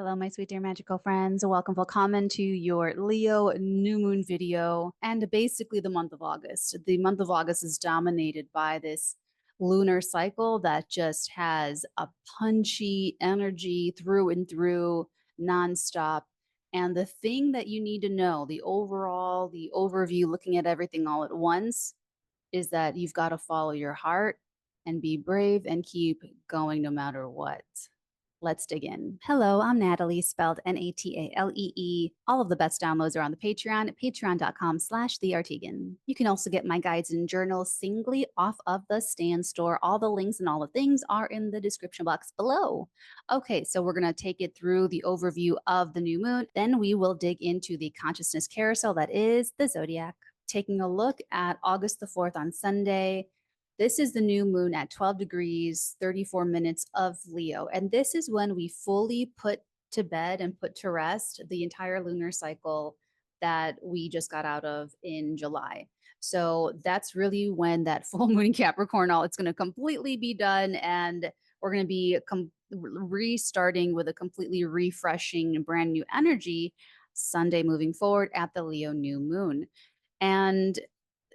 Hello, my sweet dear magical friends. Welcome, welcome to your Leo new moon video and basically the month of August. The month of August is dominated by this lunar cycle that just has a punchy energy through and through, nonstop. And the thing that you need to know, the overview, looking at everything all at once, is that you've got to follow your heart and be brave and keep going no matter what. Let's dig in. Hello, I'm Natalie, spelled N-A-T-A-L-E-E. All of the best downloads are on the Patreon at patreon.com/𝚃𝚑𝚎𝚘𝚗. You can also get my guides and journals singly off of the Stand store. All the links and all the things are in the description box below. Okay, so we're going to take it through the overview of the new moon. Then we will dig into the consciousness carousel that is the zodiac. Taking a look at August the 4th on Sunday. This is the new moon at 12 degrees, 34 minutes of Leo. And this is when we fully put to bed and put to rest the entire lunar cycle that we just got out of in July. So that's really when that full moon in Capricorn, it's going to completely be done. And we're going to be restarting with a completely refreshing, brand new energy Sunday moving forward at the Leo new moon. And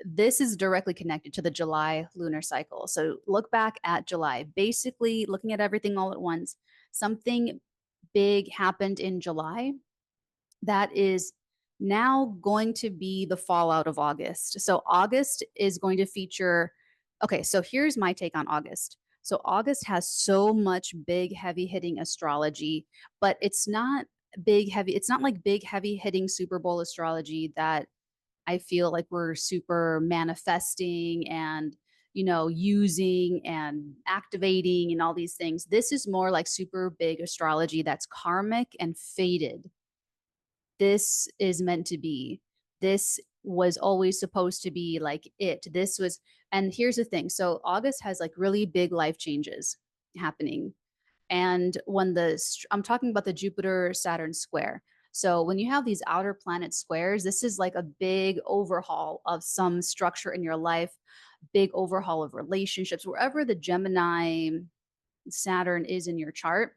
this is directly connected to the July lunar cycle. So look back at July, basically looking at everything all at once. Something big happened in July that is now going to be the fallout of August. So August is going to feature, okay, so here's my take on August. So August has so much big, heavy hitting astrology, but it's not big, heavy. It's not like big, heavy hitting Super Bowl astrology that I feel like we're super manifesting and, using and activating and all these things. This is more like super big astrology that's karmic and fated. This is meant to be. This was always supposed to be like it. This was, and here's the thing. So August has like really big life changes happening. And when I'm talking about the Jupiter Saturn square. So when you have these outer planet squares, this is like a big overhaul of some structure in your life, big overhaul of relationships, wherever the Gemini Saturn is in your chart.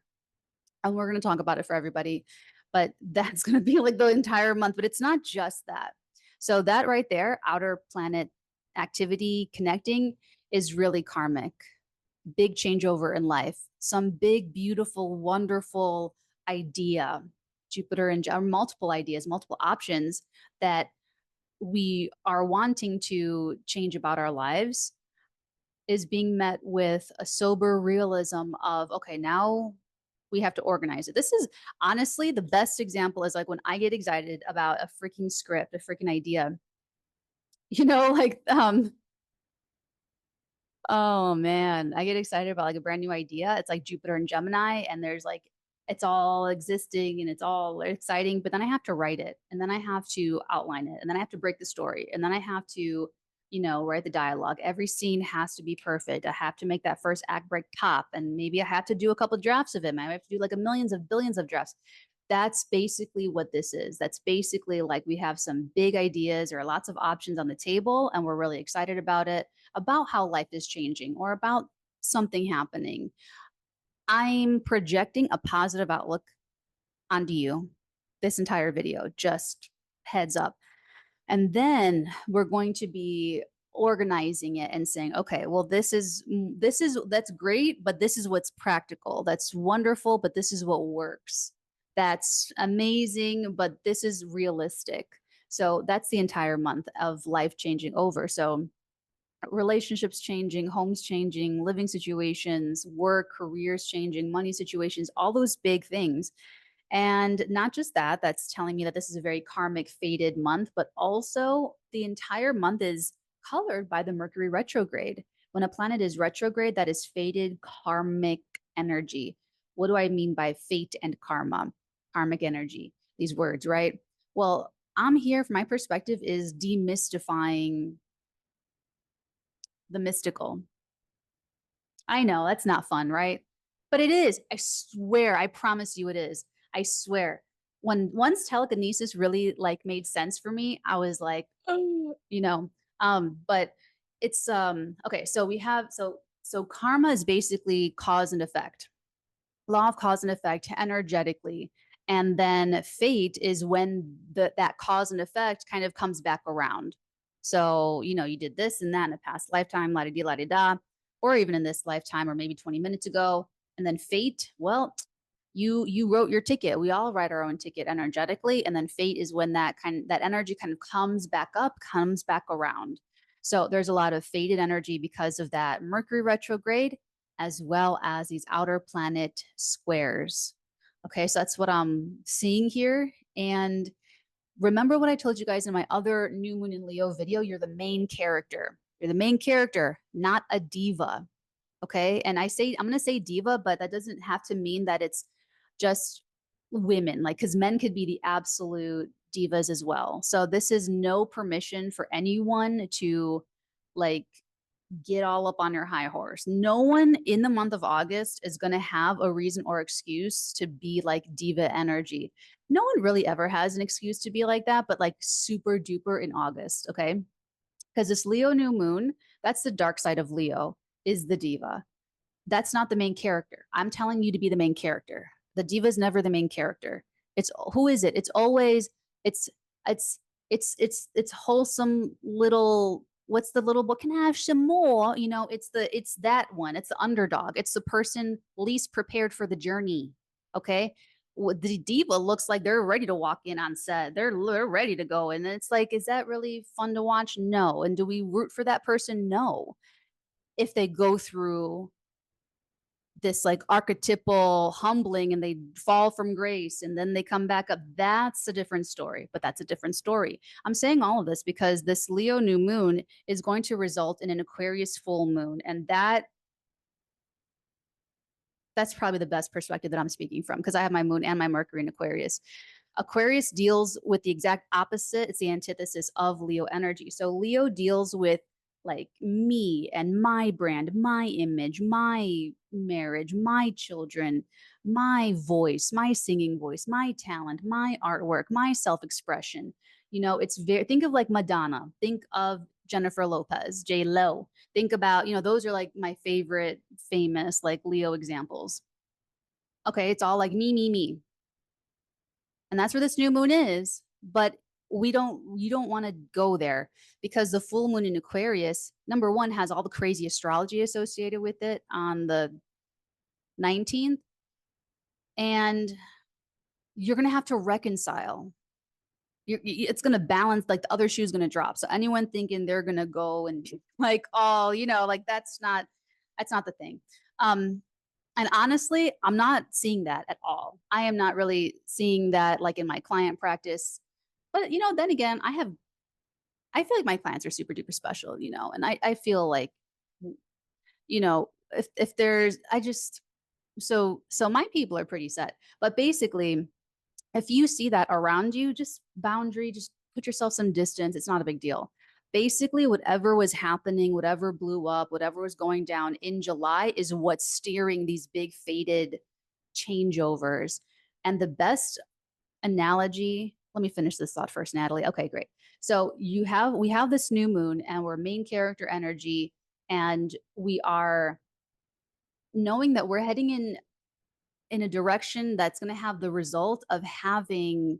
And we're going to talk about it for everybody, but that's going to be like the entire month, but it's not just that. So that right there, outer planet activity connecting is really karmic. Big changeover in life, some big, beautiful, wonderful idea, Jupiter and multiple ideas, multiple options that we are wanting to change about our lives is being met with a sober realism of, okay, now we have to organize it. This is honestly the best example is like when I get excited about a freaking script, a freaking idea, oh man, I get excited about like a brand new idea. It's like Jupiter and Gemini, and there's like it's all existing and it's all exciting, but then I have to write it, and then I have to outline it, and then I have to break the story, and then I have to, write the dialogue. Every scene has to be perfect. I have to make that first act break pop, and maybe I have to do a couple of drafts of it. I have to do like a millions of billions of drafts. That's basically what this is. That's basically like we have some big ideas or lots of options on the table, and we're really excited about it, about how life is changing or about something happening. I'm projecting a positive outlook onto you this entire video, just heads up. And then we're going to be organizing it and saying, okay, well, that's great, but this is what's practical. That's wonderful, but this is what works. That's amazing, but this is realistic. So that's the entire month of life changing over. So relationships changing, homes changing, living situations, work, careers changing, money situations, all those big things. And not just that, that's telling me that this is a very karmic fated month, but also the entire month is colored by the Mercury retrograde. When a planet is retrograde, that is fated karmic energy. What do I mean by fate and karma? Karmic energy, these words, right? Well, I'm here, from my perspective, is demystifying the mystical. I know that's not fun, right? But it is. I swear, I promise you it is. I swear. When once telekinesis really like made sense for me, I was like, oh, but it's okay, so we have so karma is basically cause and effect. law of cause and effect energetically. And then fate is when that cause and effect kind of comes back around. So, you know, you did this and that in a past lifetime, la di la di da, or even in this lifetime, or maybe 20 minutes ago. And then fate, well, you wrote your ticket. We all write our own ticket energetically. And then fate is when that energy kind of comes back up, comes back around. So there's a lot of fated energy because of that Mercury retrograde, as well as these outer planet squares. Okay, so that's what I'm seeing here. And remember what I told you guys in my other new moon in Leo video, you're the main character. You're the main character, not a diva. Okay. And I'm going to say diva, but that doesn't have to mean that it's just women, like, because men could be the absolute divas as well. So this is no permission for anyone to like get all up on your high horse. No one in the month of August is going to have a reason or excuse to be like diva energy. No one really ever has an excuse to be like that, but like super duper in August. Okay. Because this Leo new moon, that's the dark side of Leo, is the diva. That's not the main character. I'm telling you to be the main character. The diva is never the main character. It's who is it? It's always it's it's it's wholesome little, what's the little book, can I have some more? You know, it's that one. It's the underdog. It's the person least prepared for the journey. Okay. The diva looks like they're ready to walk in on set. They're ready to go. And it's like, is that really fun to watch? No. And do we root for that person? No. If they go through this like archetypal humbling and they fall from grace and then they come back up, that's a different story. But that's a different story. I'm saying all of this because this Leo new moon is going to result in an Aquarius full moon, and that's probably the best perspective that I'm speaking from, because I have my moon and my Mercury in Aquarius. Aquarius deals with the exact opposite. It's the antithesis of Leo energy. So Leo deals with like me and my brand, my image, my marriage, my children, my voice, my singing voice, my talent, my artwork, my self-expression. You know, it's very, think of like Madonna, think of Jennifer Lopez, J Lo. Think about, you know, those are like my favorite famous like Leo examples. Okay, it's all like me. And that's where this new moon is. But you don't want to go there, because the full moon in Aquarius, number one, has all the crazy astrology associated with it on the 19th. And you're going to have to reconcile. It's going to balance, like the other shoe is going to drop. So anyone thinking they're going to go and like, oh, you know, like that's not the thing. And honestly, I'm not seeing that at all. I am not really seeing that like in my client practice. But you know, then again, I feel like my clients are super duper special, you know, and I feel like, you know, if there's, I just, so my people are pretty set. But basically, if you see that around you, just boundary, just put yourself some distance. It's not a big deal. Basically, whatever was happening, whatever blew up, whatever was going down in July is what's steering these big fated changeovers. And the best analogy, let me finish this thought first, Natalie. Okay, great. So we have this new moon and we're main character energy, and we are knowing that we're heading in a direction that's going to have the result of having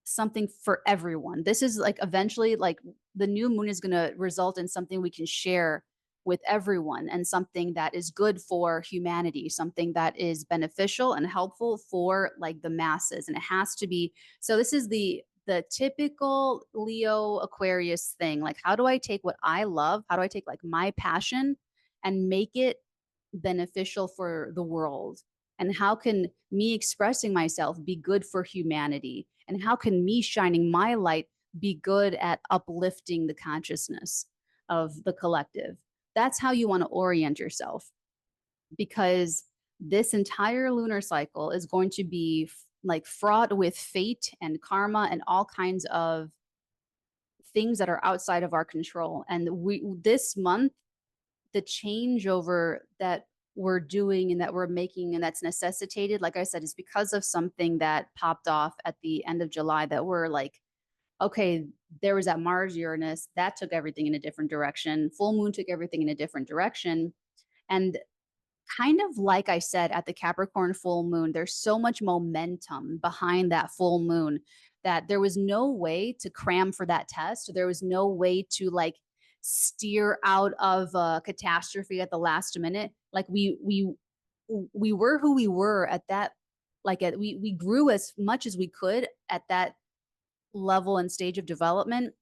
something for everyone. This is like eventually, like the new moon is going to result in something we can share with everyone, and something that is good for humanity, something that is beneficial and helpful for like the masses. And it has to be, so this is the typical Leo Aquarius thing. Like, how do I take what I love? How do I take like my passion and make it beneficial for the world? And how can me expressing myself be good for humanity? And how can me shining my light be good at uplifting the consciousness of the collective? That's how you want to orient yourself, because this entire lunar cycle is going to be like fraught with fate and karma and all kinds of things that are outside of our control. And this month, the changeover that we're doing and that we're making and that's necessitated, like I said, is because of something that popped off at the end of July, that we're like, okay, there was that Mars Uranus that took everything in a different direction. Full moon took everything in a different direction. And kind of like I said at the Capricorn full moon, there's so much momentum behind that full moon that there was no way to cram for that test. There was no way to like steer out of a catastrophe at the last minute. Like we were who we were at that, like we grew as much as we could at that level and stage of development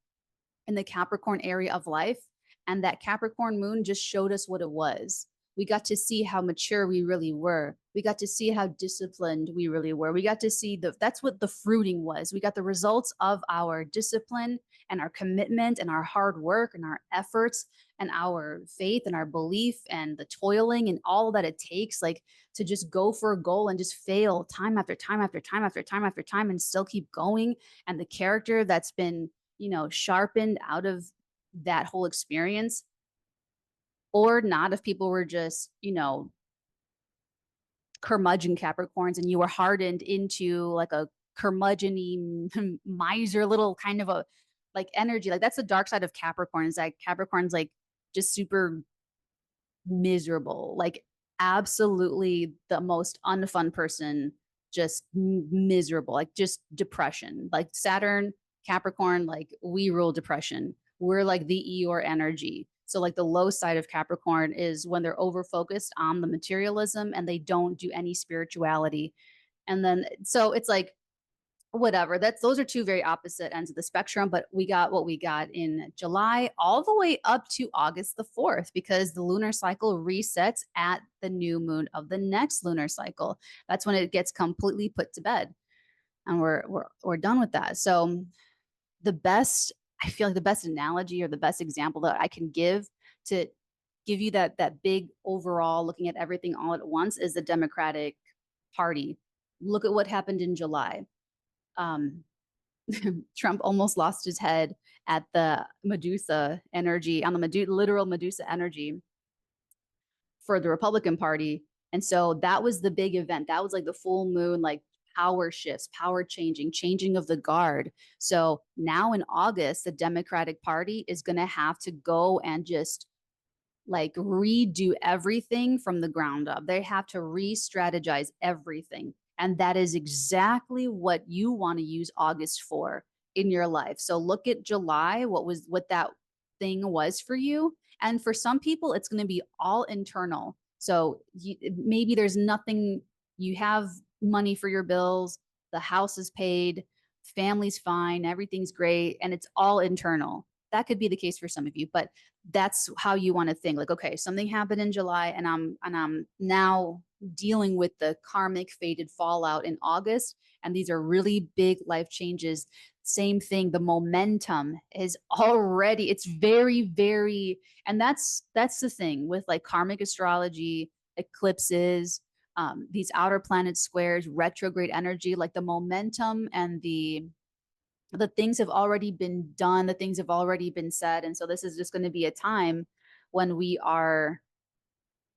in the Capricorn area of life. And that Capricorn moon just showed us what it was. We got to see how mature we really were. We got to see how disciplined we really were. We got to see that's what the fruiting was. We got the results of our discipline and our commitment and our hard work and our efforts and our faith and our belief and the toiling and all that it takes, like to just go for a goal and just fail time after time after time after time after time and still keep going. And the character that's been, sharpened out of that whole experience, or not if people were just, curmudgeon Capricorns and you were hardened into like a curmudgeon miser little kind of a like energy. Like that's the dark side of Capricorn, is that Capricorn's like just super miserable, like absolutely the most unfun person, just miserable, like just depression. Like Saturn, Capricorn, like we rule depression. We're like the Eeyore energy. So like the low side of Capricorn is when they're over focused on the materialism and they don't do any spirituality. And then so it's like whatever, those are two very opposite ends of the spectrum, but we got what we got in July all the way up to August the 4th, because the lunar cycle resets at the new moon of the next lunar cycle. That's when it gets completely put to bed, and we're done with that. So the best, I feel like the best analogy or the best example that I can give to give you that big overall looking at everything all at once is the Democratic Party. Look at what happened in July. Trump almost lost his head at the Medusa energy, on the literal Medusa energy for the Republican Party. And so that was the big event. That was like the full moon, like power shifts, power changing of the guard. So now in August, the Democratic Party is going to have to go and just like redo everything from the ground up. They have to re-strategize everything. And that is exactly what you want to use August for in your life. So look at July, what that thing was for you. And for some people, it's going to be all internal. So maybe there's nothing, you have money for your bills, the house is paid, family's fine, everything's great, and it's all internal. That could be the case for some of you, but that's how you want to think. Like, okay, something happened in July, and I'm now dealing with the karmic fated fallout in August, and these are really big life changes. Same thing, the momentum is already, it's very, very, and that's the thing with like karmic astrology, eclipses, these outer planet squares, retrograde energy, like the momentum and the things have already been done, the things have already been said. And so this is just going to be a time when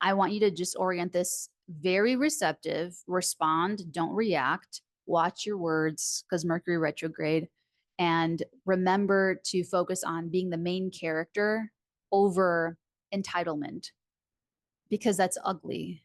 I want you to just orient this very receptive, respond, don't react, watch your words because Mercury retrograde, and remember to focus on being the main character over entitlement, because that's ugly.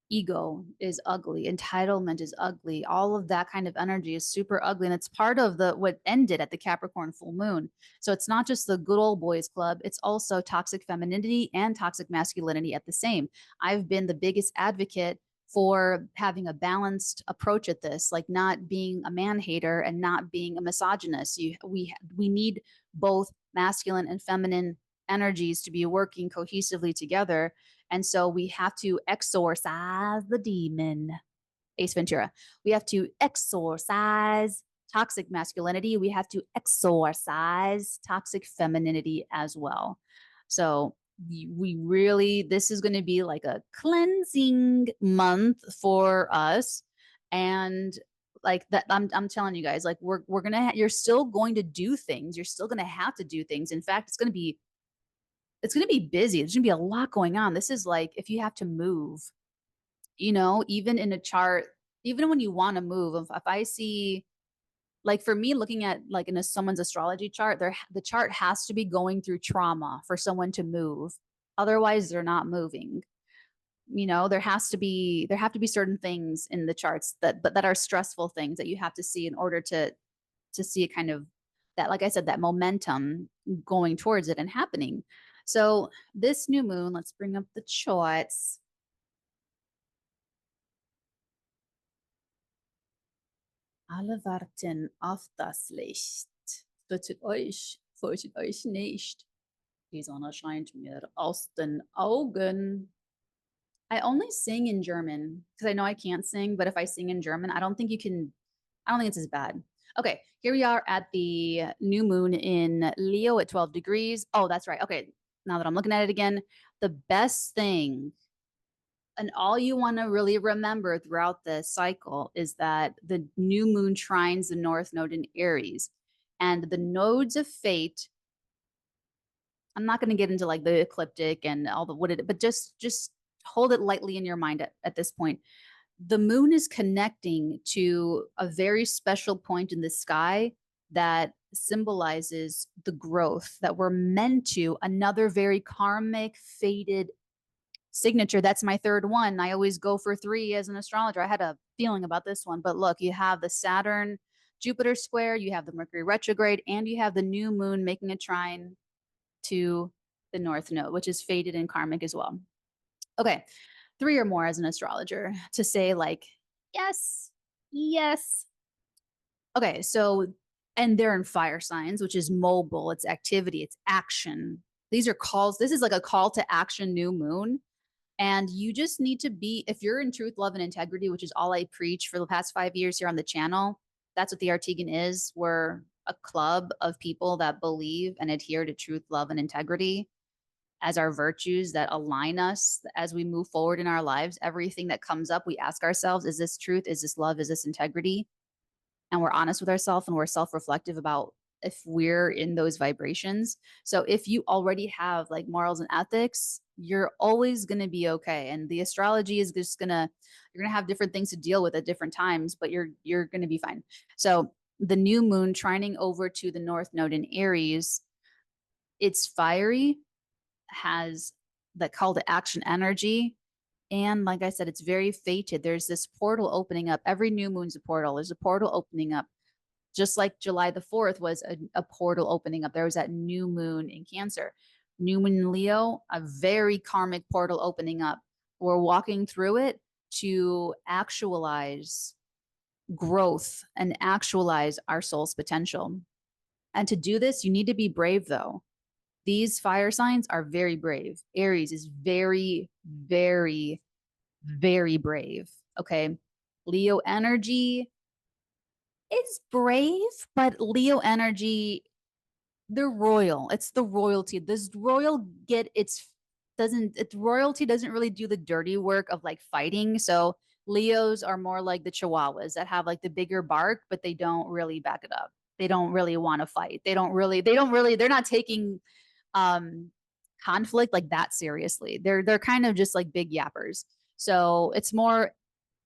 Ego is ugly, entitlement is ugly, all of that kind of energy is super ugly, and it's part of what ended at the Capricorn full moon. So it's not just the good old boys club, it's also toxic femininity and toxic masculinity at the same. I've been the biggest advocate for having a balanced approach at this, like not being a man hater and not being a misogynist. We need both masculine and feminine energies to be working cohesively together. And so we have to exorcise the demon, Ace Ventura. We have to exorcise toxic masculinity. We have to exorcise toxic femininity as well. So we really, this is going to be like a cleansing month for us. And like that, I'm telling you guys, like we're going to, you're still going to do things. You're still going to have to do things. In fact, it's going to be busy. There's going to be a lot going on. This is like if you have to move, even in a chart, even when you want to move, if I see, like for me, looking at like in someone's astrology chart, the chart has to be going through trauma for someone to move. Otherwise, they're not moving. You know, there have to be certain things in the charts that are stressful things that you have to see in order to see a kind of that, like I said, that momentum going towards it and happening. So this new moon, let's bring up the charts. Alle warten auf das Licht. Fürchtet euch nicht. Die Sonne scheint mir aus den Augen. I only sing in German because I know I can't sing, but if I sing in German, I don't think it's as bad. Okay, here we are at the new moon in Leo at 12 degrees. Oh, that's right. Okay, now that I'm looking at it again, the best thing and all you want to really remember throughout this cycle is that the new moon trines the north node in Aries, and the nodes of fate. I'm not going to get into like the ecliptic and all the what it, but just hold it lightly in your mind at this point. The moon is connecting to a very special point in the sky that symbolizes the growth that we're meant to, another very karmic, fated signature. That's my third one. I always go for 3 as an astrologer. I had a feeling about this one, but look, you have the Saturn Jupiter square, you have the Mercury retrograde, and you have the new moon making a trine to the north node, which is fated and karmic as well. Okay, 3 or more as an astrologer to say like, yes, yes. Okay, so, and they're in fire signs, which is mobile, it's activity, it's action. These are calls. This is like a call to action new moon. And you just need to be, if you're in truth, love, and integrity, which is all I preach for the past 5 years here on the channel, that's what the 𝚑𝚘𝚗𝚗 is. We're a club of people that believe and adhere to truth, love, and integrity as our virtues that align us as we move forward in our lives. Everything that comes up, we ask ourselves, is this truth? Is this love? Is this integrity? And we're honest with ourselves and we're self-reflective about if we're in those vibrations. So if you already have like morals and ethics, you're always going to be okay. And the astrology is just you're going to have different things to deal with at different times, but you're going to be fine. So the new moon trining over to the north node in Aries, it's fiery, has that call to action energy. And like I said, it's very fated. There's this portal opening up. Every new moon's a portal. There's a portal opening up. Just like July the 4th was a portal opening up. There was that new moon in Cancer. New moon in Leo, a very karmic portal opening up. We're walking through it to actualize growth and actualize our soul's potential. And to do this, you need to be brave, though. These fire signs are very brave. Aries is very, very, very brave. Okay. Leo energy is brave, but Leo energy, they're royal. It's the royalty. This royalty doesn't really do the dirty work of like fighting. So Leos are more like the Chihuahuas that have like the bigger bark, but they don't really back it up. They don't really want to fight. They're not taking conflict like that seriously. They're kind of just like big yappers. So it's more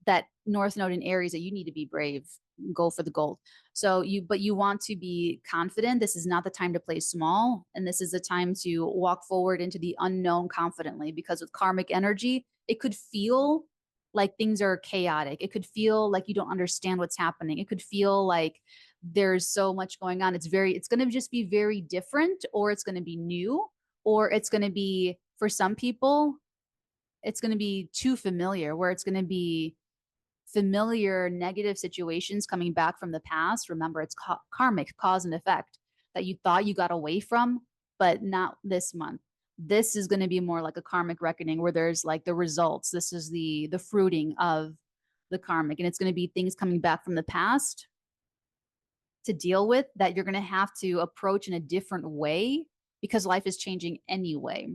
that north node in Aries that you need to be brave, go for the gold. So you want to be confident. This is not the time to play small, and this is the time to walk forward into the unknown confidently, because with karmic energy, it could feel like things are chaotic. It could feel like you don't understand what's happening. It could feel like there's so much going on. It's going to just be very different, or it's going to be new, or it's going to be, for some people, it's going to be too familiar, where it's going to be familiar negative situations coming back from the past. Remember, it's karmic, cause and effect, that you thought you got away from, but not this month. This is going to be more like a karmic reckoning, where there's like the results. This is the fruiting of the karmic, and it's going to be things coming back from the past to deal with that you're going to have to approach in a different way, because life is changing anyway.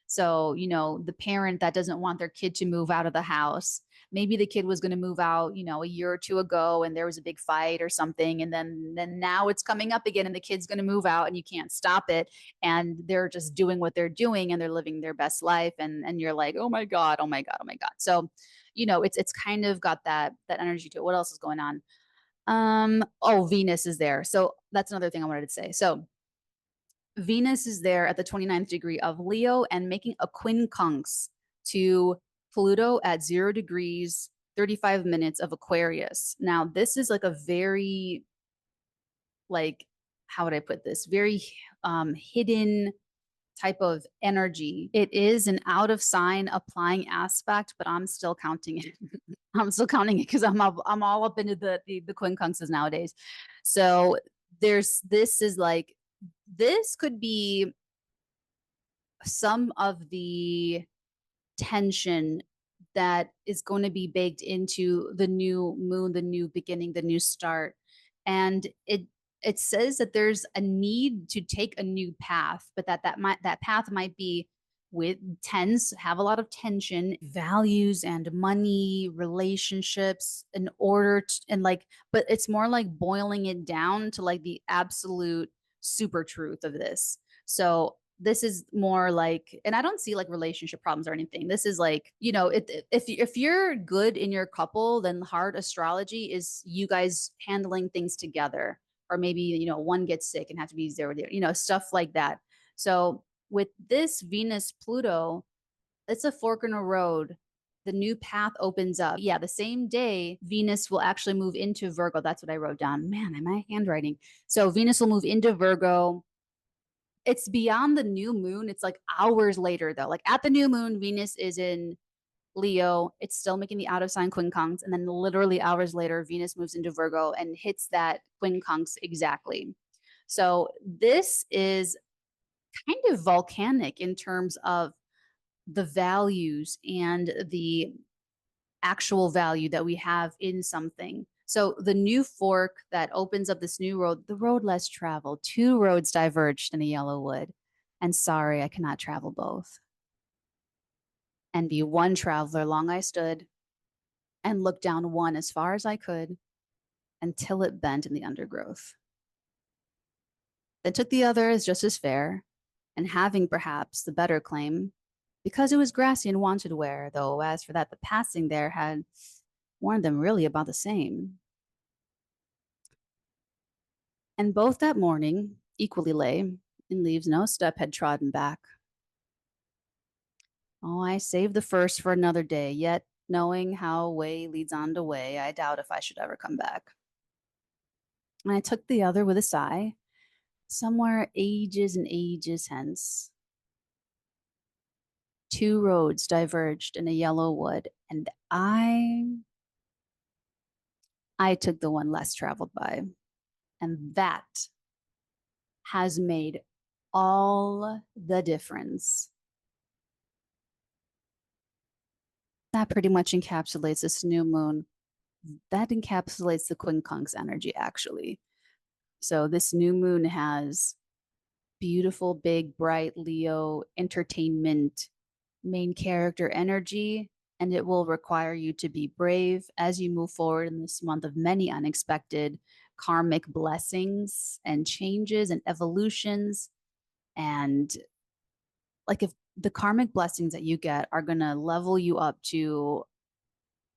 So, the parent that doesn't want their kid to move out of the house, maybe the kid was going to move out, a year or two ago, and there was a big fight or something. And then now it's coming up again, and the kid's going to move out and you can't stop it. And they're just doing what they're doing and they're living their best life. And you're like, oh my God, oh my God, oh my God. So, it's kind of got that energy to it. What else is going on? Oh, Venus is there. So that's another thing I wanted to say. So Venus is there at the 29th degree of Leo and making a quincunx to Pluto at 0 degrees, 35 minutes of Aquarius. Now, this is like a very, like, how would I put this? Very hidden type of energy. It is an out of sign applying aspect, but I'm still counting it. I'm still counting it because I'm all up into the quincunxes nowadays. So this is like, this could be some of the tension that is going to be baked into the new moon, the new beginning, the new start. And it says that there's a need to take a new path, but that path might be with tends have a lot of tension, values and money, relationships in order to, and like, but it's more like boiling it down to like the absolute super truth of this. So this is more like, and I don't see like relationship problems or anything. This is like, you know, if you're good in your couple, then hard astrology is you guys handling things together, or maybe, you know, one gets sick and have to be there, you know, stuff like that. So with this Venus Pluto, it's a fork in a road. The new path opens up. Yeah, the same day, Venus will actually move into Virgo. That's what I wrote down. Man, am I handwriting? So Venus will move into Virgo. It's beyond the new moon. It's like hours later, though. Like at the new moon, Venus is in Leo. It's still making the out of sign quincunx. And then literally hours later, Venus moves into Virgo and hits that quincunx exactly. So this is kind of volcanic in terms of the values and the actual value that we have in something. So the new fork that opens up this new road, the road less traveled, two roads diverged in a yellow wood. And sorry, I cannot travel both. And be one traveler long I stood, and looked down one as far as I could, until it bent in the undergrowth. Then took the other as just as fair, and having perhaps the better claim, because it was grassy and wanted wear, though as for that the passing there had warned them really about the same. And both that morning equally lay in leaves no step had trodden back. Oh, I saved the first for another day, yet knowing how way leads on to way, I doubt if I should ever come back. And I took the other with a sigh, somewhere ages and ages hence. Two roads diverged in a yellow wood, and I took the one less traveled by. And that has made all the difference. That pretty much encapsulates this new moon. That encapsulates the quincunx energy, actually. So this new moon has beautiful, big, bright Leo entertainment main character energy, and it will require you to be brave as you move forward in this month of many unexpected karmic blessings and changes and evolutions. And like, if the karmic blessings that you get are going to level you up to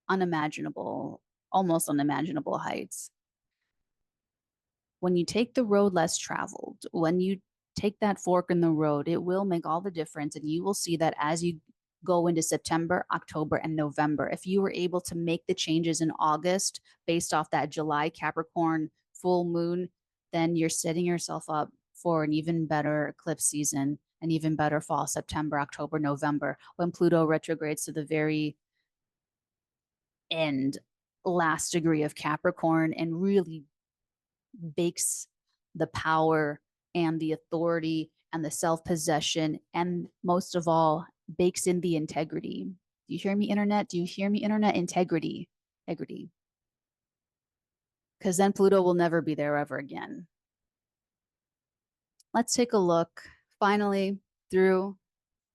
unimaginable, almost unimaginable heights. When you take the road less traveled, when you take that fork in the road, it will make all the difference. And you will see that as you go into September, October, and November. If you were able to make the changes in August based off that July Capricorn full moon, then you're setting yourself up for an even better eclipse season, an even better fall, September, October, November, when Pluto retrogrades to the very end, last degree of Capricorn, and really bakes the power and the authority and the self-possession, and most of all, bakes in the integrity. Do you hear me, internet? Do you hear me, internet? Integrity. Integrity. Because then Pluto will never be there ever again. Let's take a look, finally, through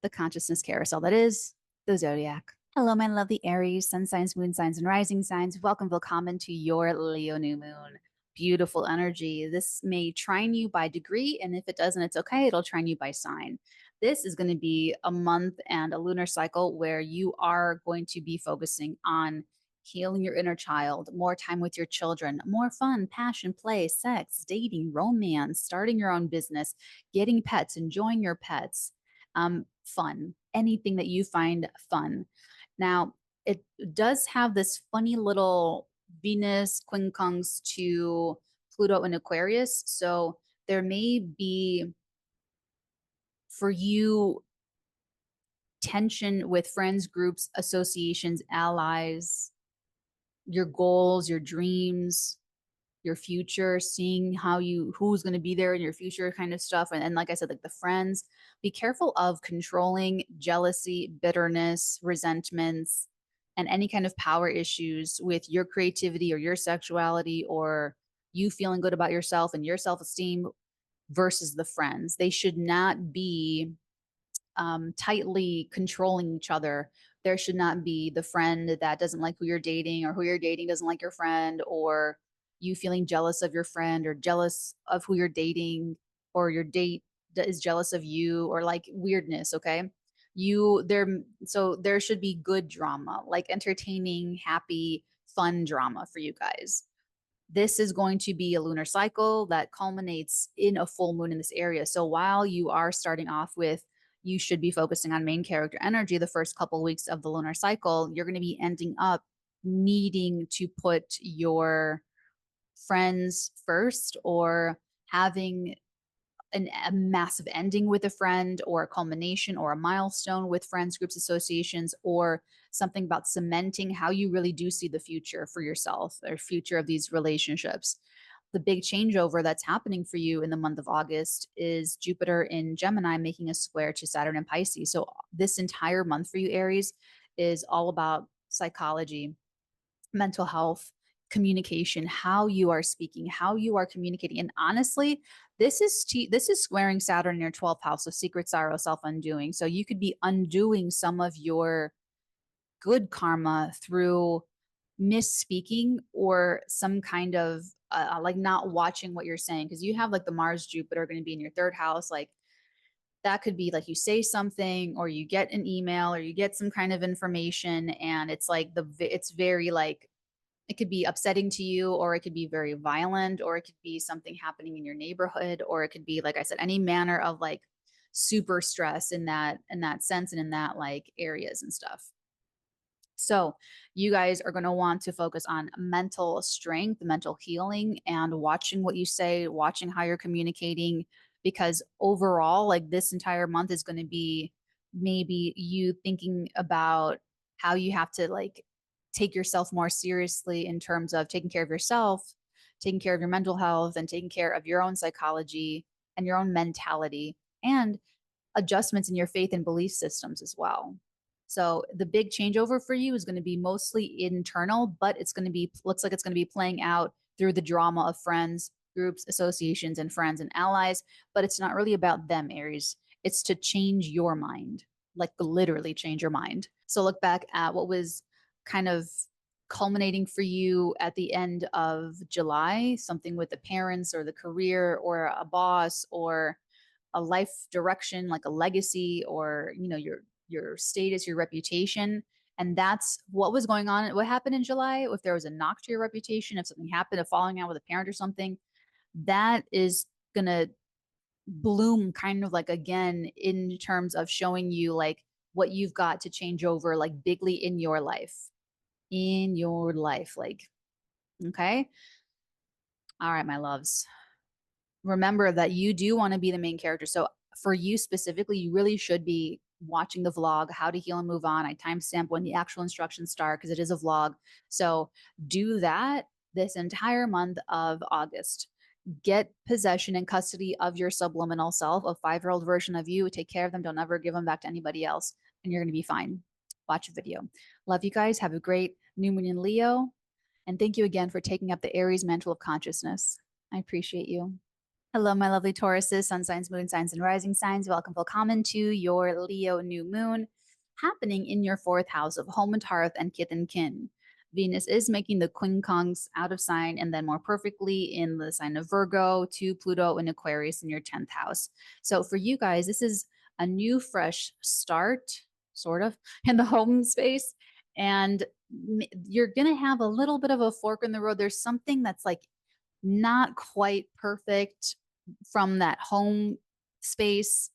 the consciousness carousel that is the zodiac. Hello, my lovely Aries, sun signs, moon signs, and rising signs. Welcome, willkommen to your Leo new moon. Beautiful energy. This may trine you by degree, and if it doesn't, it's okay. It'll trine you by sign. This is going to be a month and a lunar cycle where you are going to be focusing on healing your inner child, more time with your children, more fun, passion, play, sex, dating, romance, starting your own business, getting pets, enjoying your pets, fun, anything that you find fun. Now, it does have this funny little Venus quincunx to Pluto in Aquarius. So there may be for you tension with friends, groups, associations, allies, your goals, your dreams, your future, seeing how you who's going to be there in your future kind of stuff. And like I said, like the friends, be careful of controlling jealousy, bitterness, resentments, and any kind of power issues with your creativity or your sexuality or you feeling good about yourself and your self-esteem versus the friends. They should not be tightly controlling each other. There should not be the friend that doesn't like who you're dating, or who you're dating doesn't like your friend, or you feeling jealous of your friend, or jealous of who you're dating, or your date is jealous of you, or like weirdness. Okay. So there should be good drama, like entertaining, happy, fun drama for you guys. This is going to be a lunar cycle that culminates in a full moon in this area. So while you are starting off with, you should be focusing on main character energy the first couple of weeks of the lunar cycle, you're going to be ending up needing to put your friends first, or having a massive ending with a friend, or a culmination or a milestone with friends, groups, associations, or something about cementing how you really do see the future for yourself or future of these relationships. The big changeover that's happening for you in the month of August is Jupiter in Gemini making a square to Saturn in Pisces. So this entire month for you, Aries, is all about psychology, mental health, communication, how you are speaking, how you are communicating. And honestly, this is squaring Saturn in your 12th house of secret sorrow, self undoing. So you could be undoing some of your good karma through misspeaking, or some kind of like not watching what you're saying, because you have like the Mars Jupiter going to be in your third house. Like that could be like you say something, or you get an email, or you get some kind of information, and it's like it's very like, it could be upsetting to you, or it could be very violent, or it could be something happening in your neighborhood, or it could be, like I said, any manner of like super stress in that sense, and in that like areas and stuff. So you guys are going to want to focus on mental strength, mental healing, and watching what you say, watching how you're communicating, because overall, like this entire month is going to be maybe you thinking about how you have to like take yourself more seriously in terms of taking care of yourself, taking care of your mental health, and taking care of your own psychology and your own mentality, and adjustments in your faith and belief systems as well. So the big changeover for you is going to be mostly internal, but it's going to be, looks like it's going to be playing out through the drama of friends, groups, associations, and friends and allies. But it's not really about them, Aries. It's to change your mind, like literally change your mind. So look back at what was kind of culminating for you at the end of July, something with the parents or the career or a boss or a life direction, like a legacy, or your status, your reputation. And that's what was going on. What happened in July? If there was a knock to your reputation, if something happened, a falling out with a parent or something, that is gonna bloom kind of like again in terms of showing you like what you've got to change over, like bigly in your life. In your life. Like, okay. All right, my loves, remember that you do want to be the main character. So for you specifically, you really should be watching the vlog, How to Heal and Move On. I timestamp when the actual instructions start because it is a vlog. So do that this entire month of August. Get possession and custody of your subliminal self, a 5-year-old version of you. Take care of them. Don't ever give them back to anybody else. And you're going to be fine. Watch a video. Love you guys. Have a great new moon in Leo. And thank you again for taking up the Aries mantle of consciousness. I appreciate you. Hello, my lovely Tauruses, sun signs, moon signs, and rising signs. Welcome, welcome to your Leo new moon happening in your 4th house of home and hearth and kith and kin. Venus is making the quincunx out of sign and then more perfectly in the sign of Virgo to Pluto in Aquarius in your 10th house. So for you guys, this is a new, fresh start, sort of, in the home space. And you're going to have a little bit of a fork in the road. There's something that's like not quite perfect from that home space.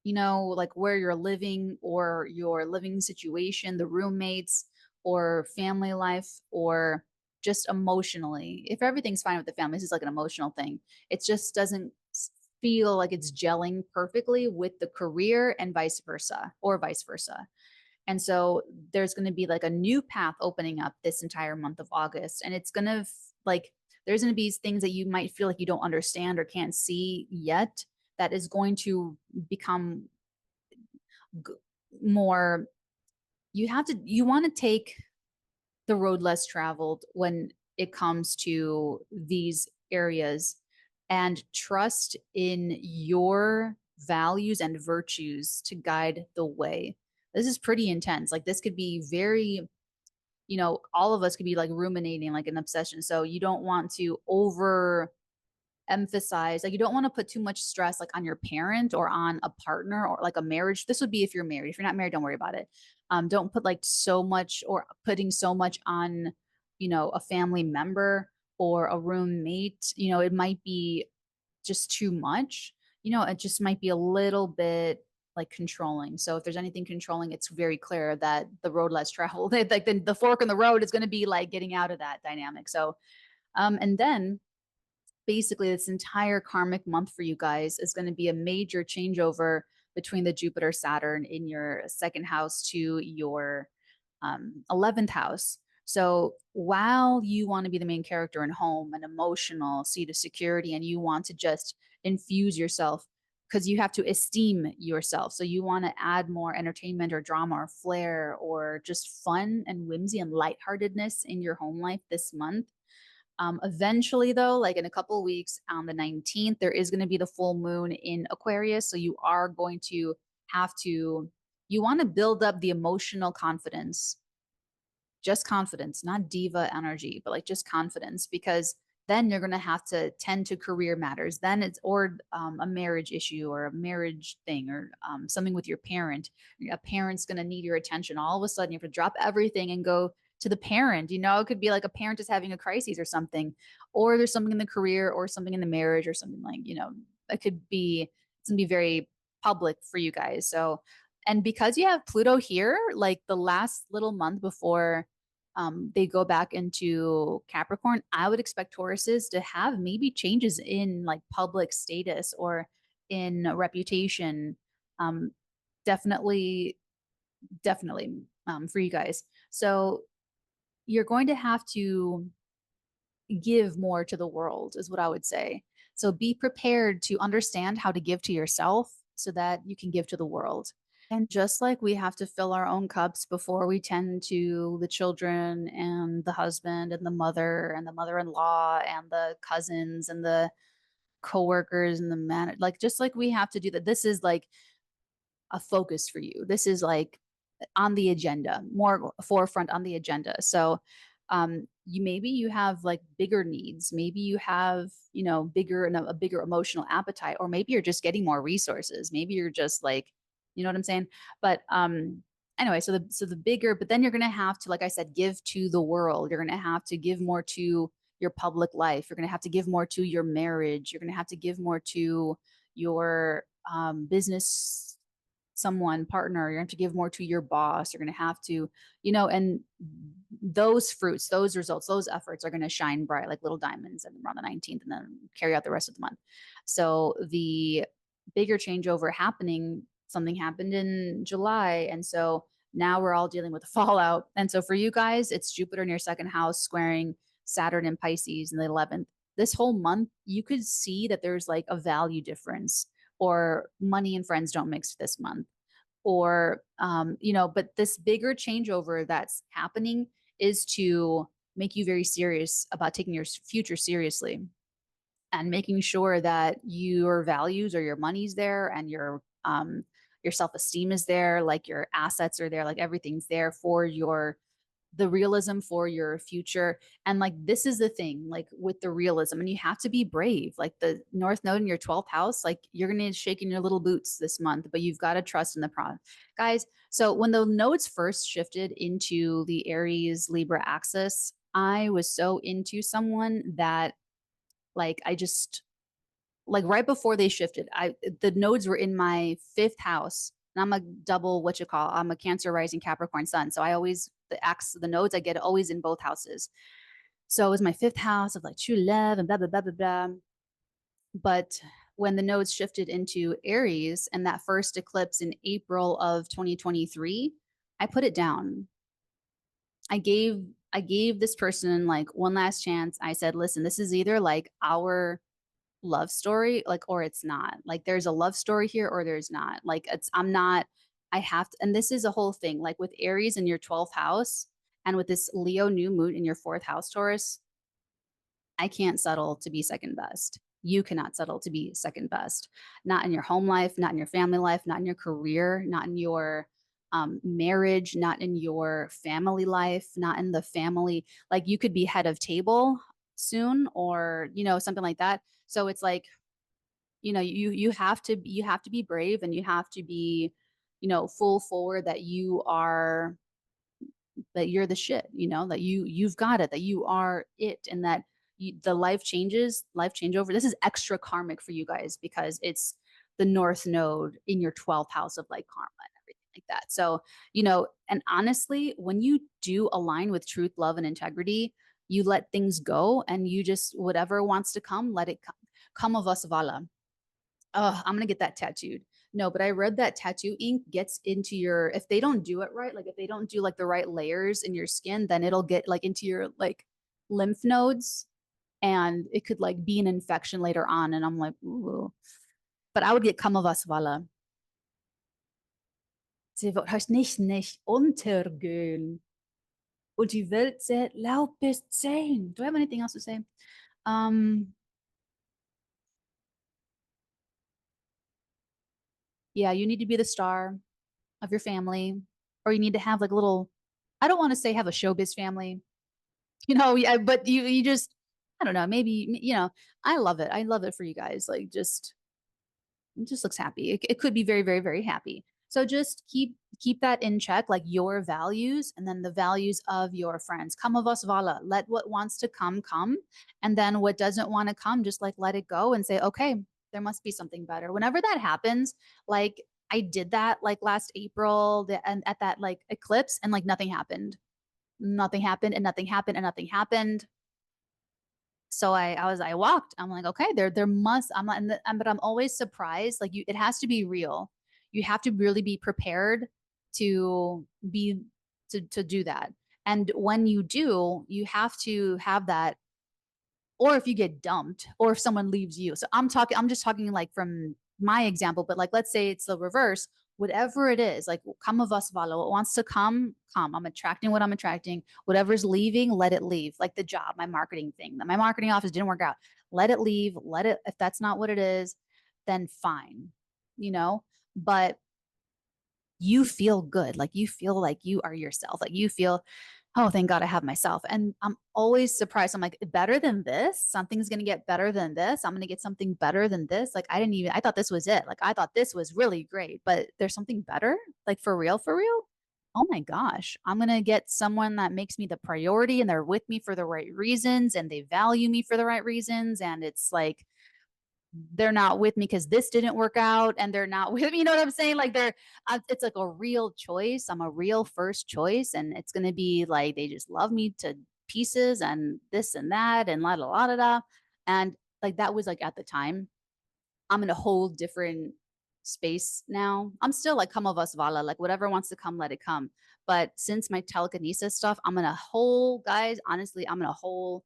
like where you're living or your living situation, the roommates or family life, or just emotionally. If everything's fine with the family, this is like an emotional thing. It just doesn't feel like it's gelling perfectly with the career and vice versa, or vice versa. And so there's going to be like a new path opening up this entire month of August. And it's going to like, there's going to be things that you might feel like you don't understand or can't see yet that is going to become more. You want to take the road less traveled when it comes to these areas and trust in your values and virtues to guide the way. This is pretty intense. Like this could be very, all of us could be like ruminating like an obsession. So you don't want to over emphasize, like you don't want to put too much stress like on your parent or on a partner or like a marriage. This would be if you're married. If you're not married, don't worry about it. Don't put like so much, or putting so much on a family member or a roommate. It might be just too much. It just might be a little bit like controlling. So if there's anything controlling, it's very clear that the road less traveled, like the fork in the road is going to be like getting out of that dynamic. So and then basically this entire karmic month for you guys is going to be a major changeover between the Jupiter Saturn in your second house to your 11th house. So while you want to be the main character in home and emotional, seat of security, and you want to just infuse yourself because you have to esteem yourself. So you want to add more entertainment or drama or flair or just fun and whimsy and lightheartedness in your home life this month. Eventually, though, like in a couple of weeks on the 19th, there is going to be the full moon in Aquarius. So you are going to you want to build up the emotional confidence, just confidence, not diva energy, but like just confidence, because then you're going to have to tend to career matters. Then it's, or a marriage issue or a marriage thing, or something with your parent. A parent's going to need your attention. All of a sudden, you have to drop everything and go to the parent. It could be like a parent is having a crisis or something, or there's something in the career or something in the marriage or something like, it could be, it's going to be very public for you guys. So, and because you have Pluto here, like the last little month before they go back into Capricorn, I would expect Tauruses to have maybe changes in like public status or in reputation. Um, definitely, definitely for you guys. So you're going to have to give more to the world, is what I would say. So be prepared to understand how to give to yourself so that you can give to the world. And just like we have to fill our own cups before we tend to the children and the husband and the mother-in-law and the cousins and the coworkers and the man, like just like we have to do that. This is like a focus for you. This is like on the agenda, more forefront on the agenda. So you have like bigger needs. Maybe you have, bigger and a bigger emotional appetite, or maybe you're just getting more resources. Maybe you're just like, you know what I'm saying? But anyway, so the bigger, but then you're gonna have to, like I said, give to the world. You're gonna have to give more to your public life. You're gonna have to give more to your marriage. You're gonna have to give more to your business, someone partner. You're going to give more to your boss. You're going to have to, and those fruits, those results, those efforts are going to shine bright like little diamonds and around the 19th, and then carry out the rest of the month. So the bigger changeover happening, something happened in July, and so now we're all dealing with the fallout. And so for you guys, it's Jupiter in your second house squaring Saturn and Pisces in the 11th. This whole month you could see that there's like a value difference, or money and friends don't mix this month, or but this bigger changeover that's happening is to make you very serious about taking your future seriously and making sure that your values or your money's there, and your self-esteem is there, like your assets are there, like everything's there for the realism for your future. And like this is the thing, like with the realism, and you have to be brave. Like the North Node in your 12th house, like you're gonna shake in your little boots this month, but you've got to trust in the process, guys. So when the nodes first shifted into the Aries Libra axis, I was so into someone that like I just like right before they shifted, the nodes were in my 5th house. And I'm a double, what you call, I'm a Cancer rising Capricorn sun. So I always, the nodes I get always in both houses. So it was my 5th house of like true love and blah, blah, blah, blah, blah. But when the nodes shifted into Aries and that first eclipse in April of 2023, I put it down. I gave this person like one last chance. I said, listen, this is either like our love story, like, or it's not. Like there's a love story here or there's not. Like I'm not, I have to, and this is a whole thing, like with Aries in your 12th house and with this Leo new moon in your 4th house, Taurus, I can't settle to be second best. You cannot settle to be second best. Not in your home life, not in your family life, not in your career, not in your marriage, not in your family life, not in the family. Like you could be head of table soon, or something like that. So it's like, you have to be brave, and you have to be, full forward that you're the shit, that you've got it, that you are it, and that the life changeover. This is extra karmic for you guys because it's the North Node in your 12th house of like karma and everything like that. So, and honestly, when you do align with truth, love, and integrity, you let things go and you just, whatever wants to come, let it come. Come of us vala. Oh, I'm gonna get that tattooed. No, but I read that tattoo ink gets into your, if they don't do it right, like if they don't do like the right layers in your skin, then it'll get like into your like lymph nodes, and it could like be an infection later on. And I'm like, ooh. But I would get Kamavasvala. Sie wird heißt nicht untergehen. Und die Welt zählt laut bis 10. Do I have anything else to say? Yeah, you need to be the star of your family, or you need to have like a little, I don't want to say have a showbiz family, yeah, but you just, I don't know, maybe, I love it. I love it for you guys. Like it just looks happy. It could be very, very, very happy. So just keep that in check, like your values and then the values of your friends. Come of us vala. Let what wants to come. And then what doesn't want to come, just like let it go and say, okay, there must be something better. Whenever that happens, like I did that like last April and at that like eclipse, and like nothing happened. Nothing happened and nothing happened and nothing happened. So I walked. I'm like, okay, there must. I'm not, but I'm always surprised. Like it has to be real. You have to really be prepared to be to do that. And when you do, you have to have that. Or if you get dumped, or if someone leaves you. So I'm just talking like from my example, but like let's say it's the reverse. Whatever it is, like come of us valo, what wants to come. I'm attracting what I'm attracting. Whatever's leaving, let it leave. Like the job, my marketing thing, my marketing office didn't work out. Let it leave. Let it, if that's not what it is, then fine, but you feel good. Like you feel like you are yourself. Like you feel, oh, thank God I have myself. And I'm always surprised. I'm like, better than this? Something's going to get better than this. I'm going to get something better than this. Like I thought this was it. Like I thought this was really great, but there's something better. Like for real, for real. Oh my gosh, I'm going to get someone that makes me the priority, and they're with me for the right reasons, and they value me for the right reasons. And it's like, they're not with me because this didn't work out, and they're not with me. You know what I'm saying? Like it's like a real choice. I'm a real first choice, and it's going to be like, they just love me to pieces and this and that and la, la, la, la, la. And like, that was like at the time. I'm in a whole different space now. I'm still like, come of us vala, like whatever wants to come, let it come. But since my telekinesis stuff, I'm in a whole, guys, honestly, I'm in a whole,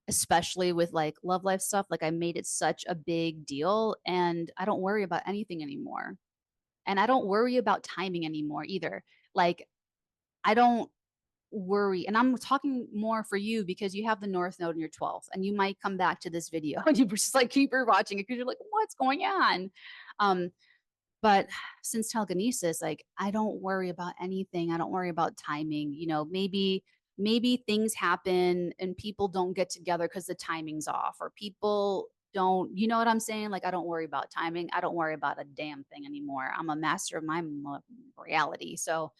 especially with like love life stuff. Like I made it such a big deal, and I don't worry about anything anymore. And I don't worry about timing anymore either. Like I don't worry. And I'm talking more for you because you have the North Node in your 12th, and you might come back to this video and you just like keep watching it because you're like, what's going on? Um, but since telekinesis, like I don't worry about anything. I don't worry about timing. Maybe things happen and people don't get together because the timing's off, or people don't, you know what I'm saying? Like I don't worry about timing. I don't worry about a damn thing anymore. I'm a master of my reality. So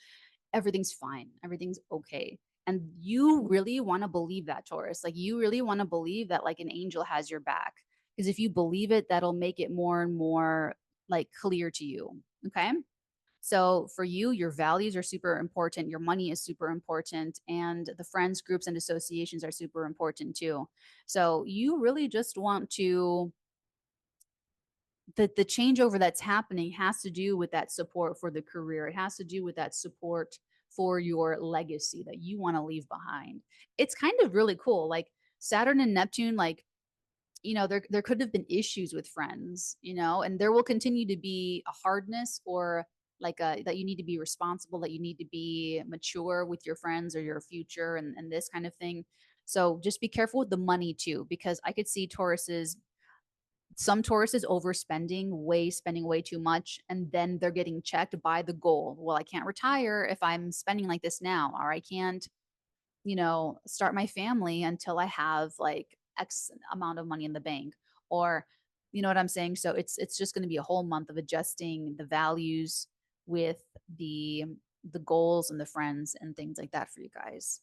everything's fine. Everything's okay. And you really want to believe that, Taurus. Like you really want to believe that like an angel has your back. Because if you believe it, that'll make it more and more like clear to you. Okay. So for you, your values are super important. Your money is super important. And the friends, groups, and associations are super important too. So you really just want to, the changeover that's happening has to do with that support for the career. It has to do with that support for your legacy that you want to leave behind. It's kind of really cool. Like Saturn and Neptune, like, there could have been issues with friends, and there will continue to be a hardness, or like that you need to be responsible, that you need to be mature with your friends or your future, and this kind of thing. So just be careful with the money too, because I could see some Tauruses spending way too much, and then they're getting checked by the goal. Well, I can't retire if I'm spending like this now, or I can't, start my family until I have like X amount of money in the bank, or you know what I'm saying? So it's just going to be a whole month of adjusting the values with the the goals and the friends and things like that for you guys.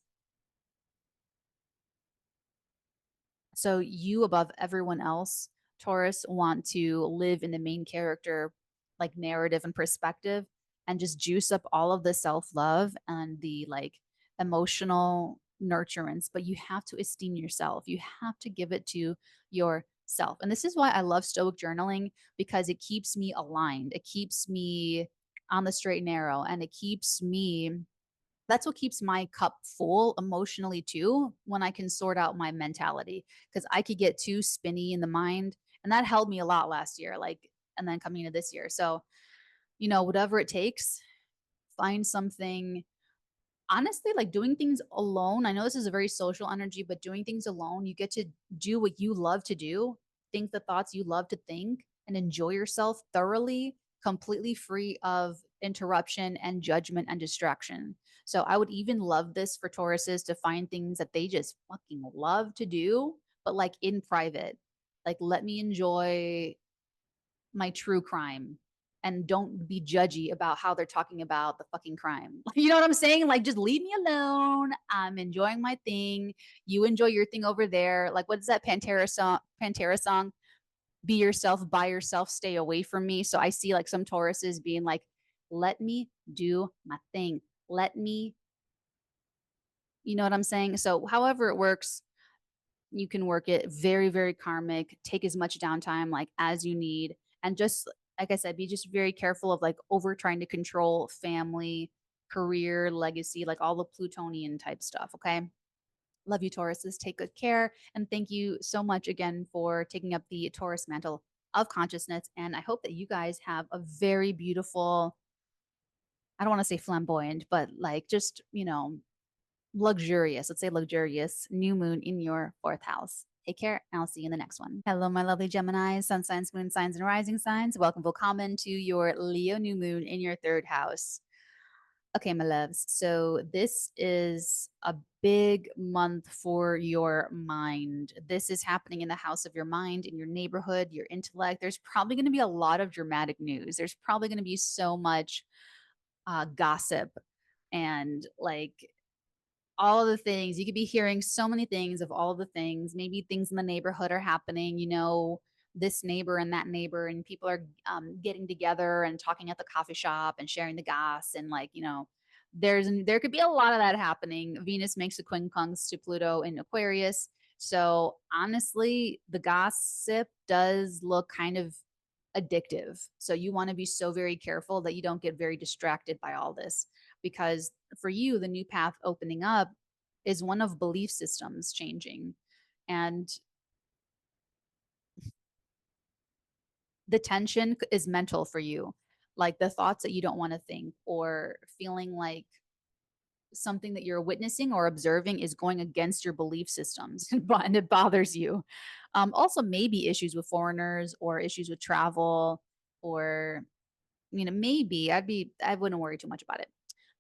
So you above everyone else, Taurus, want to live in the main character like narrative and perspective, and just juice up all of the self-love and the like emotional nurturance. But you have to esteem yourself. You have to give it to yourself. And this is why I love stoic journaling, because it keeps me aligned. It keeps me on the straight and narrow, and it keeps me, that's what keeps my cup full emotionally too, when I can sort out my mentality, because I could get too spinny in the mind, and that held me a lot last year, like, and then coming into this year. So whatever it takes, find something. Honestly, like doing things alone, I know this is a very social energy, but doing things alone, you get to do what you love to do, think the thoughts you love to think, and enjoy yourself thoroughly, completely free of interruption and judgment and distraction. So I would even love this for Tauruses to find things that they just fucking love to do, but like in private. Like, let me enjoy my true crime, and don't be judgy about how they're talking about the fucking crime. You know what I'm saying? Like, just leave me alone. I'm enjoying my thing. You enjoy your thing over there. Like, what's that Pantera song? Be yourself, by yourself, stay away from me. So I see like some Tauruses being like, let me do my thing. Let me, you know what I'm saying? So however it works, you can work it. Very, very karmic. Take as much downtime like as you need. And just like I said, be just very careful of like over trying to control family, career, legacy, like all the Plutonian type stuff. Okay. Love you, Tauruses. Take good care. And thank you so much again for taking up the Taurus mantle of consciousness. And I hope that you guys have a very beautiful, I don't want to say flamboyant, but like just, luxurious, let's say luxurious new moon in your fourth house. Take care, and I'll see you in the next one. Hello, my lovely Gemini, sun signs, moon signs, and rising signs. Welcome, willkommen to your Leo new moon in your third house. Okay, my loves. So this is a big month for your mind. This is happening in the house of your mind, in your neighborhood, your intellect. There's probably going to be a lot of dramatic news. There's probably going to be so much gossip and like all of the things. You could be hearing so many things of all of the things. Maybe things in the neighborhood are happening, this neighbor and that neighbor, and people are getting together and talking at the coffee shop and sharing the goss. And like, there could be a lot of that happening. Venus makes a quincunx to Pluto in Aquarius. So honestly, the gossip does look kind of addictive. So you want to be so very careful that you don't get very distracted by all this, because for you, the new path opening up is one of belief systems changing. And the tension is mental for you, like the thoughts that you don't want to think, or feeling like something that you're witnessing or observing is going against your belief systems and it bothers you. Also, maybe issues with foreigners or issues with travel, or maybe I wouldn't worry too much about it.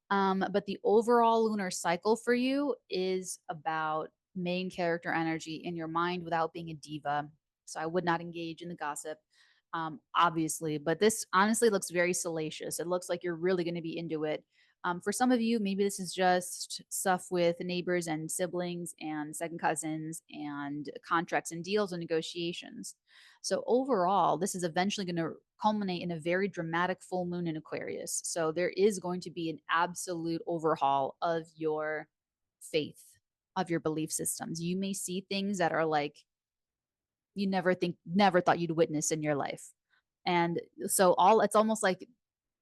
But the overall lunar cycle for you is about main character energy in your mind without being a diva. So I would not engage in the gossip, obviously. But this honestly looks very salacious. It looks like you're really going to be into it. For some of you, maybe this is just stuff with neighbors and siblings and second cousins and contracts and deals and negotiations. So overall, this is eventually going to culminate in a very dramatic full moon in Aquarius. So there is going to be an absolute overhaul of your faith, of your belief systems. You may see things that are like you never thought you'd witness in your life. And so it's almost like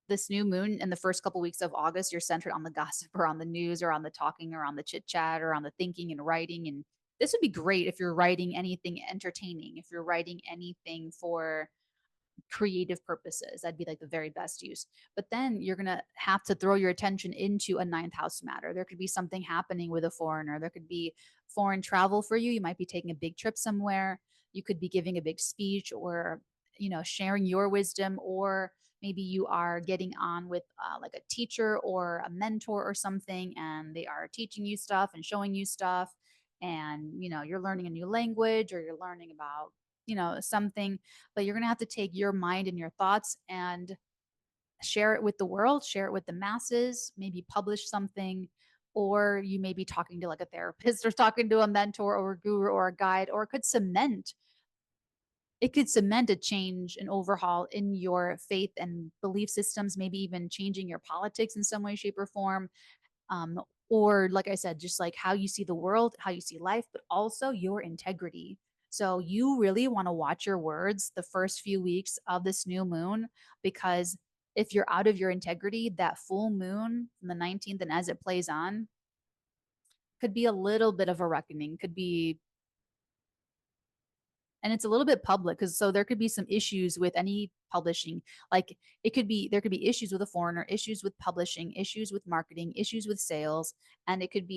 this new moon in the first couple weeks of August, you're centered on the gossip or on the news or on the talking or on the chit chat or on the thinking and writing. And this would be great if you're writing anything entertaining, if you're writing anything for creative purposes. That'd be like the very best use. But then you're going to have to throw your attention into a ninth house matter. There could be something happening with a foreigner. There could be foreign travel for you. You might be taking a big trip somewhere. You could be giving a big speech or, sharing your wisdom, or maybe you are getting on with like a teacher or a mentor or something, and they are teaching you stuff and showing you stuff. And, you're learning a new language, or you're learning about, something, but you're going to have to take your mind and your thoughts and share it with the world, share it with the masses, maybe publish something, or you may be talking to like a therapist or talking to a mentor or a guru or a guide, or it could cement a change, an overhaul in your faith and belief systems, maybe even changing your politics in some way, shape, or form. Um, or like I said, just like how you see the world, how you see life, but also your integrity. So you really want to watch your words the first few weeks of this new moon, because if you're out of your integrity, that full moon from the 19th and as it plays on could be a little bit of a reckoning, could be, and it's a little bit public, because so there could be some issues with any publishing. Like there could be issues with a foreigner, issues with publishing, issues with marketing, issues with sales, and it could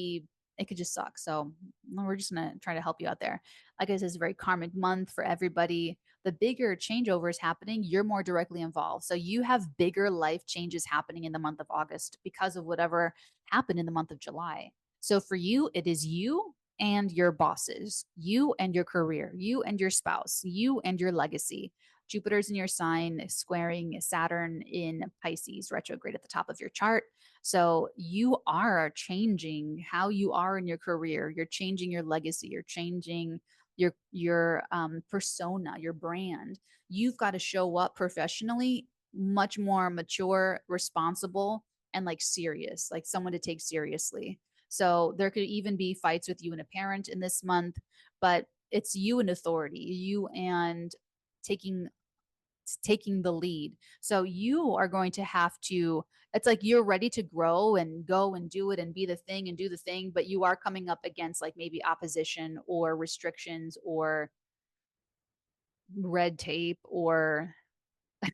just suck. So we're just gonna try to help you out there. Like I said, it's a very karmic month for everybody. The bigger changeover is happening, you're more directly involved, so you have bigger life changes happening in the month of August because of whatever happened in the month of July. So for you, it is you and your bosses, you and your career, you and your spouse, you and your legacy. Jupiter's in your sign, squaring Saturn in Pisces, retrograde at the top of your chart. So you are changing how you are in your career. You're changing your legacy. You're changing your persona, your brand. You've got to show up professionally much more mature, responsible, and like serious, like someone to take seriously. So there could even be fights with you and a parent in this month, but it's you and authority, you and taking taking the lead. So you are going to have to, it's like you're ready to grow and go and do it and be the thing and do the thing, but you are coming up against like maybe opposition or restrictions or red tape, or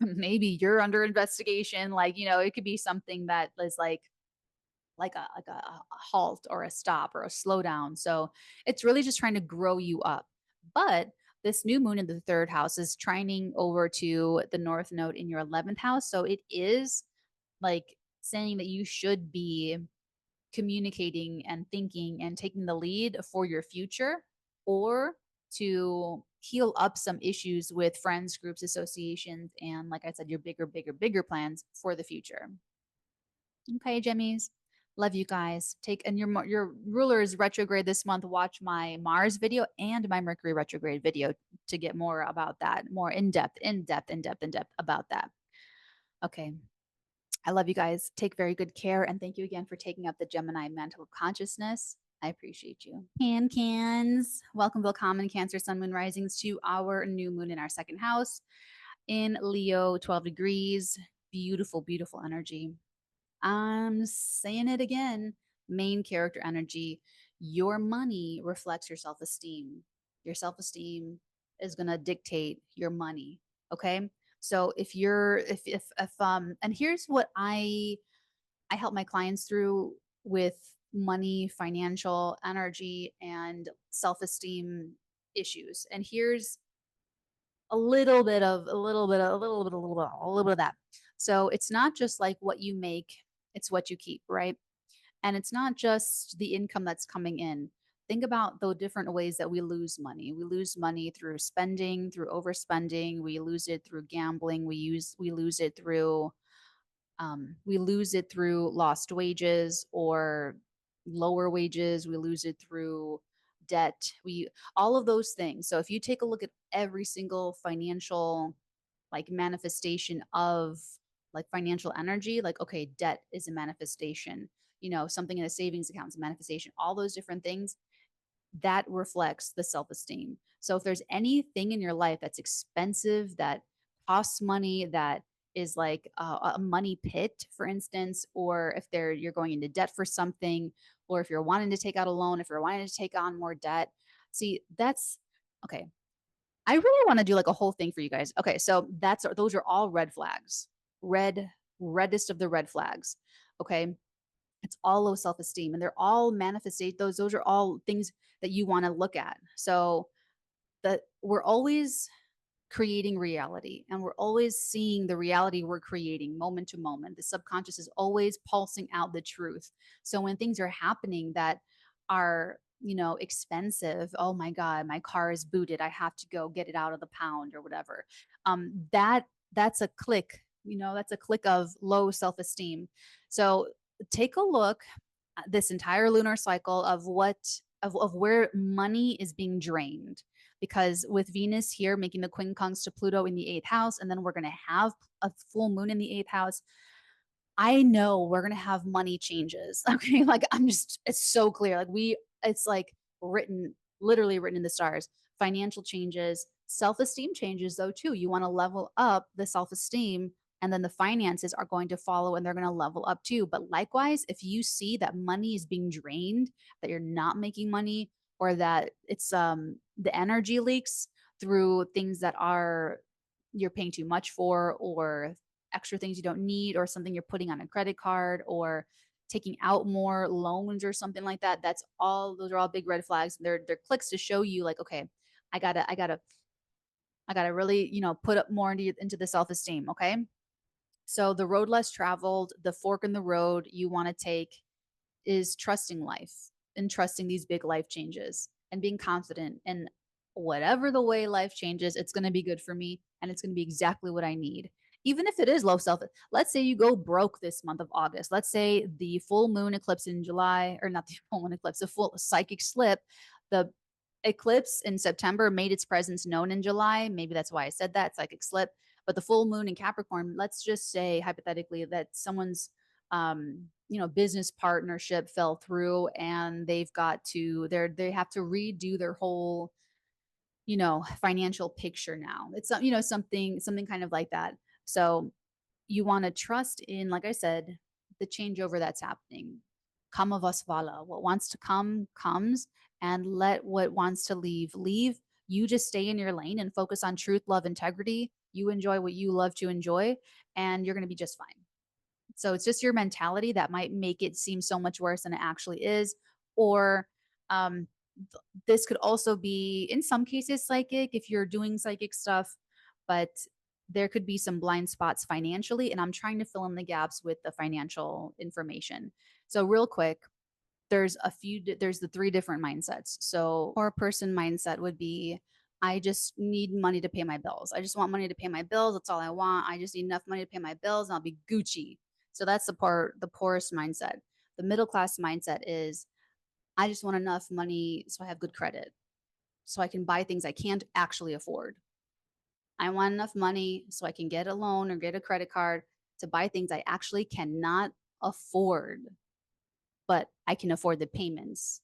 maybe you're under investigation. Like, it could be something that is like a halt or a stop or a slowdown. So it's really just trying to grow you up. But this new moon in the third house is trining over to the north node in your 11th house. So it is like saying that you should be communicating and thinking and taking the lead for your future, or to heal up some issues with friends, groups, associations, and like I said, your bigger plans for the future. Okay, Jimmies. Love you guys. And your ruler is retrograde this month. Watch my Mars video and my Mercury retrograde video to get more about that, more in depth about that. Okay. I love you guys. Take very good care. And thank you again for taking up the Gemini mantle of consciousness. I appreciate you. Cans. Welcome, Willkommen, Cancer, Sun, Moon, Risings, to our new moon in our second house in Leo, 12 degrees. Beautiful, beautiful energy. I'm saying it again. Main character energy. Your money reflects your self-esteem. Your self-esteem is going to dictate your money. Okay. So and here's what I help my clients through with money, financial energy, and self-esteem issues. And here's a little bit of that. So it's not just like what you make, it's what you keep, right? And it's not just the income that's coming in. Think about the different ways that we lose money. We lose money through spending, through overspending. We lose it through gambling. We lose it through We lose it through lost wages or lower wages. We lose it through debt. All of those things. So if you take a look at every single financial like manifestation of like financial energy, like, okay, debt is a manifestation, something in a savings account is a manifestation, all those different things that reflects the self-esteem. So if there's anything in your life that's expensive, that costs money, that is like a money pit, for instance, or if you're going into debt for something, or if you're wanting to take out a loan, if you're wanting to take on more debt, see, that's okay. I really want to do like a whole thing for you guys. Okay, so those are all red flags. Reddest of the red flags. Okay. It's all low self-esteem and they're all manifestate those are all things that you want to look at. So that we're always creating reality and we're always seeing the reality we're creating moment to moment. The subconscious is always pulsing out the truth. So when things are happening that are, expensive, oh my God, my car is booted, I have to go get it out of the pound or whatever. That's a click, that's a click of low self-esteem. So take a look at this entire lunar cycle of where money is being drained, because with Venus here making the quincunx to Pluto in the eighth house, and then we're going to have a full moon in the eighth house. I know we're going to have money changes. Okay. Like it's so clear. It's like literally written in the stars. Financial changes, self-esteem changes though, too. You want to level up the self-esteem, and then the finances are going to follow and they're going to level up too. But likewise, if you see that money is being drained, that you're not making money, or that it's the energy leaks through things that are you're paying too much for, or extra things you don't need, or something you're putting on a credit card, or taking out more loans or something like that, those are all big red flags. They're clicks to show you like, okay, I gotta really, put up more into the self-esteem. Okay. So the road less traveled, the fork in the road you want to take is trusting life and trusting these big life changes and being confident in whatever the way life changes, it's going to be good for me and it's going to be exactly what I need. Even if it is low self, let's say you go broke this month of August. Let's say the full moon eclipse in July, or not the full moon eclipse, the full psychic slip, the eclipse in September made its presence known in July. Maybe that's why I said that psychic slip. But the full moon in Capricorn, let's just say hypothetically that someone's business partnership fell through and they have to redo their whole financial picture now. It's something kind of like that. So you want to trust in, like I said, the changeover that's happening. 𝚃𝚑𝚎𝚢. What wants to come comes, and let what wants to leave. You just stay in your lane and focus on truth, love, integrity. You enjoy what you love to enjoy, and you're going to be just fine. So it's just your mentality that might make it seem so much worse than it actually is. Or um, this could also be, in some cases, psychic if you're doing psychic stuff, but there could be some blind spots financially. And I'm trying to fill in the gaps with the financial information. So, real quick, there's the three different mindsets. So, for a person mindset would be, I just need money to pay my bills. I just want money to pay my bills. That's all I want. I just need enough money to pay my bills and I'll be Gucci. So that's the poorest mindset. The middle class mindset is, I just want enough money so I have good credit, so I can buy things I can't actually afford. I want enough money so I can get a loan or get a credit card to buy things I actually cannot afford, but I can afford the payments.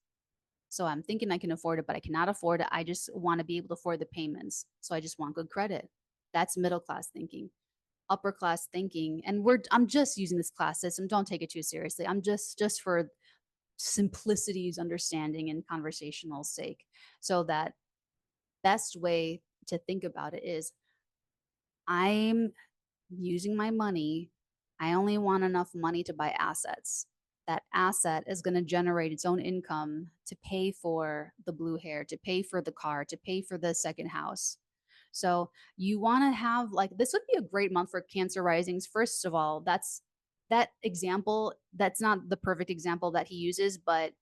So I'm thinking I can afford it, but I cannot afford it. I just want to be able to afford the payments. So I just want good credit. That's middle class thinking. Upper class thinking, and I'm just using this class system. Don't take it too seriously. I'm just for simplicity's understanding and conversational sake. So that best way to think about it is, I'm using my money. I only want enough money to buy assets. That asset is going to generate its own income to pay for the blue hair, to pay for the car, to pay for the second house. So you want to have, like, this would be a great month for Cancer risings. First of all, that example, that's not the perfect example that he uses, but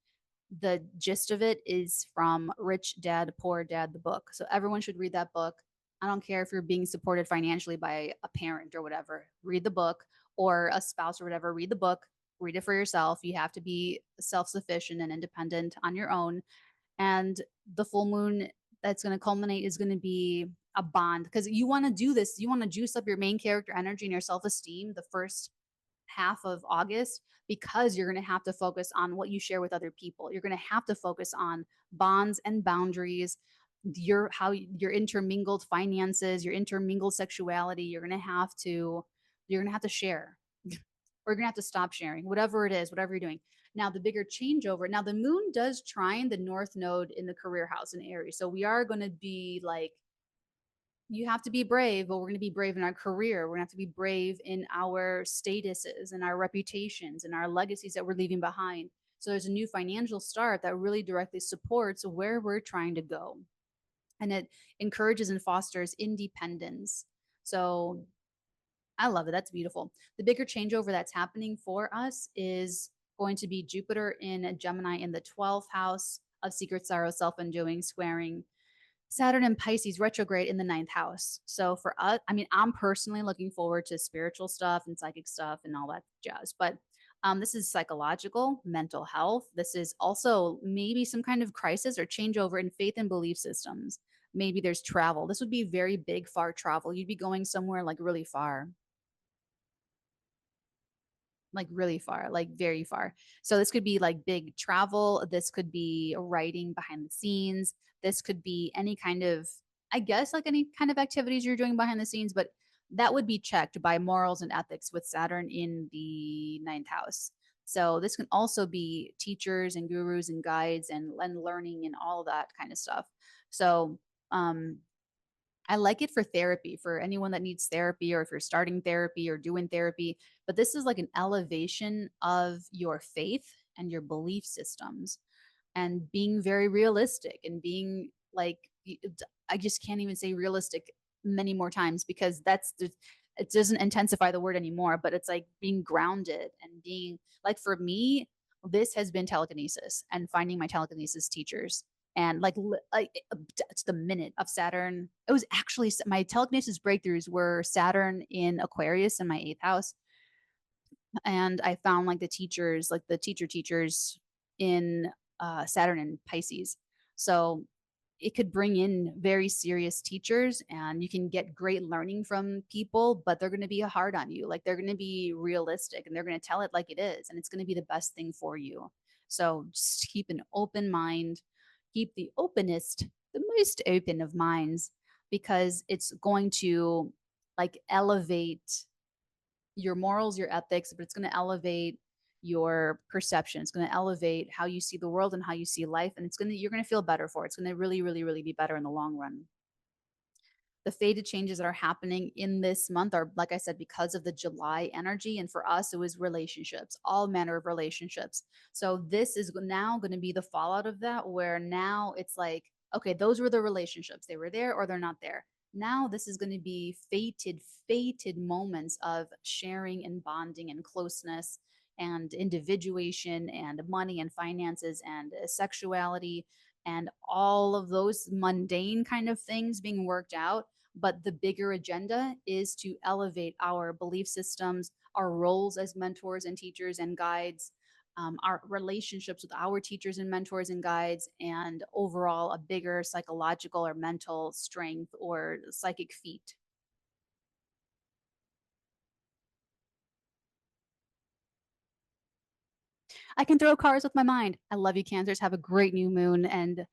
the gist of it is from Rich Dad, Poor Dad, the book. So everyone should read that book. I don't care if you're being supported financially by a parent or whatever. Read the book, or a spouse or whatever, read the book, read it for yourself. You have to be self-sufficient and independent on your own. And the full moon that's going to culminate is going to be a bond, because you want to do this. You want to juice up your main character energy and your self-esteem the first half of August, because you're going to have to focus on what you share with other people. You're going to have to focus on bonds and boundaries, your intermingled finances, your intermingled sexuality. You're going to have to share. Or you're going to have to stop sharing, whatever it is, whatever you're doing. Now, the bigger changeover, now the moon does trine the north node in the career house in Aries. So we are going to be like, you have to be brave, but we're going to be brave in our career. We're going to have to be brave in our statuses and our reputations and our legacies that we're leaving behind. So there's a new financial start that really directly supports where we're trying to go. And it encourages and fosters independence. So I love it. That's beautiful. The bigger changeover that's happening for us is going to be Jupiter in Gemini in the 12th house of secret sorrow, self-undoing, squaring Saturn and Pisces retrograde in the 9th house. So for us, I mean, I'm personally looking forward to spiritual stuff and psychic stuff and all that jazz. But this is psychological, mental health. This is also maybe some kind of crisis or changeover in faith and belief systems. Maybe there's travel. This would be very big, far travel. You'd be going somewhere like really far, like really far, like very far. So this could be like big travel. This could be writing behind the scenes. This could be any kind of, I guess, like any kind of activities you're doing behind the scenes, but that would be checked by morals and ethics with Saturn in the 9th house. So this can also be teachers and gurus and guides and learning and all that kind of stuff. So I like it for therapy, for anyone that needs therapy, or if you're starting therapy or doing therapy. But this is like an elevation of your faith and your belief systems, and being very realistic and being like, I just can't even say realistic many more times, because it doesn't intensify the word anymore, but it's like being grounded and being like, for me, this has been telekinesis and finding my telekinesis teachers. And it's the minute of Saturn. It was actually my telekinesis breakthroughs were Saturn in Aquarius in my 8th house. And I found like the teachers, like the teachers in Saturn and Pisces. So it could bring in very serious teachers, and you can get great learning from people, but they're going to be hard on you. Like, they're going to be realistic and they're going to tell it like it is, and it's going to be the best thing for you. So just keep an open mind, keep the openest, the most open of minds, because it's going to like elevate your morals, your ethics, but it's going to elevate your perception. It's going to elevate how you see the world and how you see life. And you're going to feel better for it. It's going to really, really, really be better in the long run. The fated changes that are happening in this month are, like I said, because of the July energy. And for us, it was relationships, all manner of relationships. So this is now going to be the fallout of that, where now it's like, okay, those were the relationships. They were there or they're not there. Now this is going to be fated moments of sharing and bonding and closeness and individuation and money and finances and sexuality and all of those mundane kind of things being worked out. But the bigger agenda is to elevate our belief systems, our roles as mentors and teachers and guides, our relationships with our teachers and mentors and guides, and overall a bigger psychological or mental strength or psychic feat. I can throw cars with my mind. I love you, Cancers. Have a great new moon, and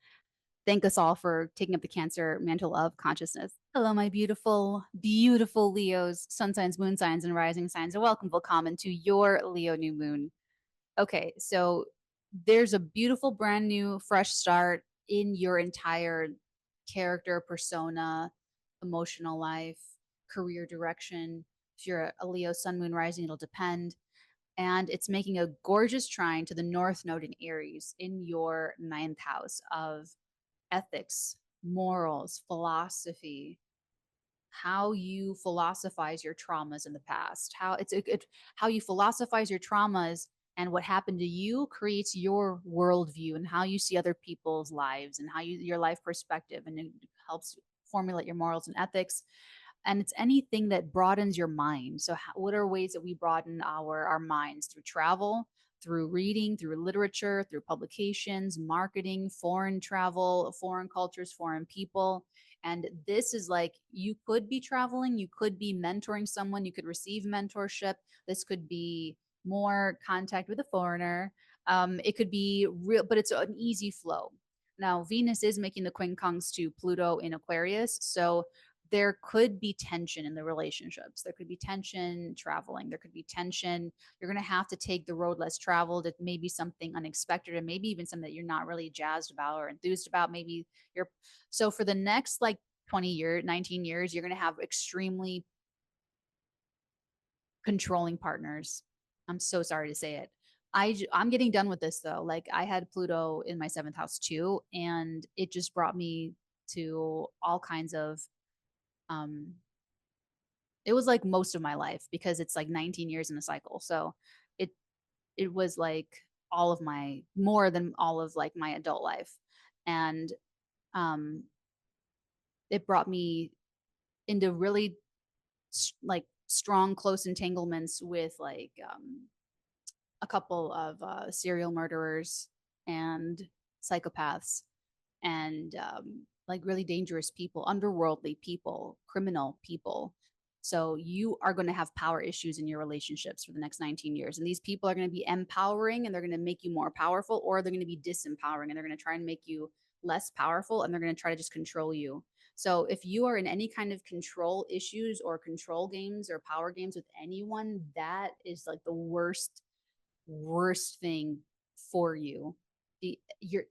thank us all for taking up the Cancer mantle of consciousness. Hello, my beautiful, beautiful Leos, sun signs, moon signs, and rising signs. And welcome, willkommen, to your Leo new moon. Okay, so there's a beautiful, brand new, fresh start in your entire character, persona, emotional life, career direction. If you're a Leo, sun, moon, rising, it'll depend. And it's making a gorgeous trine to the North Node in Aries in your 9th house of ethics, morals, philosophy, how you philosophize your traumas in the past, how you philosophize your traumas, and what happened to you creates your worldview and how you see other people's lives and your life perspective, and it helps formulate your morals and ethics. And it's anything that broadens your mind. So what are ways that we broaden our minds? Through travel, through reading, through literature, through publications, marketing, foreign travel, foreign cultures, foreign people. And this is like, you could be traveling, you could be mentoring someone, you could receive mentorship. This could be more contact with a foreigner. It could be real, but it's an easy flow. Now, Venus is making the quincunx to Pluto in Aquarius. So there could be tension in the relationships. There could be tension traveling. There could be tension. You're going to have to take the road less traveled. It may be something unexpected, and maybe even something that you're not really jazzed about or enthused about. Maybe you're, so for the next like 20 years, 19 years, you're going to have extremely controlling partners. I'm so sorry to say it. I'm getting done with this though. Like, I had Pluto in my 7th house too, and it just brought me to all kinds of um it was like most of my life, because it's like 19 years in a cycle. So it it was like all of my, more than all of like my adult life. And um it brought me into really like strong close entanglements with like a couple of serial murderers and psychopaths, and like really dangerous people, underworldly people, criminal people. So you are going to have power issues in your relationships for the next 19 years. And these people are going to be empowering, and they're going to make you more powerful, or they're going to be disempowering, and they're going to try and make you less powerful, and they're going to try to just control you. So if you are in any kind of control issues or control games or power games with anyone, that is like the worst thing for you. You're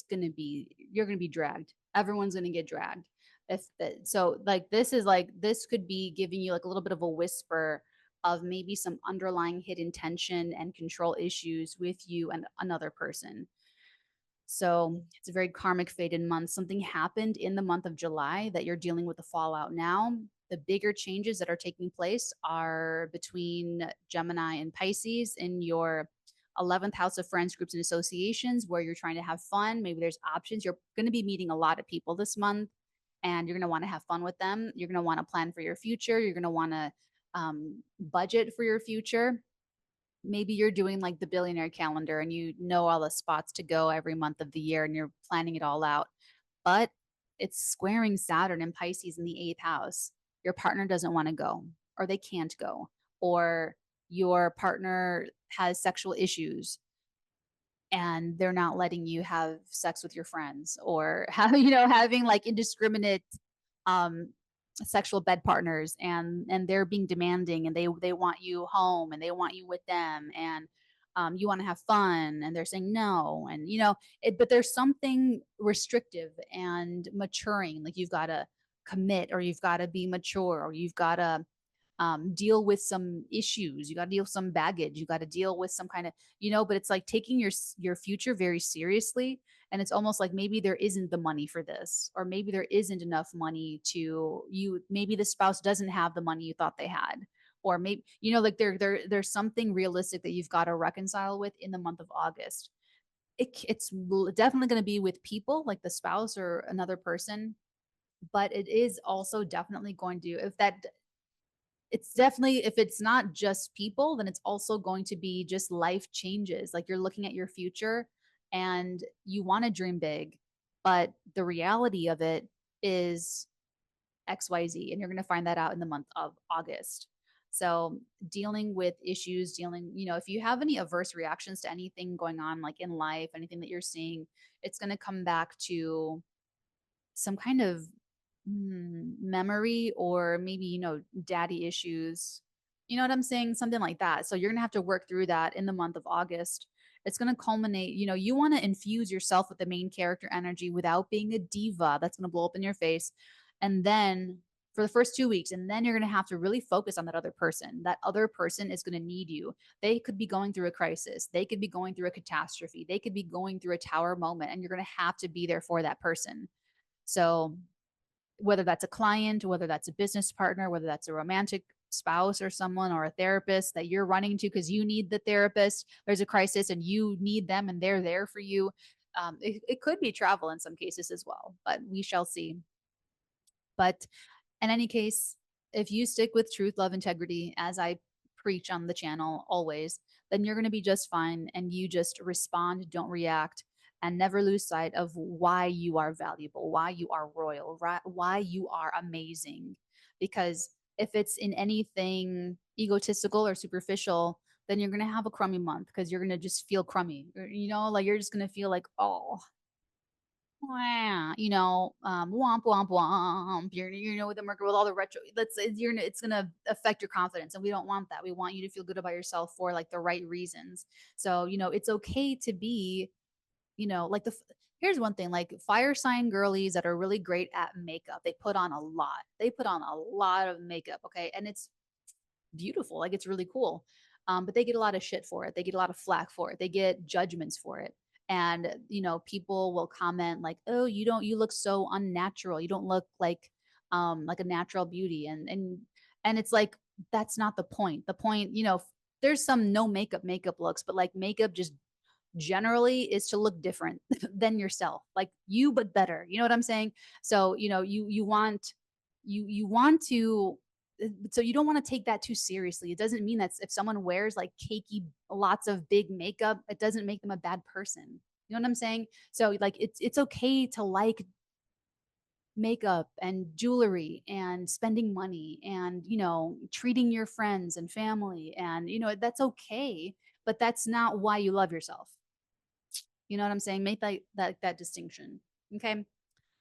gonna be dragged. Everyone's gonna get dragged. If that, so like this is like, this could be giving you like a little bit of a whisper of maybe some underlying hidden tension and control issues with you and another person. So it's a very karmic fated month. Something happened in the month of July that you're dealing with the fallout now. The bigger changes that are taking place are between Gemini and Pisces in your 11th house of friends, groups, and associations, where you're trying to have fun. Maybe there's options. You're going to be meeting a lot of people this month, and you're going to want to have fun with them. You're going to want to plan for your future. You're going to want to budget for your future. Maybe you're doing like the billionaire calendar, and you know all the spots to go every month of the year, and you're planning it all out. But it's squaring Saturn and Pisces in the 8th house. Your partner doesn't want to go, or they can't go, or your partner has sexual issues and they're not letting you have sex with your friends, or have, having like indiscriminate um sexual bed partners, and they're being demanding, and they want you home, and they want you with them, and you want to have fun, and they're saying no, and but there's something restrictive and maturing, like you've got to commit, or you've got to be mature, or you've got to deal with some issues, you got to deal with some baggage, you got to deal with some kind of, but it's like taking your future very seriously. And it's almost like maybe there isn't the money for this, or maybe there isn't enough money to you, maybe the spouse doesn't have the money you thought they had, or maybe like there's something realistic that you've got to reconcile with in the month of August. It's definitely going to be with people like the spouse or another person, but it is also definitely going to, if that, it's definitely, if it's not just people, then it's also going to be just life changes. Like you're looking at your future and you want to dream big, but the reality of it is XYZ. And you're going to find that out in the month of August. So dealing with issues, if you have any adverse reactions to anything going on, like in life, anything that you're seeing, it's going to come back to some kind of memory, or maybe daddy issues, you know what I'm saying, something like that. So you're gonna have to work through that in the month of August. It's going to culminate, you want to infuse yourself with the main character energy without being a diva that's going to blow up in your face. And then for the first 2 weeks, and then you're going to have to really focus on that other person. That other person is going to need you. They could be going through a crisis, they could be going through a catastrophe, they could be going through a tower moment, and you're going to have to be there for that person. So whether that's a client, whether that's a business partner, whether that's a romantic spouse or someone, or a therapist that you're running to because you need the therapist, there's a crisis and you need them and they're there for you. It could be travel in some cases as well, but we shall see. But in any case, if you stick with truth, love, integrity, as I preach on the channel always, then you're going to be just fine. And you just respond, don't react, and never lose sight of why you are valuable, why you are royal, why you are amazing. Because if it's in anything egotistical or superficial, then you're going to have a crummy month because you're going to just feel crummy. Like you're just going to feel like, oh, womp womp womp. With the Mercury, with all the retro, it's gonna affect your confidence, and we don't want that. We want you to feel good about yourself for like the right reasons. So it's okay to be, like here's one thing, like fire sign girlies that are really great at makeup. They put on a lot. They put on a lot of makeup, okay, and it's beautiful. Like it's really cool. But they get a lot of shit for it. They get a lot of flack for it. They get judgments for it. And people will comment like, "Oh, you look so unnatural. You don't look like a natural beauty." And it's like that's not the point. The point, there's some no makeup looks, but like makeup just generally is to look different than yourself, like you but better. You know what I'm saying? So you want to, so you don't want to take that too seriously. It doesn't mean that if someone wears like cakey lots of big makeup, it doesn't make them a bad person. You know what I'm saying? So like it's okay to like makeup and jewelry and spending money and treating your friends and family, and that's okay, but that's not why you love yourself. You know what I'm saying? Make that distinction. Okay.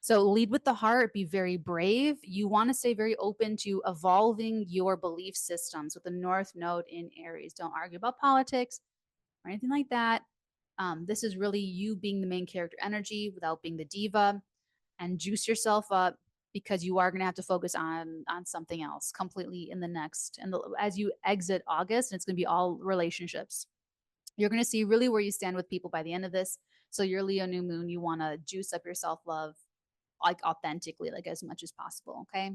So lead with the heart, be very brave. You want to stay very open to evolving your belief systems with the North Node in Aries. Don't argue about politics or anything like that. This is really you being the main character energy without being the diva, and juice yourself up, because you are going to have to focus on something else completely in the next. And as you exit August, and it's going to be all relationships, you're going to see really where you stand with people by the end of this. So your Leo new moon, you want to juice up your self-love like authentically, like as much as possible. Okay.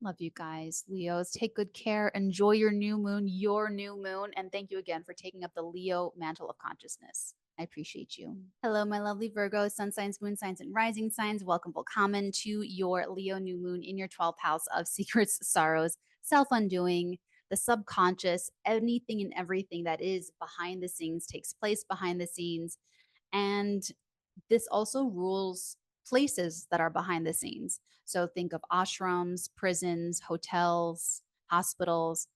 Love you guys. Leos, take good care. Enjoy your new moon, and thank you again for taking up the Leo mantle of consciousness. I appreciate you. Hello, my lovely Virgo, sun signs, moon signs, and rising signs. Welcome, willkommen to your Leo new moon in your 12th house of secrets, sorrows, self-undoing, the subconscious. Anything and everything that is behind the scenes takes place behind the scenes. And this also rules places that are behind the scenes. So think of ashrams, prisons, hotels, hospitals,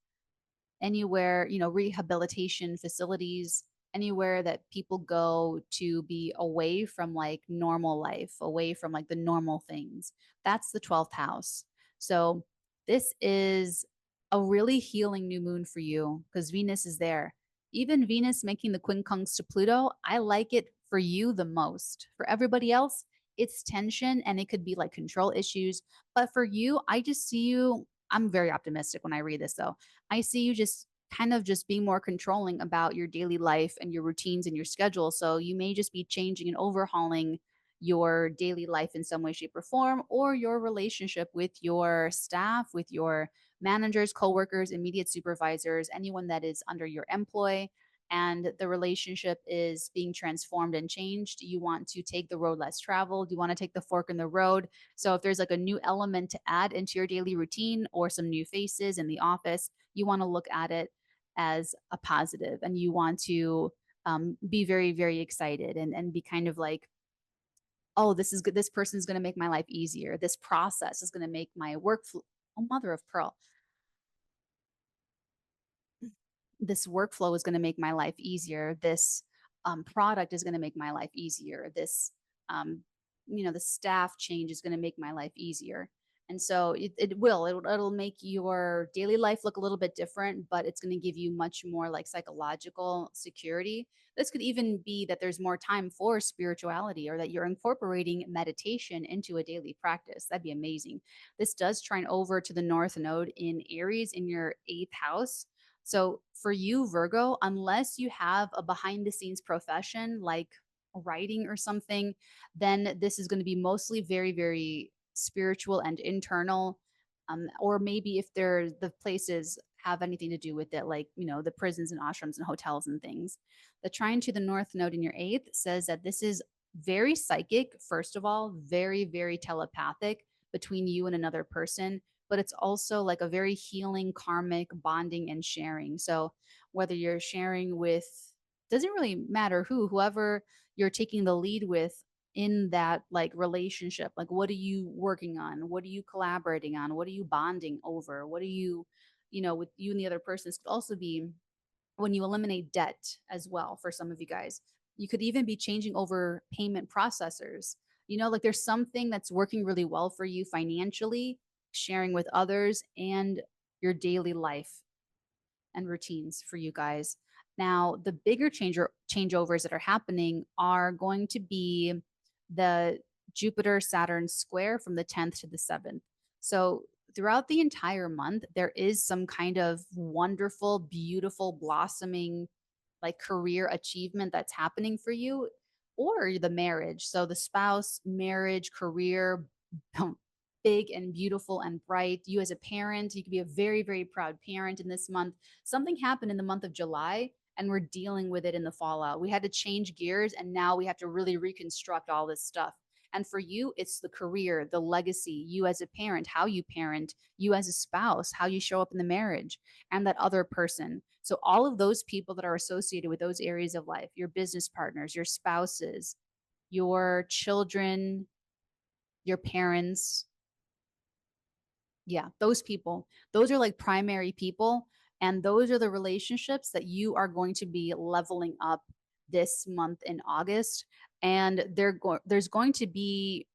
anywhere, rehabilitation facilities, anywhere that people go to be away from like normal life, away from like the normal things. That's the 12th house. So this is a really healing new moon for you because Venus is there. Even Venus making the quincunx to Pluto, I like it for you the most. For everybody else, it's tension and it could be like control issues. But for you, I just see you. I'm very optimistic when I read this though. I see you just kind of just being more controlling about your daily life and your routines and your schedule. So you may just be changing and overhauling your daily life in some way, shape, or form, or your relationship with your staff, with your managers, coworkers, immediate supervisors, anyone that is under your employ. And the relationship is being transformed and changed. You want to take the road less traveled. You want to take the fork in the road. So if there's like a new element to add into your daily routine or some new faces in the office, you want to look at it as a positive, and you want to be very, very excited and be kind of like, oh, this is good. This person is going to make my life easier. This process is going to make my workflow. Oh, mother of pearl. This workflow is going to make my life easier. This product is going to make my life easier. This, the staff change is going to make my life easier. And so it'll make your daily life look a little bit different, but it's going to give you much more like psychological security. This could even be that there's more time for spirituality, or that you're incorporating meditation into a daily practice. That'd be amazing. This does trine over to the North Node in Aries in your 8th house. So for you, Virgo, unless you have a behind the scenes profession like writing or something, then this is going to be mostly very, very spiritual and internal. Or maybe if the places have anything to do with it, like, the prisons and ashrams and hotels and things. The trine to the North Node in your 8th says that this is very psychic, first of all, very, very telepathic, between you and another person, but it's also like a very healing, karmic bonding and sharing. So whether you're sharing with, doesn't really matter who, whoever you're taking the lead with in that like relationship, like what are you working on? What are you collaborating on? What are you bonding over? What are you, with you and the other person? This could also be when you eliminate debt as well for some of you guys. You could even be changing over payment processors. Like there's something that's working really well for you financially, sharing with others, and your daily life and routines for you guys. Now, the bigger changeovers that are happening are going to be the Jupiter Saturn square from the 10th to the 7th. So, throughout the entire month, there is some kind of wonderful, beautiful, blossoming like career achievement that's happening for you, or the marriage. So, the spouse, marriage, career, big and beautiful and bright. You as a parent, you could be a very, very proud parent in this month. Something happened in the month of July and we're dealing with it in the fallout. We had to change gears and now we have to really reconstruct all this stuff. And for you, it's the career, the legacy, you as a parent, you as a spouse, how you show up in the marriage, and that other person. So, all of those people that are associated with those areas of life, your business partners, your spouses, your children, your parents, yeah, those people, those are like primary people. And those are the relationships that you are going to be leveling up this month in August. And there's going to be,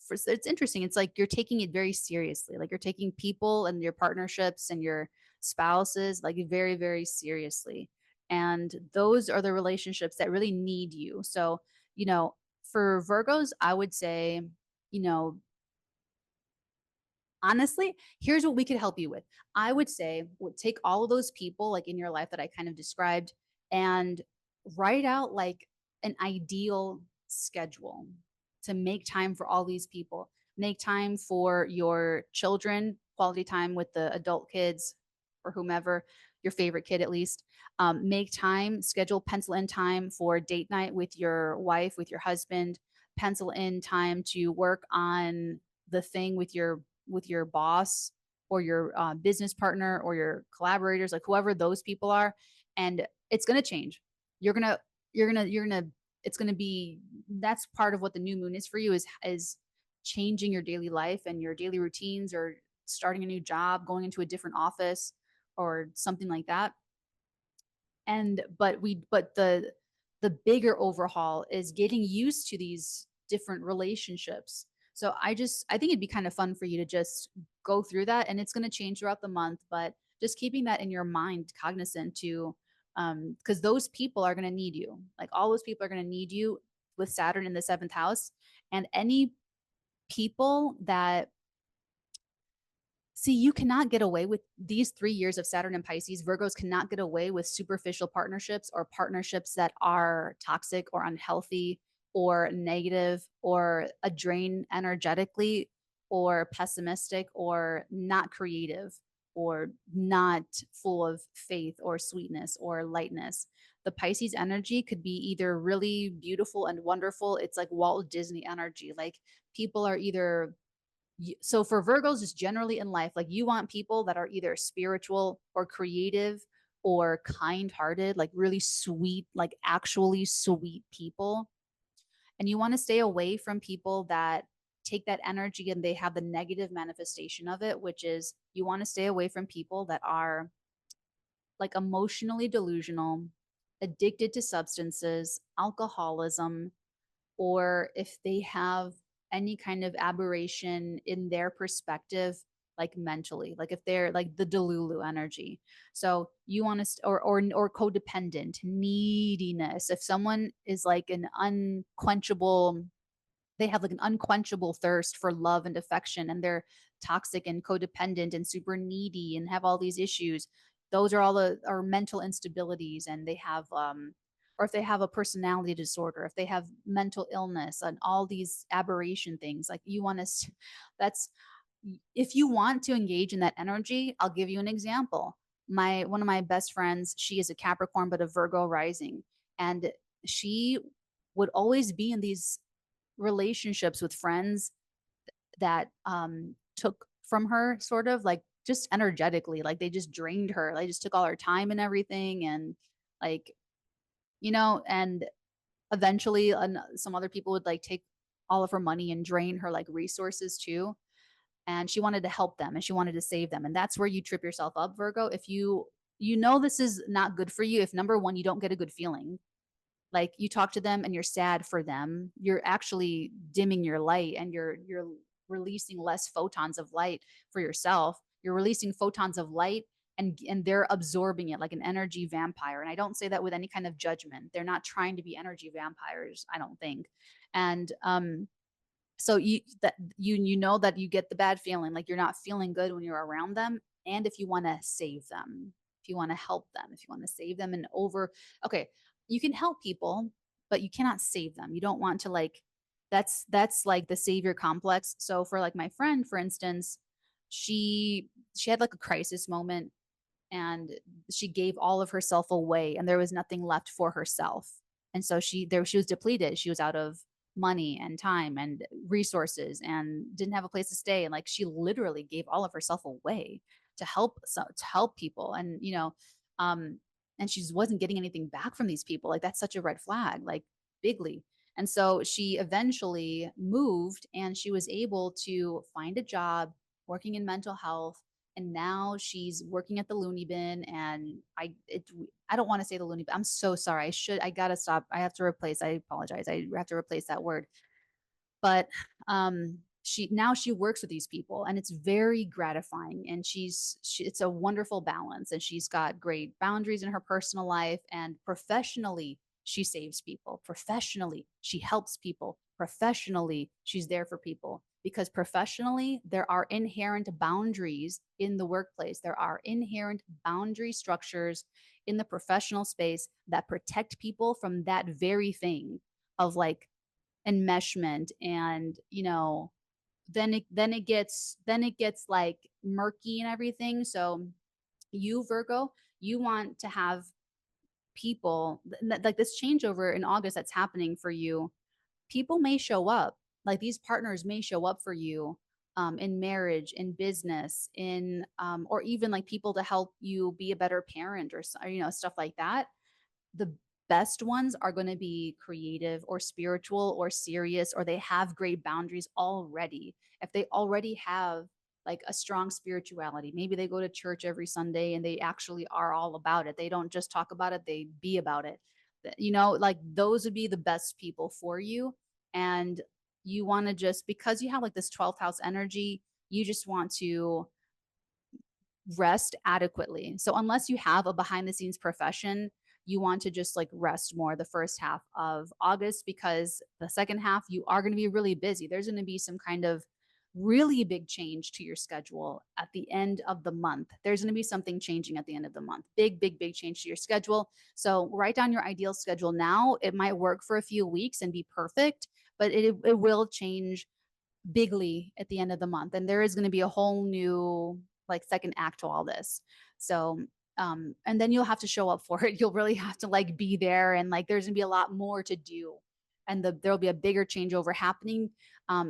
it's interesting. It's like you're taking it very seriously. Like you're taking people and your partnerships and your spouses like very, very seriously. And those are the relationships that really need you. So, for Virgos, I would say, you know, honestly, here's what we could help you with. I would say, take all of those people like in your life that I kind of described and write out like an ideal schedule to make time for all these people. Make time for your children, quality time with the adult kids or whomever, your favorite kid at least. Make time, schedule, pencil in time for date night with your wife, with your husband. Pencil in time to work on the thing with your boss or your business partner or your collaborators, like whoever those people are. And it's going to change. You're going to it's going to be, that's part of what the new moon is for you, is changing your daily life and your daily routines, or starting a new job, going into a different office or something like that. And but the bigger overhaul is getting used to these different relationships. So I think it'd be kind of fun for you to just go through that, and it's going to change throughout the month, but just keeping that in your mind, cognizant to, because those people are going to need you. Like all those people are going to need you with Saturn in the 7th house. And any people that, see, you cannot get away with these 3 years of Saturn and Pisces. Virgos cannot get away with superficial partnerships or partnerships that are toxic or unhealthy or negative or a drain energetically or pessimistic or not creative or not full of faith or sweetness or lightness. The Pisces energy could be either really beautiful and wonderful. It's like Walt Disney energy. Like people are either, so for Virgos, just generally in life, like you want people that are either spiritual or creative or kind-hearted, like really sweet, like actually sweet people. And you want to stay away from people that take that energy and they have the negative manifestation of it, which is you want to stay away from people that are like emotionally delusional, addicted to substances, alcoholism, or if they have any kind of aberration in their perspective, like mentally, like if they're like the Delulu energy. So you want to, or codependent, neediness. If someone is like an unquenchable, they have like an unquenchable thirst for love and affection, and they're toxic and codependent and super needy and have all these issues. Those are all the are mental instabilities, and they have or if they have a personality disorder, if they have mental illness and all these aberration things, like you want to, that's, if you want to engage in that energy, I'll give you an example. One of my best friends, she is a Capricorn but a Virgo rising, and she would always be in these relationships with friends that took from her, sort of like just energetically, like they just drained her. They just took all her time and everything. And like, and eventually some other people would like take all of her money and drain her like resources too. And she wanted to help them and she wanted to save them. And that's where you trip yourself up, Virgo. If this is not good for you, if number one, you don't get a good feeling, like you talk to them and you're sad for them, you're actually dimming your light, and you're releasing less photons of light for yourself. You're releasing photons of light, and they're absorbing it like an energy vampire. And I don't say that with any kind of judgment. They're not trying to be energy vampires, I don't think. And so you know that you get the bad feeling, like you're not feeling good when you're around them. And if you want to save them, if you want to help them, if you want to save them, and over okay, you can help people, but you cannot save them. You don't want to like, that's like the savior complex. So for like my friend, for instance, she had like a crisis moment, and she gave all of herself away, and there was nothing left for herself. And so she was depleted. She was out of money and time and resources, and didn't have a place to stay. And like she literally gave all of herself away to help people. And and she just wasn't getting anything back from these people. Like that's such a red flag, like bigly. And so she eventually moved, and she was able to find a job working in mental health. And now she's working at the loony bin. And I don't want to say the loony bin. I'm so sorry. I gotta stop. I have to replace. I apologize. I have to replace that word. But she works with these people, and it's very gratifying. And it's a wonderful balance. And she's got great boundaries in her personal life, and professionally she saves people. Professionally she helps people. Professionally she's there for people, because professionally there are inherent boundaries in the workplace. There are inherent boundary structures in the professional space that protect people from that very thing of like enmeshment. And then it gets like murky and everything. So you, Virgo, you want to have people like this changeover in August that's happening for you. People may show up, like these partners may show up for you, in marriage, in business, in or even like people to help you be a better parent, or stuff like that. The best ones are going to be creative or spiritual or serious, or they have great boundaries already. If they already have like a strong spirituality, maybe they go to church every Sunday and they actually are all about it. They don't just talk about it, they be about it. Like those would be the best people for you. And you want to just, because you have like this 12th house energy, you just want to rest adequately. So unless you have a behind the scenes profession, you want to just like rest more the first half of August, because the second half you are going to be really busy. There's going to be some kind of really big change to your schedule at the end of the month. There's going to be something changing at the end of the month. Big, big, big change to your schedule. So write down your ideal schedule now. It might work for a few weeks and be perfect, but it will change bigly at the end of the month. And there is going to be a whole new like second act to all this. So and then you'll have to show up for it. You'll really have to like be there, and like there's gonna be a lot more to do. And there'll be a bigger changeover happening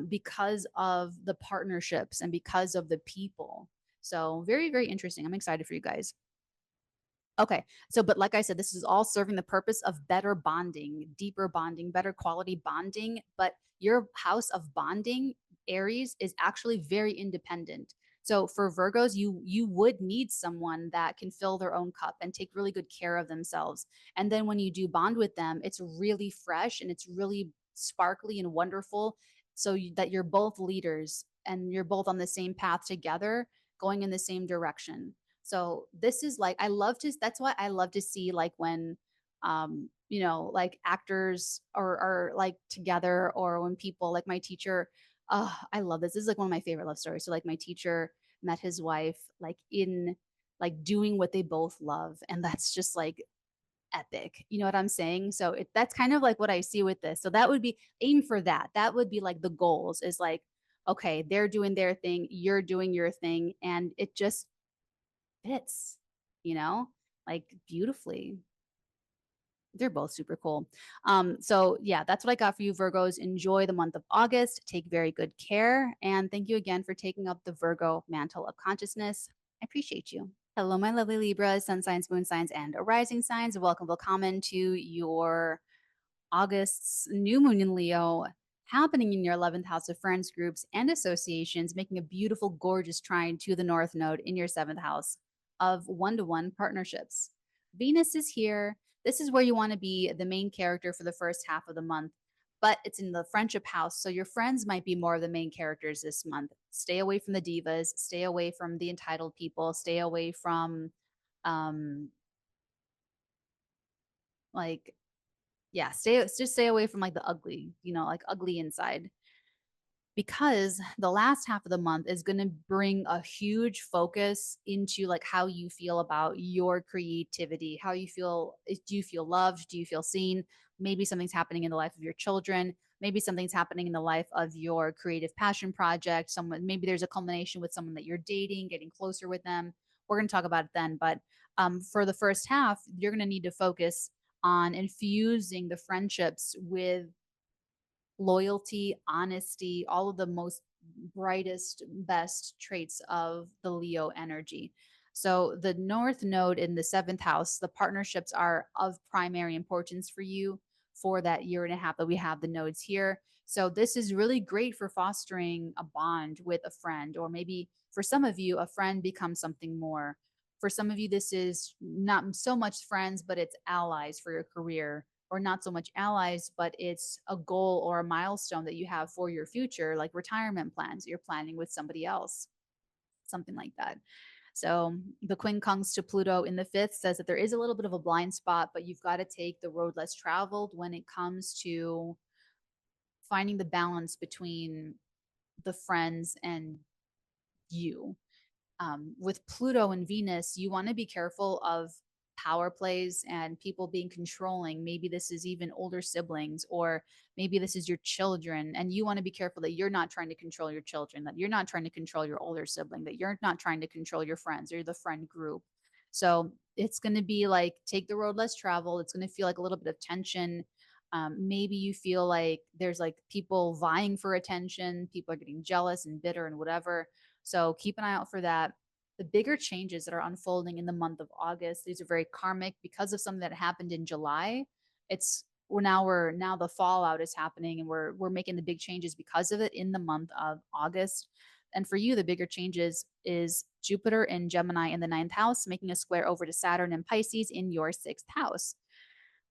because of the partnerships and because of the people. So very, very interesting. I'm excited for you guys. Okay. So, but like I said, this is all serving the purpose of better bonding, deeper bonding, better quality bonding. But your house of bonding, Aries, is actually very independent. So for Virgos, you would need someone that can fill their own cup and take really good care of themselves. And then when you do bond with them, it's really fresh and it's really sparkly and wonderful. So that you're both leaders and you're both on the same path together, going in the same direction. So this is like, that's why I love to see like when, like actors are like together, or when people like my teacher, I love this. This is like one of my favorite love stories. So like my teacher met his wife like in like doing what they both love. And that's just like epic. You know what I'm saying? So that's kind of like what I see with this. So that would be aim for that. That would be like the goals is like, okay, they're doing their thing, you're doing your thing, and it just fits, you know, like beautifully. They're both super cool. So yeah, that's what I got for you, Virgos. Enjoy the month of August. Take very good care. And thank you again for taking up the Virgo mantle of consciousness. I appreciate you. Hello, my lovely Libras, sun signs, moon signs, and rising signs. Welcome, welcome to your August's new moon in Leo happening in your 11th house of friends, groups, and associations, making a beautiful, gorgeous trine to the North Node in your 7th house of one-to-one partnerships. Venus is here. This is where you want to be the main character for the first half of the month, but it's in the friendship house. So your friends might be more of the main characters this month. Stay away from the divas, stay away from the entitled people, stay away from like yeah, stay away from like the ugly, like ugly inside, because the last half of the month is going to bring a huge focus into like how you feel about your creativity, how you feel. Do you feel loved? Do you feel seen? Maybe something's happening in the life of your children. Maybe something's happening in the life of your creative passion project. Someone, maybe there's a culmination with someone that you're dating, getting closer with them. We're going to talk about it then. But for the first half, you're going to need to focus on infusing the friendships with loyalty, honesty, all of the most brightest, best traits of the Leo energy. So, the North Node in the 7th house, the partnerships are of primary importance for you for that year and a half that we have the nodes here. So, this is really great for fostering a bond with a friend, or maybe for some of you, a friend becomes something more. For some of you, this is not so much friends, but it's allies for your career, or not so much allies, but it's a goal or a milestone that you have for your future, like retirement plans you're planning with somebody else, something like that. So the quincunx to Pluto in the 5th says that there is a little bit of a blind spot, but you've got to take the road less traveled when it comes to finding the balance between the friends and you. With Pluto and Venus, you want to be careful of power plays and people being controlling. Maybe this is even older siblings, or maybe this is your children. And you want to be careful that you're not trying to control your children, that you're not trying to control your older sibling, that you're not trying to control your friends or the friend group. So it's going to be like take the road less traveled. It's going to feel like a little bit of tension. Maybe you feel like there's like people vying for attention, people are getting jealous and bitter and whatever. So keep an eye out for that. The bigger changes that are unfolding in the month of August, these are very karmic because of something that happened in July. It's we're now the fallout is happening, and we're making the big changes because of it in the month of August. And for you, the bigger changes is Jupiter in Gemini in the 9th house, making a square over to Saturn and Pisces in your 6th house.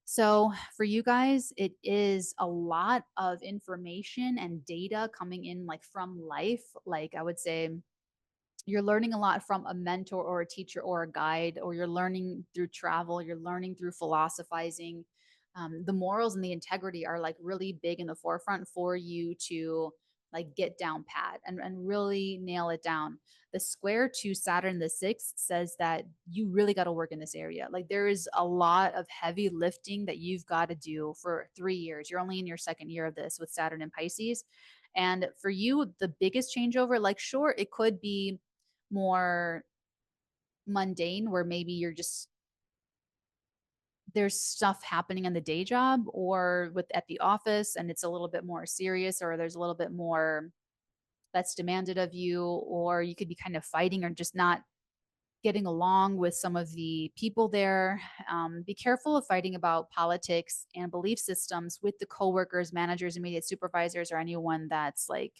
So for you guys, it is a lot of information and data coming in like from life. Like I would say you're learning a lot from a mentor or a teacher or a guide, or you're learning through travel, you're learning through philosophizing. The morals and the integrity are like really big in the forefront for you to like get down pat and really nail it down. The square to Saturn the 6th says that you really got to work in this area. Like there is a lot of heavy lifting that you've got to do for 3 years. You're only in your second year of this with Saturn and Pisces. And for you, the biggest changeover, like sure, it could be more mundane where maybe you're just there's stuff happening in the day job or with at the office and it's a little bit more serious, or there's a little bit more that's demanded of you, or you could be kind of fighting or just not getting along with some of the people there. Be careful of fighting about politics and belief systems with the coworkers, managers, immediate supervisors, or anyone that's like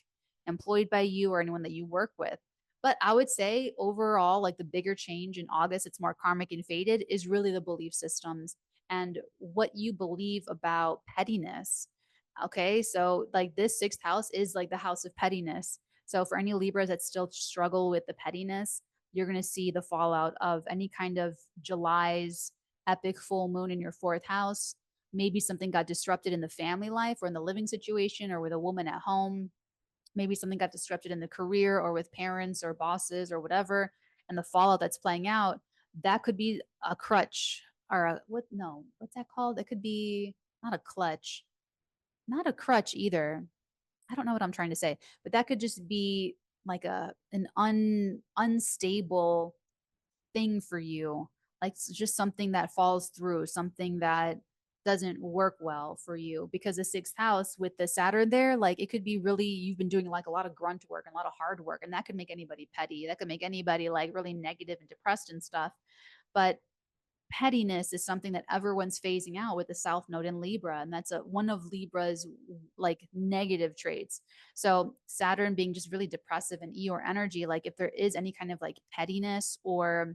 employed by you or anyone that you work with. But I would say overall, like the bigger change in August, it's more karmic and fated, is really the belief systems and what you believe about pettiness. Okay. So, like, this 6th house is like the house of pettiness. So, for any Libras that still struggle with the pettiness, you're going to see the fallout of any kind of July's epic full moon in your 4th house. Maybe something got disrupted in the family life or in the living situation or with a woman at home. Maybe something got disrupted in the career or with parents or bosses or whatever. And the fallout that's playing out, that could be a crutch or a, what? No, what's that called? It could be not a clutch, not a crutch either. I don't know what I'm trying to say, but that could just be like an unstable thing for you. Like just something that falls through, something that doesn't work well for you, because the sixth house with the Saturn there, like it could be really, you've been doing like a lot of grunt work and a lot of hard work, and that could make anybody petty. That could make anybody like really negative and depressed and stuff. But pettiness is something that everyone's phasing out with the South Node in Libra, and that's one of Libra's like negative traits. So Saturn being just really depressive and Eeyore energy, like if there is any kind of like pettiness or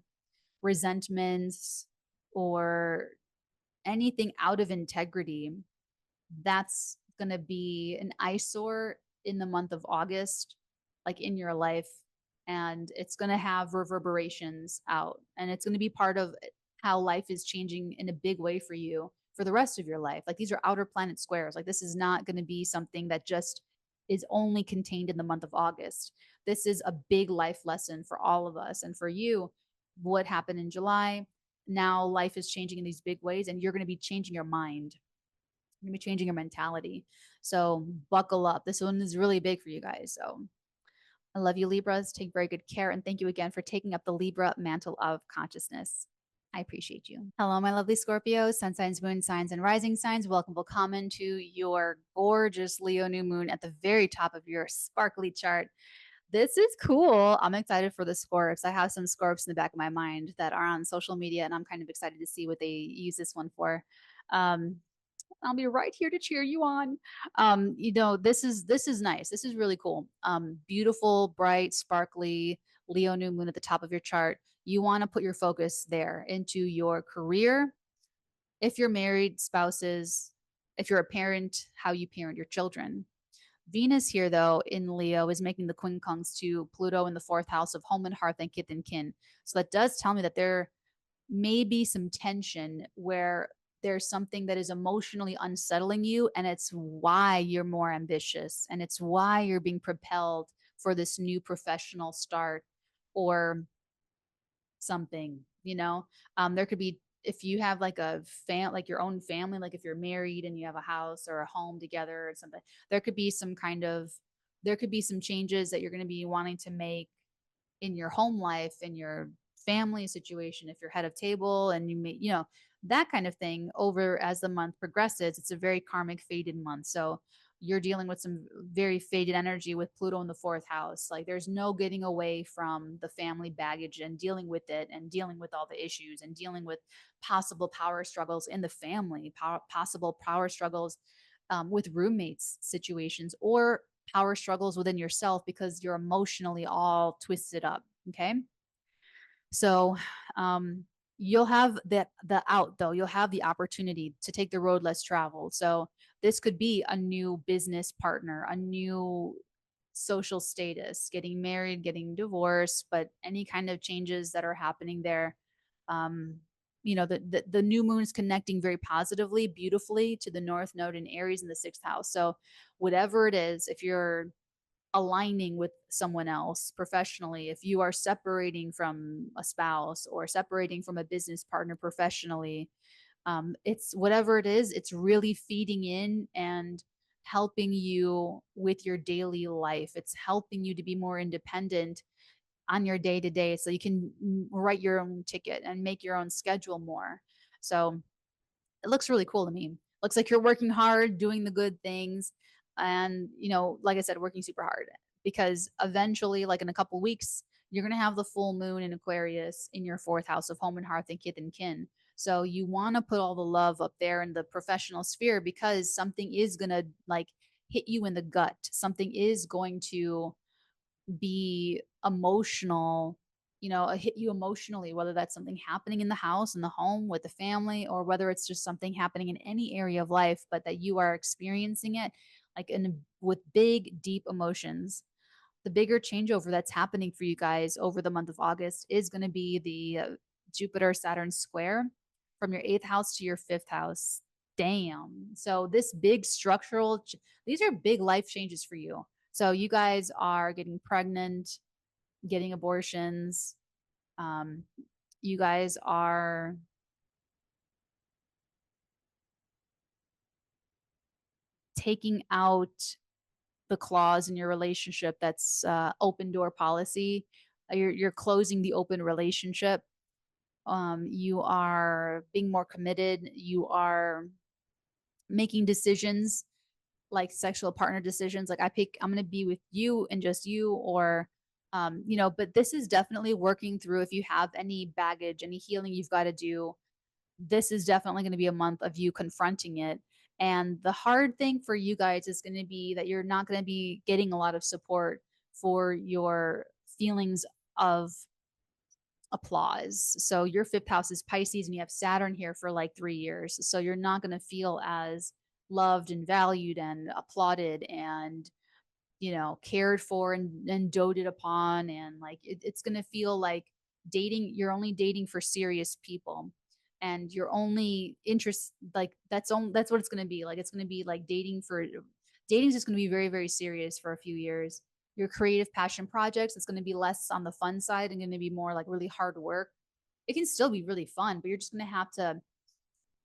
resentments or anything out of integrity, that's going to be an eyesore in the month of August, like in your life. And it's going to have reverberations out, and it's going to be part of how life is changing in a big way for you for the rest of your life. Like these are outer planet squares. Like this is not going to be something that just is only contained in the month of August. This is a big life lesson for all of us. And for you, what happened in July, now life is changing in these big ways, and you're going to be changing your mind. You're going to be changing your mentality. So buckle up. This one is really big for you guys. So I love you, Libras. Take very good care. And thank you again for taking up the Libra mantle of consciousness. I appreciate you. Hello, my lovely Scorpios, sun signs, moon signs, and rising signs. Welcome, welcome to your gorgeous Leo new moon at the very top of your sparkly chart. This is cool. I'm excited for the Scorps. I have some Scorps in the back of my mind that are on social media, and I'm kind of excited to see what they use this one for. I'll be right here to cheer you on. This is nice. This is really cool. Beautiful, bright, sparkly Leo new moon at the top of your chart. You want to put your focus there into your career. If you're married, spouses, if you're a parent, how you parent your children. Venus here, though, in Leo is making the quincunx to Pluto in the fourth house of home and hearth and kith and kin. So that does tell me that there may be some tension where there's something that is emotionally unsettling you, and it's why you're more ambitious, and it's why you're being propelled for this new professional start or something. There could be, if you have like like your own family, like if you're married and you have a house or a home together or something, there could be some changes that you're going to be wanting to make in your home life, in your family situation, if you're head of table and you may, that kind of thing over as the month progresses. It's a very karmic fated month. So you're dealing with some very fated energy with Pluto in the fourth house. Like there's no getting away from the family baggage and dealing with it and dealing with all the issues and dealing with possible power struggles in the family, possible power struggles with roommates situations, or power struggles within yourself because you're emotionally all twisted up. Okay. So you'll have the out though. You'll have the opportunity to take the road less traveled. So this could be a new business partner, a new social status, getting married, getting divorced, but any kind of changes that are happening there. The new moon is connecting very positively, beautifully to the North Node in Aries in the sixth house. So whatever it is, if you're aligning with someone else professionally, if you are separating from a spouse or separating from a business partner professionally, it's whatever it is, it's really feeding in and helping you with your daily life. It's helping you to be more independent on your day to day, so you can write your own ticket and make your own schedule more. So it looks really cool to me. Looks like you're working hard, doing the good things, and like I said, working super hard, because eventually, like in a couple weeks, you're going to have the full moon in Aquarius in your fourth house of home and hearth and kith and kin. So you want to put all the love up there in the professional sphere, because something is going to like hit you in the gut. Something is going to be emotional, hit you emotionally, whether that's something happening in the house, in the home, with the family, or whether it's just something happening in any area of life, but that you are experiencing it like with big, deep emotions. The bigger changeover that's happening for you guys over the month of August is going to be the Jupiter Saturn square from your eighth house to your fifth house. Damn. So this big these are big life changes for you. So you guys are getting pregnant, getting abortions. You guys are taking out the clause in your relationship that's open door policy. You're closing the open relationship. You are being more committed. You are making decisions like sexual partner decisions, like I'm going to be with you and just you, or you know, but this is definitely working through. If you have any baggage, any healing you've got to do, this is definitely going to be a month of you confronting it. And the hard thing for you guys is going to be that you're not going to be getting a lot of support for your feelings of applause. So your fifth house is Pisces and you have Saturn here for like 3 years. So you're not going to feel as loved and valued and applauded and, you know, cared for and doted upon. And like it's going to feel like you're only dating for serious people. And you're only interest like that's what it's going to be like. It's going to be like dating is just going to be very, very serious for a few years. Your creative passion projects, it's going to be less on the fun side and going to be more like really hard work. It can still be really fun, but you're just going to have to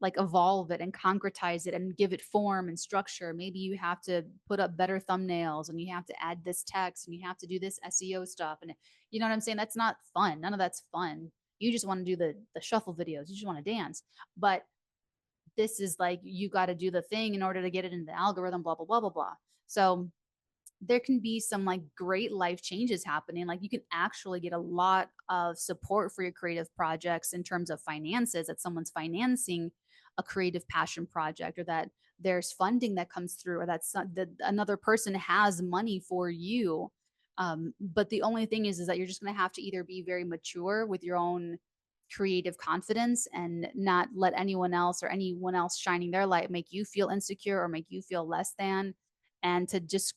like evolve it and concretize it and give it form and structure. Maybe you have to put up better thumbnails and you have to add this text and you have to do this SEO stuff. And you know what I'm saying? That's not fun. None of that's fun. You just want to do the shuffle videos. You just want to dance. But this is like you got to do the thing in order to get it in the algorithm, blah, blah, blah, blah, blah. So there can be some like great life changes happening. Like you can actually get a lot of support for your creative projects in terms of finances, that someone's financing a creative passion project, or that there's funding that comes through, or that another person has money for you. But the only thing is that you're just going to have to either be very mature with your own creative confidence and not let anyone else shining their light make you feel insecure or make you feel less than, and to just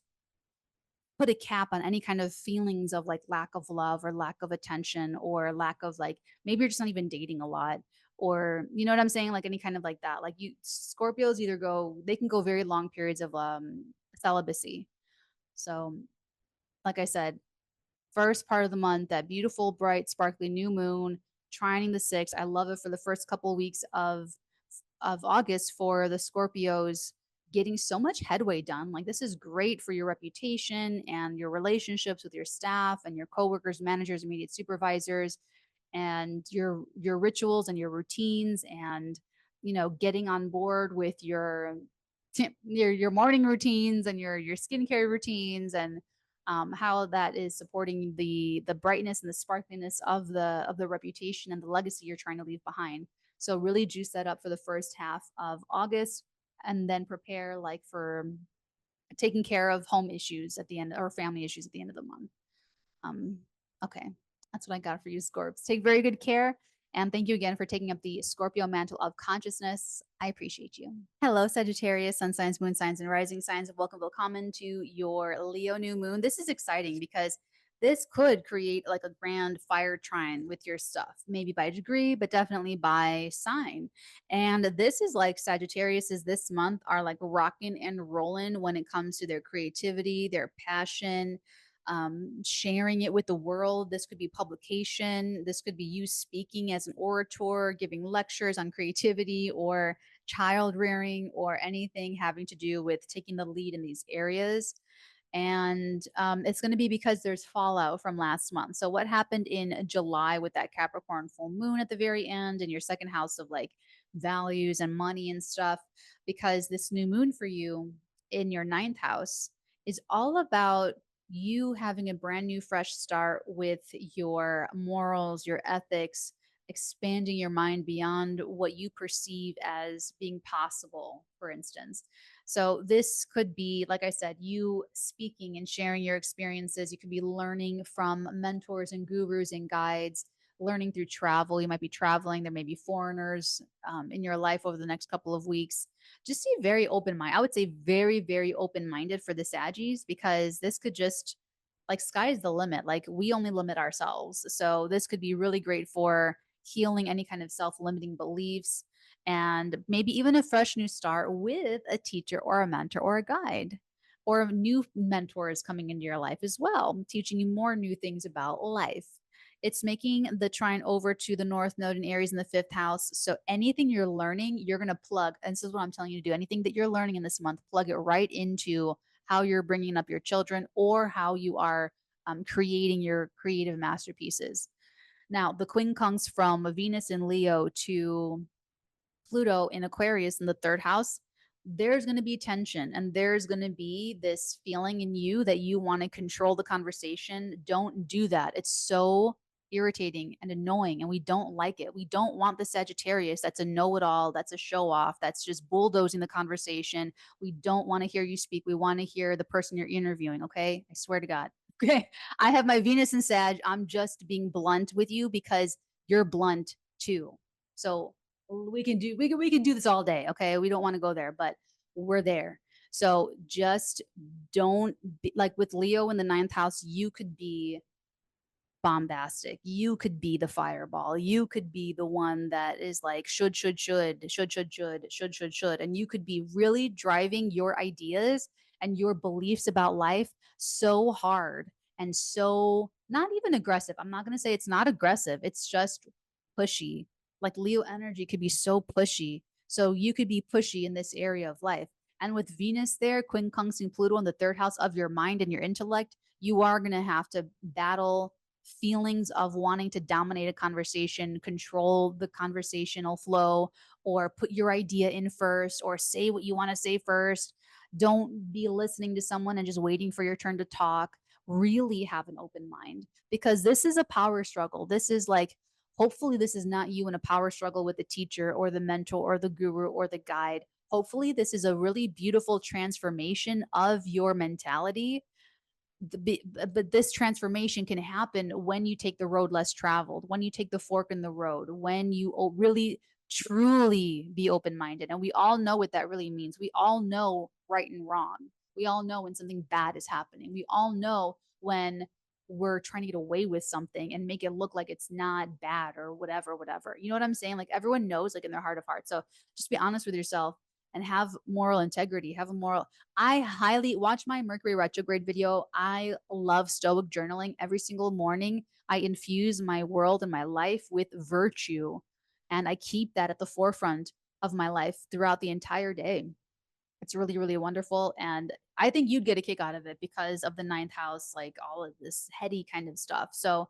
put a cap on any kind of feelings of like lack of love or lack of attention or lack of like, maybe you're just not even dating a lot, or you know what I'm saying, like any kind of like that. Like you Scorpios they can go very long periods of celibacy. So like I said, first part of the month, that beautiful bright sparkly new moon trining the sixth. I love it for the first couple of weeks of August for the Scorpios, getting so much headway done. Like this is great for your reputation and your relationships with your staff and your coworkers, managers, immediate supervisors, and your rituals and your routines, and you know, getting on board with your morning routines and your skincare routines, and how that is supporting the brightness and the sparkliness of the reputation and the legacy you're trying to leave behind. So really juice that up for the first half of August, and then prepare like for taking care of home issues at the end, or family issues at the end of the month. Um, okay, that's what I got for you, Scorps. Take very good care. And thank you again for taking up the Scorpio mantle of consciousness. I appreciate you. Hello, Sagittarius, sun signs, moon signs, and rising signs. Welcome, willkommen to your Leo new moon. This is exciting because this could create like a grand fire trine with your stuff, maybe by degree, but definitely by sign. And this is like Sagittarius's this month are like rocking and rolling when it comes to their creativity, their passion, sharing it with the world. This could be publication. This could be you speaking as an orator, giving lectures on creativity or child rearing, or anything having to do with taking the lead in these areas. And it's going to be because there's fallout from last month. So what happened in July with that Capricorn full moon at the very end, and your second house of like values and money and stuff, because this new moon for you in your ninth house is all about you having a brand new fresh start with your morals, your ethics, expanding your mind beyond what you perceive as being possible, for instance. So this could be, like I said, you speaking and sharing your experiences. You could be learning from mentors and gurus and guides, learning through travel. You might be traveling. There may be foreigners in your life over the next couple of weeks. Just be very open minded. I would say very, very open minded for the Saggies, because this could just like sky's the limit. Like we only limit ourselves. So this could be really great for healing any kind of self-limiting beliefs, and maybe even a fresh new start with a teacher or a mentor or a guide, or new mentors coming into your life as well, teaching you more new things about life. It's making the trine over to the North Node in Aries in the fifth house. So anything you're learning, you're going to plug. And this is what I'm telling you to do. Anything that you're learning in this month, plug it right into how you're bringing up your children, or how you are creating your creative masterpieces. Now, the quincunx from Venus in Leo to Pluto in Aquarius in the third house, there's going to be tension and there's going to be this feeling in you that you want to control the conversation. Don't do that. It's so irritating and annoying and we don't like it. We don't want the Sagittarius that's a know-it-all, that's a show-off, that's just bulldozing the conversation. We don't want to hear you speak. We want to hear the person you're interviewing, okay? I swear to God. Okay. I have my Venus in Sag. I'm just being blunt with you because you're blunt too. So we can do this all day, okay? We don't want to go there, but we're there. So just don't be, like with Leo in the ninth house, you could be bombastic. You could be the fireball. You could be the one that is like should. And you could be really driving your ideas and your beliefs about life so hard and so not even aggressive. I'm not going to say it's not aggressive. It's just pushy. Like Leo energy could be so pushy. So you could be pushy in this area of life. And with Venus there, quincunxing Pluto in the third house of your mind and your intellect, you are going to have to battle feelings of wanting to dominate a conversation, control the conversational flow, or put your idea in first, or say what you want to say first. Don't be listening to someone and just waiting for your turn to talk. Really have an open mind because this is a power struggle. This is like, hopefully, this is not you in a power struggle with the teacher or the mentor or the guru or the guide. Hopefully, this is a really beautiful transformation of your mentality, but this transformation can happen when you take the road less traveled, when you take the fork in the road, when you really truly be open-minded. And we all know what that really means. We all know right and wrong. We all know when something bad is happening. We all know when we're trying to get away with something and make it look like it's not bad or whatever. You know what I'm saying? Like everyone knows, like in their heart of hearts. So just be honest with yourself and have moral integrity, have a moral. I highly watch my Mercury retrograde video. I love stoic journaling. Every single morning, I infuse my world and my life with virtue. And I keep that at the forefront of my life throughout the entire day. It's really, really wonderful. And I think you'd get a kick out of it because of the ninth house, like all of this heady kind of stuff. So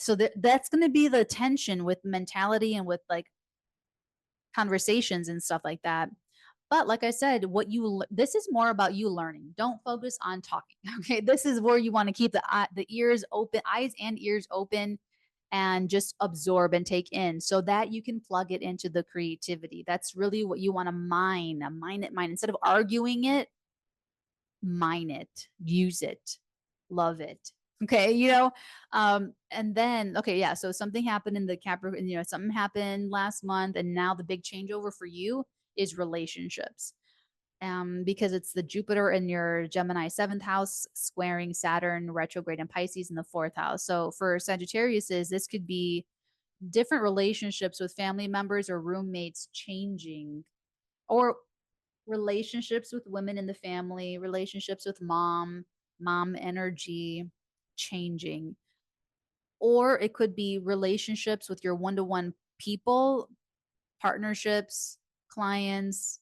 that's going to be the tension with mentality and with like conversations and stuff like that. But like I said, this is more about you learning. Don't focus on talking. Okay, this is where you want to keep the ears open, eyes and ears open, and just absorb and take in, so that you can plug it into the creativity. That's really what you want to mine instead of arguing it. Mine it, use it, love it. Okay, and then okay, yeah. So something happened in the Capricorn. Something happened last month, and now the big changeover for you is relationships. Because it's the Jupiter in your Gemini seventh house squaring Saturn retrograde in Pisces in the fourth house. So for Sagittarius, this could be different relationships with family members or roommates changing, or relationships with women in the family, relationships with mom energy changing. Or it could be relationships with your one-to-one people, partnerships, clients,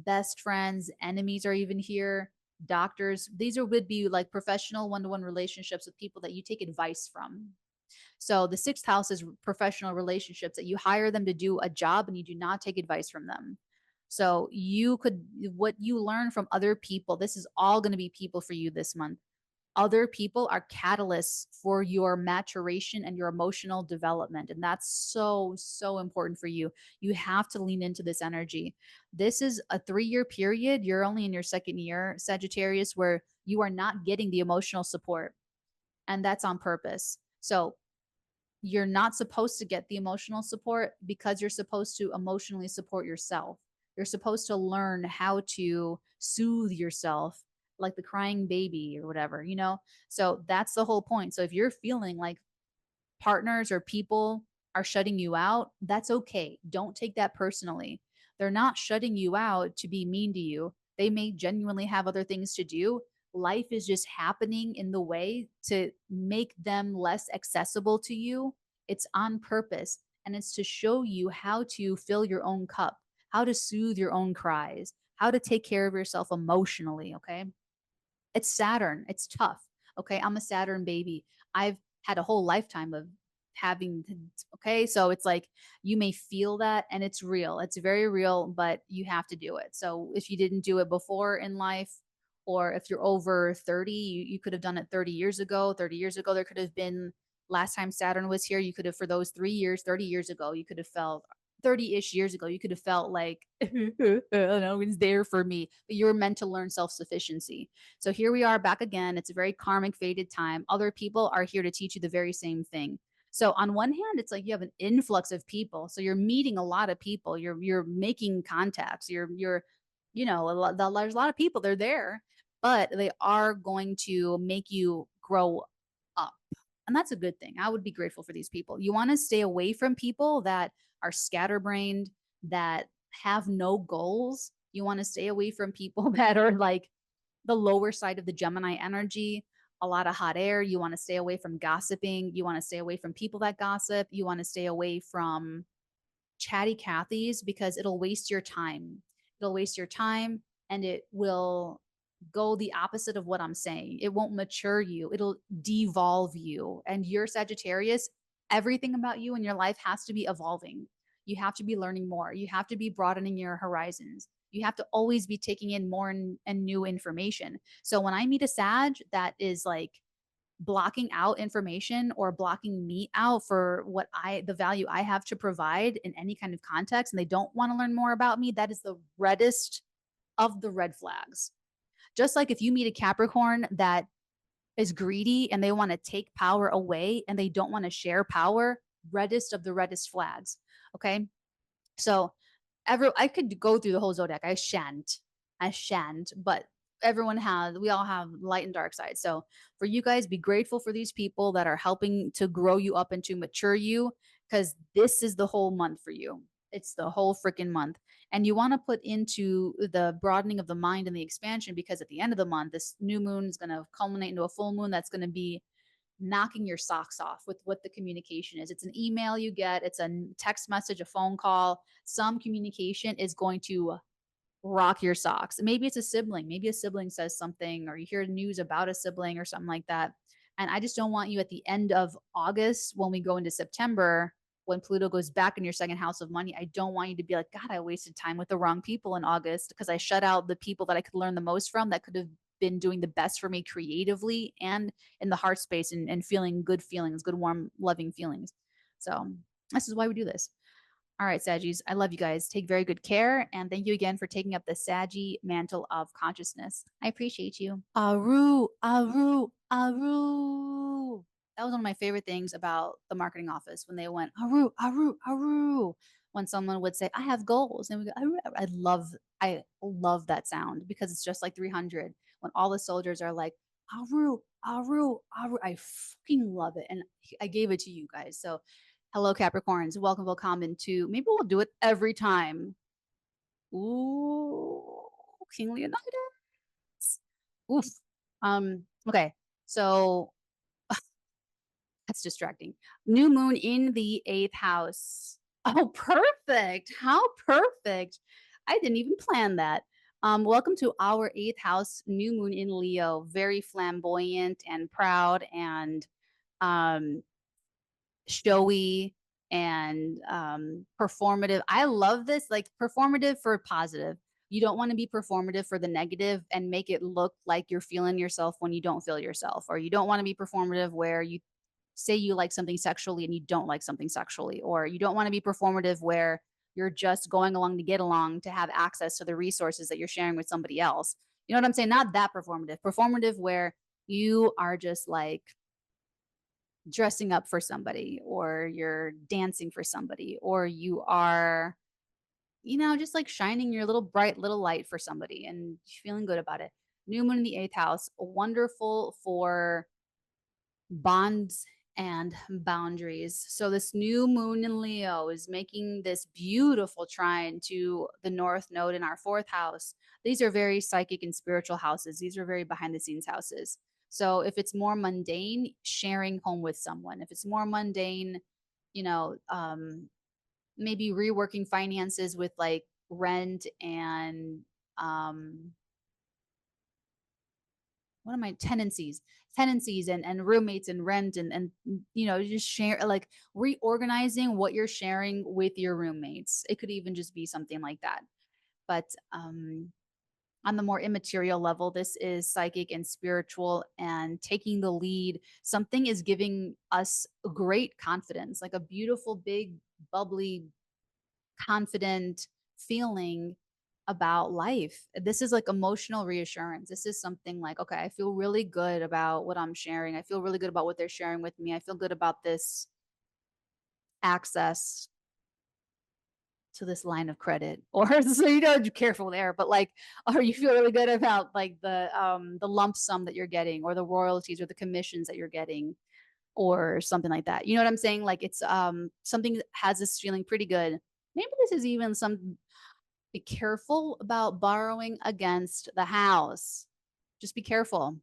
best friends, enemies are even here, doctors. These would be like professional one-to-one relationships with people that you take advice from. So the sixth house is professional relationships that you hire them to do a job and you do not take advice from them. So what you learn from other people, this is all going to be people for you this month. Other people are catalysts for your maturation and your emotional development. And that's so, so important for you. You have to lean into this energy. This is a 3-year period. You're only in your second year, Sagittarius, where you are not getting the emotional support. And that's on purpose. So you're not supposed to get the emotional support because you're supposed to emotionally support yourself. You're supposed to learn how to soothe yourself, like the crying baby or whatever. So that's the whole point. So if you're feeling like partners or people are shutting you out, that's okay. Don't take that personally. They're not shutting you out to be mean to you. They may genuinely have other things to do. Life is just happening in the way to make them less accessible to you. It's on purpose, and it's to show you how to fill your own cup, how to soothe your own cries, how to take care of yourself emotionally. Okay. It's Saturn. It's tough. Okay. I'm a Saturn baby. I've had a whole lifetime of having to, okay, so it's like you may feel that, and it's real, it's very real, but you have to do it. So if you didn't do it before in life, or if you're over 30, you could have done it 30 years ago. 30 years ago there could have been, last time Saturn was here, you could have, for those 3 years, 30 years ago, you could have felt, 30-ish years ago, you could have felt like no one's there for me, but you were meant to learn self-sufficiency. So here we are back again. It's a very karmic fated time. Other people are here to teach you the very same thing. So on one hand, it's like you have an influx of people. So you're meeting a lot of people. You're making contacts. You know, there's a lot of people. They're there, but they are going to make you grow up. And that's a good thing. I would be grateful for these people. You want to stay away from people that are scatterbrained, that have no goals. You want to stay away from people that are like the lower side of the Gemini energy, a lot of hot air. You want to stay away from gossiping. You want to stay away from people that gossip. You want to stay away from chatty Cathys, because it'll waste your time. It'll waste your time, and it will go the opposite of what I'm saying. It won't mature you. It'll devolve you. And you're Sagittarius. Everything about you in your life has to be evolving. You have to be learning more. You have to be broadening your horizons. You have to always be taking in more and new information. So when I meet a Sag that is like blocking out information or blocking me out for the value I have to provide in any kind of context, and they don't want to learn more about me, that is the reddest of the red flags. Just like if you meet a Capricorn that is greedy and they want to take power away and they don't want to share power, reddest of the reddest flags. Okay. So I could go through the whole zodiac. I shan't, but we all have light and dark sides. So for you guys, be grateful for these people that are helping to grow you up and to mature you, because this is the whole month for you. It's the whole freaking month. And you want to put into the broadening of the mind and the expansion, because at the end of the month, this new moon is going to culminate into a full moon that's going to be knocking your socks off with what the communication is. It's an email you get, it's a text message, a phone call, some communication is going to rock your socks. Maybe it's a sibling. Maybe a sibling says something, or you hear news about a sibling or something like that. And I just don't want you at the end of August, when we go into September, when Pluto goes back in your second house of money, I don't want you to be like, God, I wasted time with the wrong people in August, because I shut out the people that I could learn the most from, that could have been doing the best for me creatively and in the heart space, and feeling good feelings, good, warm, loving feelings. So this is why we do this. All right, Saggies, I love you guys. Take very good care. And thank you again for taking up the Saggy mantle of consciousness. I appreciate you. Aru, Aru, Aru. That was one of my favorite things about the marketing office, when they went, Aru, Aru, Aru. When someone would say, I have goals, and we go, Aru. I love that sound, because it's just like 300. When all the soldiers are like, Aru, Aru, Aru. I fucking love it. And I gave it to you guys. So hello, Capricorns. Welcome, welcome to, maybe we'll do it every time. Ooh, King Leonidas. Oof. Okay. So that's distracting. New moon in the 8th house. Oh, perfect. How perfect. I didn't even plan that. Welcome to our 8th house, new moon in Leo. Very flamboyant and proud and showy and performative. I love this, like performative for positive. You don't want to be performative for the negative and make it look like you're feeling yourself when you don't feel yourself. Or you don't want to be performative where you say you like something sexually and you don't like something sexually. Or you don't want to be performative where you're just going along to get along to have access to the resources that you're sharing with somebody else. You know what I'm saying? Not that performative. Performative where you are just like dressing up for somebody, or you're dancing for somebody, or you are, you know, just like shining your little bright little light for somebody and feeling good about it. New moon in the 8th house, wonderful for bonds and boundaries. So this new moon in Leo is making this beautiful trine to the North Node in our 4th house. These are very psychic and spiritual houses. These are very behind the scenes houses. So if it's more mundane, sharing home with someone. If it's more mundane, you know, maybe reworking finances with like rent and what am I, tenancies and roommates and rent and just share, like reorganizing what you're sharing with your roommates. It could even just be something like that. But on the more immaterial level, this is psychic and spiritual and taking the lead. Something is giving us great confidence, like a beautiful, big, bubbly, confident feeling about life. This is like emotional reassurance. This is something like, okay, I feel really good about what I'm sharing. I feel really good about what they're sharing with me. I feel good about this access to this line of credit, or so be careful there, but like, or you feel really good about like the lump sum that you're getting, or the royalties or the commissions that you're getting, or something like that. You know what I'm saying? Like it's something that has this feeling pretty good. Maybe this is even some, be careful about borrowing against the house. Just be careful.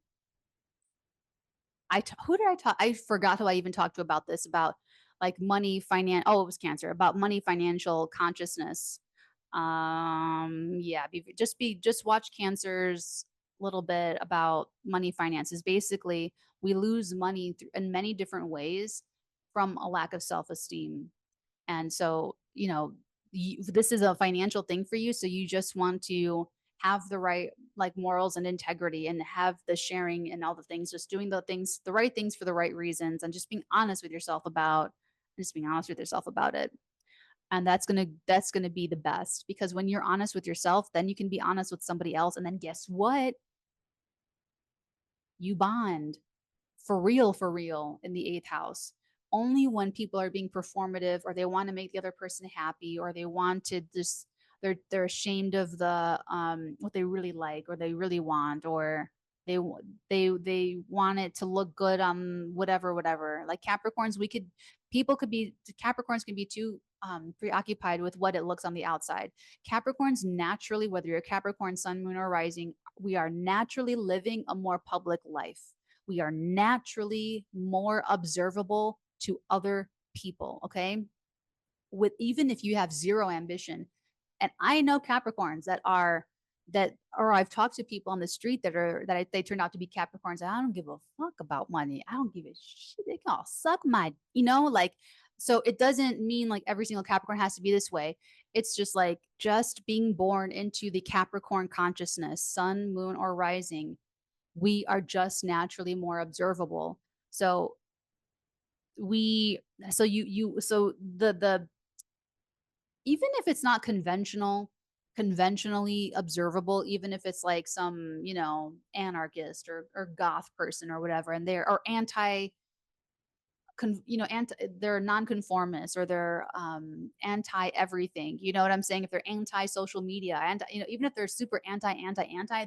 Who did I talk? I forgot who I even talked to about this, about like money, finance. Oh, it was Cancer, about money, financial consciousness. Yeah, just watch Cancer's little bit about money finances. Basically, we lose money in many different ways from a lack of self-esteem. And so, this is a financial thing for you. So you just want to have the right like morals and integrity and have the sharing and all the things, just doing the right things for the right reasons, and just being honest with yourself about it. And that's gonna be the best, because when you're honest with yourself, then you can be honest with somebody else. And then guess what? You bond for real in the eighth house. Only when people are being performative, or they want to make the other person happy, or they want to just, they're ashamed of the what they really like, or they really want, or they they want it to look good on whatever. Like Capricorns, Capricorns can be too preoccupied with what it looks on the outside. Capricorns naturally, whether you're a Capricorn sun, moon, or rising, we are naturally living a more public life. We are naturally more observable to other people. Okay, with, even if you have zero ambition. And I know Capricorns or I've talked to people on the street they turned out to be Capricorns. I don't give a fuck about money. I don't give a shit. They can all suck my, like. So it doesn't mean like every single Capricorn has to be this way. It's just like, just being born into the Capricorn consciousness, sun, moon, or rising, we are just naturally more observable. So we so you so the even if it's not conventionally observable, even if it's like some, anarchist or goth person or whatever, and they're or anti they're nonconformists, or they're anti everything. You know what I'm saying? If they're anti social media, and even if they're super anti,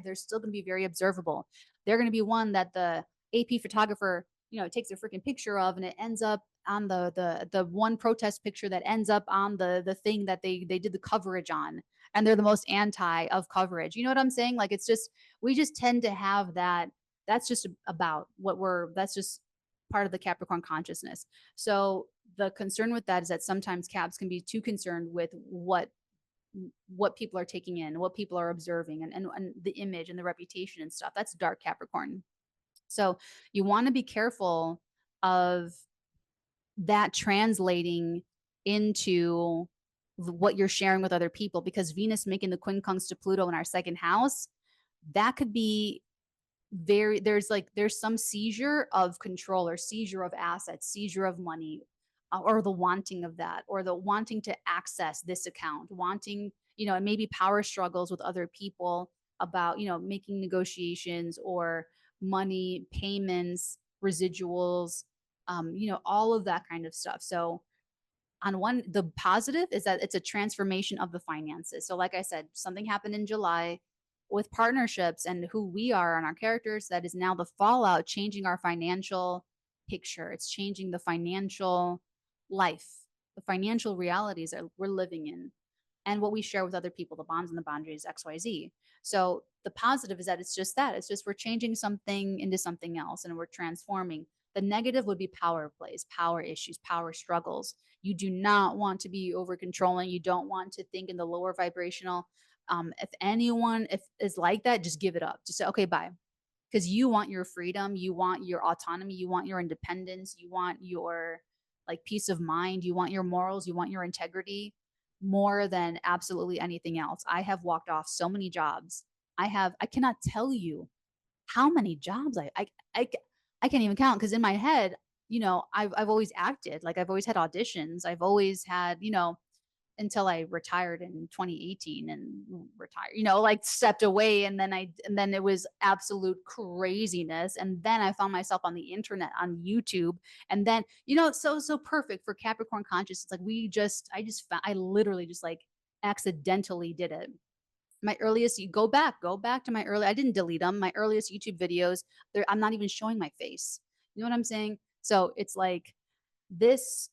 they're still going to be very observable. They're going to be one that the AP photographer takes a freaking picture of, and it ends up on the one protest picture that ends up on the thing that they did the coverage on, and they're the most anti of coverage. You know what I'm saying? Like, it's just, we just tend to have that. That's just about that's just part of the Capricorn consciousness. So the concern with that is that sometimes Caps can be too concerned with what people are taking in, what people are observing, and the image and the reputation and stuff. That's dark Capricorn. So you want to be careful of that translating into what you're sharing with other people, because Venus making the quincunx to Pluto in our second house, that could be there's some seizure of control, or seizure of assets, seizure of money, or the wanting of that, or the wanting to access this account, wanting, and maybe power struggles with other people about, making negotiations, or money payments, residuals, all of that kind of stuff. So the positive is that it's a transformation of the finances. So like I said, something happened in July with partnerships and who we are and our characters, that is now the fallout, changing our financial picture. It's changing the financial life, the financial realities that we're living in, and what we share with other people, the bonds and the boundaries, XYZ. So the positive is that it's just that. It's just we're changing something into something else, and we're transforming. The negative would be power plays, power issues, power struggles. You do not want to be over controlling. You don't want to think in the lower vibrational. If anyone is like that, just give it up. Just say, okay, bye. because you want your freedom, you want your autonomy, you want your independence, you want your like peace of mind, you want your morals, you want your integrity more than absolutely anything else. I have walked off so many jobs. I cannot tell you how many jobs I, I can't even count because in my head, I've always acted like I've always had auditions. I've always had, until I retired in 2018 and retired, like stepped away. And then it was absolute craziness. And then I found myself on the internet, on YouTube. And then, it's so perfect for Capricorn conscious. It's like, I literally just like accidentally did it. My earliest, you go back to my early, I didn't delete them. My earliest YouTube videos, I'm not even showing my face. You know what I'm saying? So it's like, this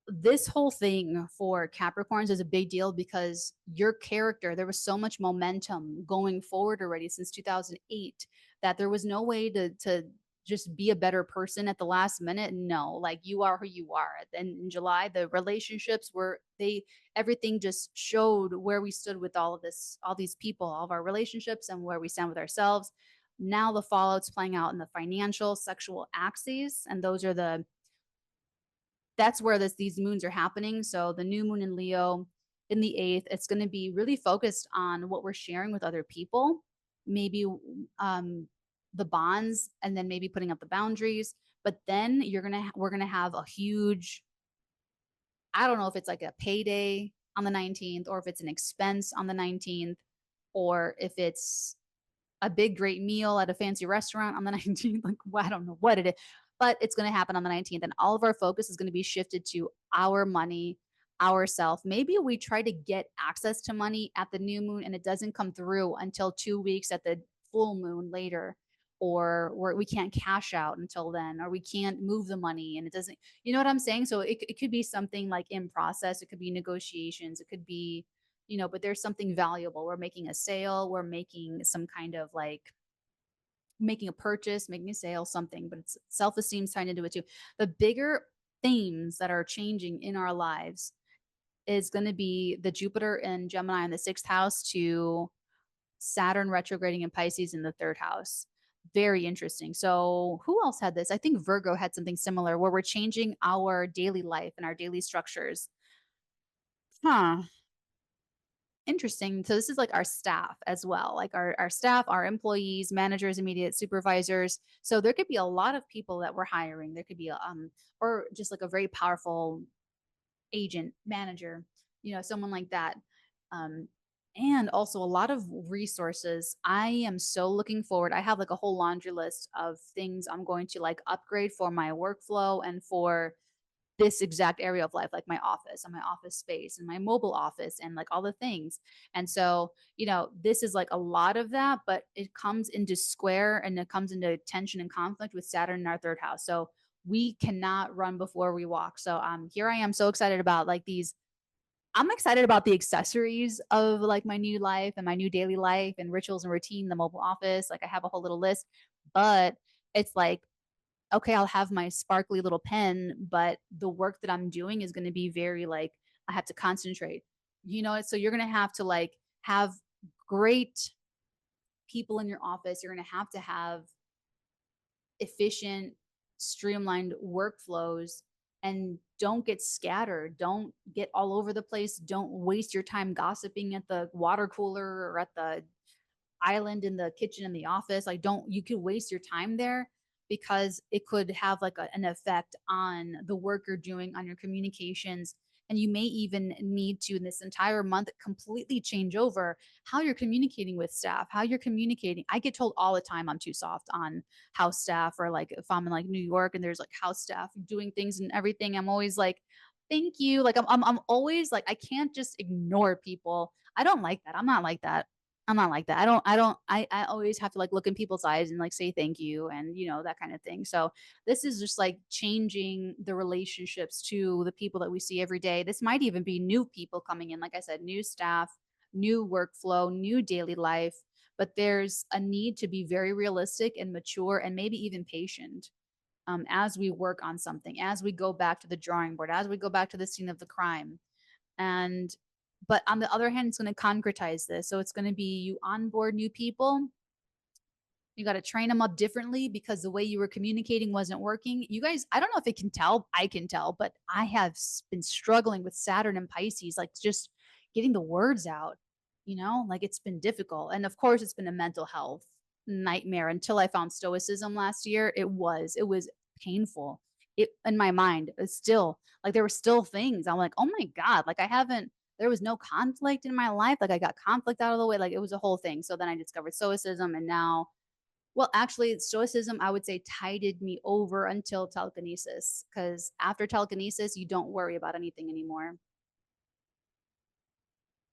this whole thing for Capricorns is a big deal because your character, there was so much momentum going forward already since 2008 that there was no way to just be a better person at the last minute. No, like you are who you are. And in July, the relationships were they everything just showed where we stood with all of this, all these people, all of our relationships and where we stand with ourselves. Now the fallout's playing out in the financial, sexual axes, and that's where these moons are happening. So the new moon in Leo in the 8th, it's going to be really focused on what we're sharing with other people, maybe the bonds, and then maybe putting up the boundaries. But then we're gonna have a huge, I don't know if it's like a payday on the 19th, or if it's an expense on the 19th, or if it's a big great meal at a fancy restaurant on the 19th. Like, well, I don't know what it is, but it's going to happen on the 19th. And all of our focus is going to be shifted to our money, ourself. Maybe we try to get access to money at the new moon and it doesn't come through until 2 weeks at the full moon later, or we can't cash out until then, or we can't move the money and it doesn't, you know what I'm saying? So it could be something like in process. It could be negotiations. It could be, but there's something valuable. We're making a sale, we're making some kind of like making a purchase, making a sale, something, but it's self-esteem tied into it too. The bigger themes that are changing in our lives is going to be the Jupiter and Gemini in the 6th house to Saturn retrograding in Pisces in the 3rd house. Very interesting. So, who else had this? I think Virgo had something similar where we're changing our daily life and our daily structures. Huh. Interesting. So this is like our staff as well, like our staff, our employees, managers, immediate supervisors. So there could be a lot of people that we're hiring. There could be or just like a very powerful agent, manager, someone like that. Um, and also a lot of resources. I am so looking forward. I have like a whole laundry list of things I'm going to like upgrade for my workflow and for this exact area of life, like my office and my office space and my mobile office and like all the things. And so, this is like a lot of that, but it comes into square and it comes into tension and conflict with Saturn in our 3rd house. So we cannot run before we walk. So here I am so excited about like these. I'm excited about the accessories of like my new life and my new daily life and rituals and routine, the mobile office. Like I have a whole little list, but it's like, okay, I'll have my sparkly little pen, but the work that I'm doing is going to be very like, I have to concentrate, so you're going to have to like have great people in your office. You're going to have efficient, streamlined workflows, and don't get scattered. Don't get all over the place. Don't waste your time gossiping at the water cooler or at the island in the kitchen in the office. Like, don't, you could waste your time there because it could have like an effect on the work you're doing, on your communications. And you may even need to, in this entire month, completely change over how you're communicating with staff, how you're communicating. I get told all the time I'm too soft on house staff, or like if I'm in like New York and there's like house staff doing things and everything, I'm always like, thank you. Like I'm always like, I can't just ignore people. I don't like that. I'm not like that. I'm not like that. I always have to like look in people's eyes and like say thank you and that kind of thing. So this is just like changing the relationships to the people that we see every day. This might even be new people coming in. Like I said, new staff, new workflow, new daily life. But there's a need to be very realistic and mature and maybe even patient as we work on something, as we go back to the drawing board, as we go back to the scene of the crime. And but on the other hand, it's going to concretize this. So it's going to be you onboard new people, You got to train them up differently because the way you were communicating wasn't working. You guys, I don't know if it can tell. I can tell, but I have been struggling with Saturn and Pisces, like just getting the words out, like it's been difficult. And of course, it's been a mental health nightmare until I found Stoicism last year. It was painful. It in my mind, it's still like there were still things. I'm like, oh my God, like there was no conflict in my life. Like I got conflict out of the way. Like it was a whole thing. So then I discovered Stoicism, and now, well, actually, Stoicism, I would say, tided me over until telekinesis, because after telekinesis, you don't worry about anything anymore.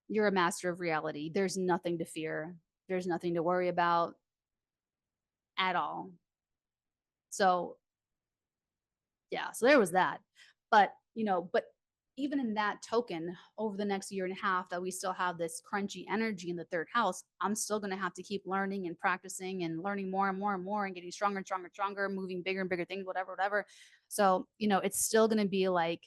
You're a master of reality. There's nothing to fear. There's nothing to worry about at all. So yeah, so there was that. But even in that token, over the next year and a half that we still have this crunchy energy in the third house, I'm still going to have to keep learning and practicing and learning more and more and more and getting stronger and stronger and stronger, moving bigger and bigger things, whatever. So, it's still going to be like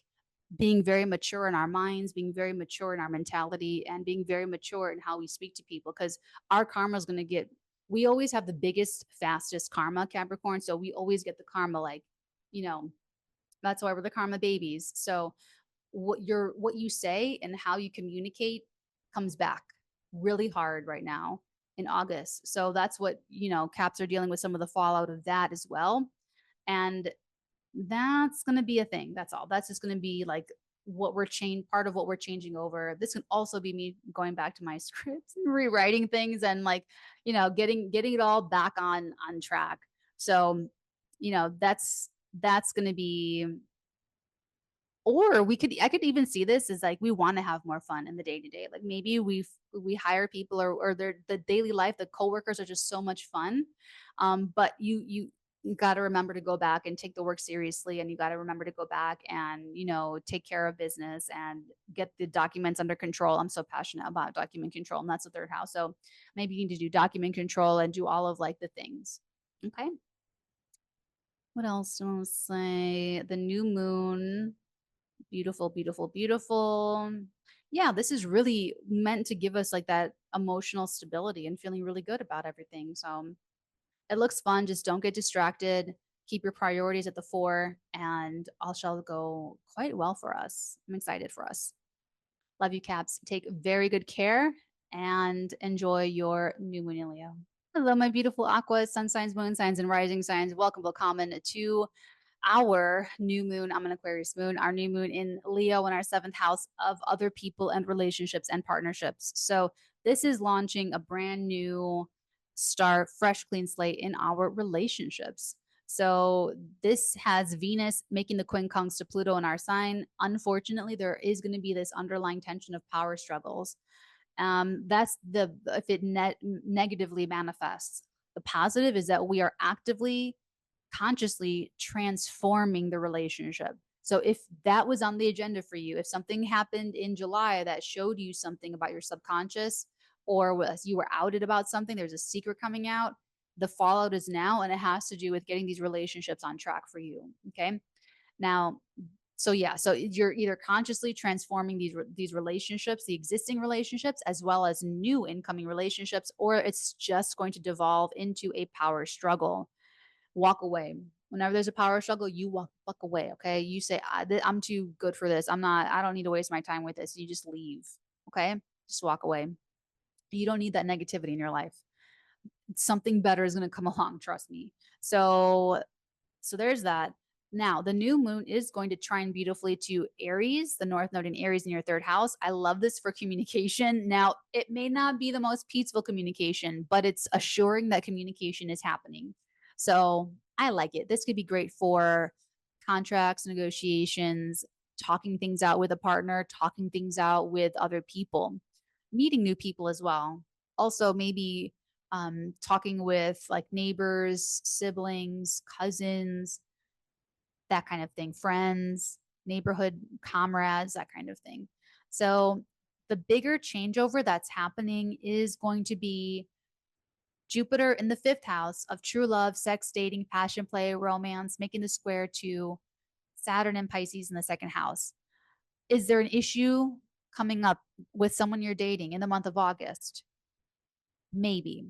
being very mature in our minds, being very mature in our mentality, and being very mature in how we speak to people, because our karma is going to we always have the biggest, fastest karma, Capricorn. So we always get the karma, like, you know, that's why we're the karma babies. So what you say and how you communicate comes back really hard right now in August. So that's what, caps are dealing with, some of the fallout of that as well. And that's going to be a thing. That's all. That's just going to be like part of what we're changing over. This can also be me going back to my scripts and rewriting things and, like, getting it all back on track. So, that's going to be, or I could even see this as like, we want to have more fun in the day to day. Like maybe we hire people, or the daily life, the coworkers are just so much fun. But you got to remember to go back and take the work seriously, and you got to remember to go back and, take care of business and get the documents under control. I'm so passionate about document control, and that's the third house. So maybe you need to do document control and do all of like the things. Okay. What else do I want to say? The new moon. Beautiful, beautiful, beautiful. Yeah, this is really meant to give us like that emotional stability and feeling really good about everything. So it looks fun. Just don't get distracted. Keep your priorities at the fore, and all shall go quite well for us. I'm excited for us. Love you, Caps. Take very good care and enjoy your new moon in Leo. Hello, my beautiful Aqua, sun signs, moon signs, and rising signs. Welcome, welcome to our new moon. I'm an Aquarius moon, our new moon in Leo in our 7th house of other people and relationships and partnerships. So this is launching a brand new start, fresh, clean slate in our relationships. So this has Venus making the quincunx to Pluto in our sign. Unfortunately, there is going to be this underlying tension of power struggles. That's if it negatively manifests. The positive is that we are actively, consciously transforming the relationship. So if that was on the agenda for you, if something happened in July that showed you something about your subconscious, or you were outed about something, there's a secret coming out, the fallout is now, and it has to do with getting these relationships on track for you. Okay. Now, so yeah, so you're either consciously transforming these relationships, the existing relationships, as well as new incoming relationships, or it's just going to devolve into a power struggle. Walk away. Whenever there's a power struggle, you walk away. Okay. You say, I'm too good for this. I don't need to waste my time with this. You just leave. Okay. Just walk away. You don't need that negativity in your life. Something better is going to come along. Trust me. So there's that. Now, the new moon is going to trine beautifully to Aries, the North Node in Aries in your 3rd house. I love this for communication. Now, it may not be the most peaceful communication, but it's assuring that communication is happening. So I like it. This could be great for contracts, negotiations, talking things out with a partner, talking things out with other people, meeting new people as well. Also, maybe talking with like neighbors, siblings, cousins, that kind of thing, friends, neighborhood comrades, that kind of thing. So the bigger changeover that's happening is going to be Jupiter in the 5th house of true love, sex, dating, passion play, romance, making the square to Saturn and Pisces in the 2nd house. Is there an issue coming up with someone you're dating in the month of August? Maybe.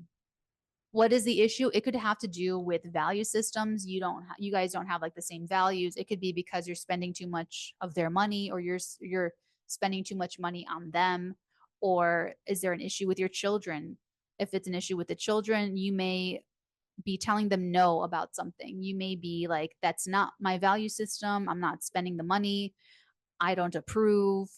What is the issue? It could have to do with value systems. You guys don't have like the same values. It could be because you're spending too much of their money, or you're spending too much money on them. Or is there an issue with your children? If it's an issue with the children, you may be telling them no about something. You may be like, that's not my value system. I'm not spending the money. I don't approve.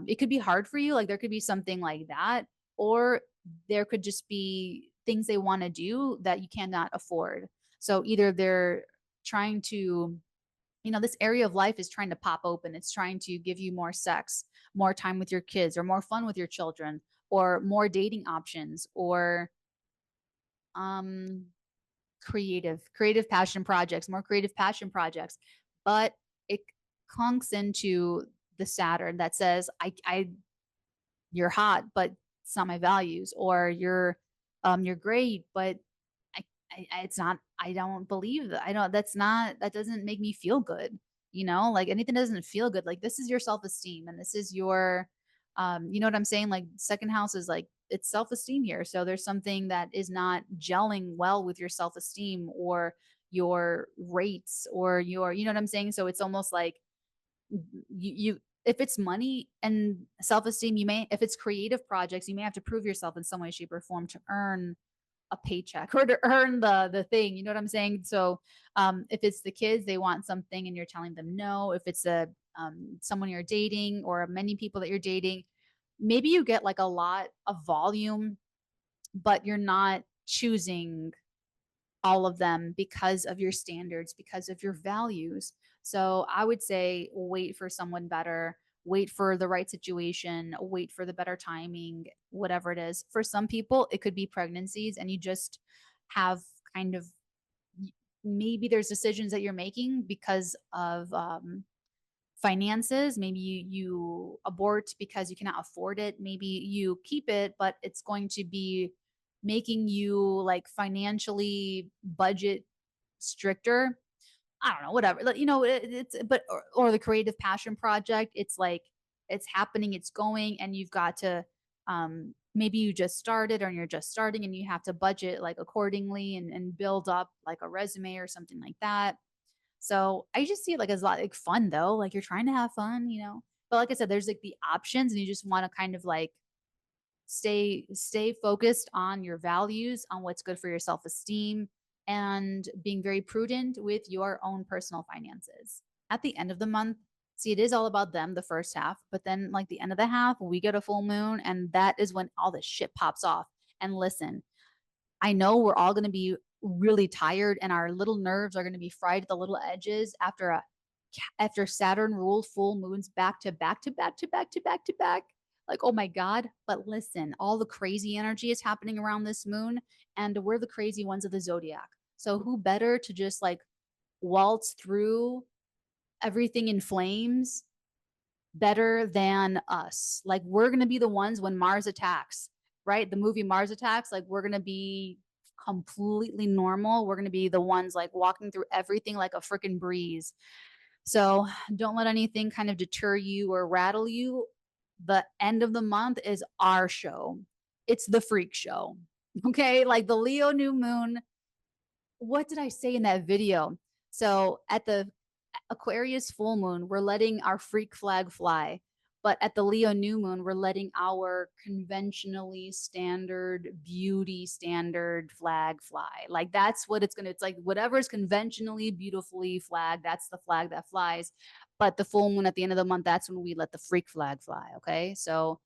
It could be hard for you. Like there could be something like that. Or there could just be things they want to do that you cannot afford. So either they're trying to, this area of life is trying to pop open. It's trying to give you more sex, more time with your kids, or more fun with your children, or more dating options, or um creative passion projects, more creative passion projects. But it clunks into the Saturn that says, I you're hot, but it's not my values, or you're great, but it's not, I don't believe that. I don't, that doesn't make me feel good. Like anything doesn't feel good. Like this is your self-esteem, and this is your, you know what I'm saying? Like second house is like, it's self-esteem here. So there's something that is not gelling well with your self-esteem, or your rates, or your, you know what I'm saying? So it's almost like you if it's money and self-esteem, if it's creative projects, you may have to prove yourself in some way, shape, or form to earn a paycheck, or to earn the thing. You know what I'm saying? So if it's the kids, they want something and you're telling them no. If it's someone you're dating, or many people that you're dating, maybe you get like a lot of volume, but you're not choosing all of them because of your standards, because of your values. So I would say wait for someone better, wait for the right situation, wait for the better timing, whatever it is. For some people, it could be pregnancies, and you just have kind of, maybe there's decisions that you're making because of finances. Maybe you abort because you cannot afford it. Maybe you keep it, but it's going to be making you like financially budget stricter. I don't know, whatever. It's but or the creative passion project. It's like it's happening, it's going, and you've got to maybe you just started, or you're just starting, and you have to budget like accordingly, and build up like a resume or something like that. So I just see it like as a lot like fun though. Like you're trying to have fun. But like I said, there's like the options, and you just want to kind of like stay focused on your values, on what's good for your self-esteem, and being very prudent with your own personal finances. At the end of the month, see, it is all about them the first half, but then like the end of the half, we get a full moon, and that is when all this shit pops off. And listen, I know we're all going to be really tired, and our little nerves are going to be fried at the little edges after Saturn ruled full moons back to back to back to back to back to back. Like, oh my God. But listen, all the crazy energy is happening around this moon, and we're the crazy ones of the zodiac. So who better to just like waltz through everything in flames better than us? Like, we're going to be the ones when Mars attacks, right? The movie Mars Attacks, like, we're going to be completely normal. We're going to be the ones like walking through everything like a freaking breeze. So don't let anything kind of deter you or rattle you. The end of the month is our show. It's the freak show. Okay. Like the Leo new moon. What did I say in that video? So at the Aquarius full moon, we're letting our freak flag fly. But at the Leo new moon, we're letting our conventionally standard beauty standard flag fly. Like that's what it's like whatever is conventionally beautifully flagged, that's the flag that flies. But the full moon at the end of the month, that's when we let the freak flag fly. Okay. So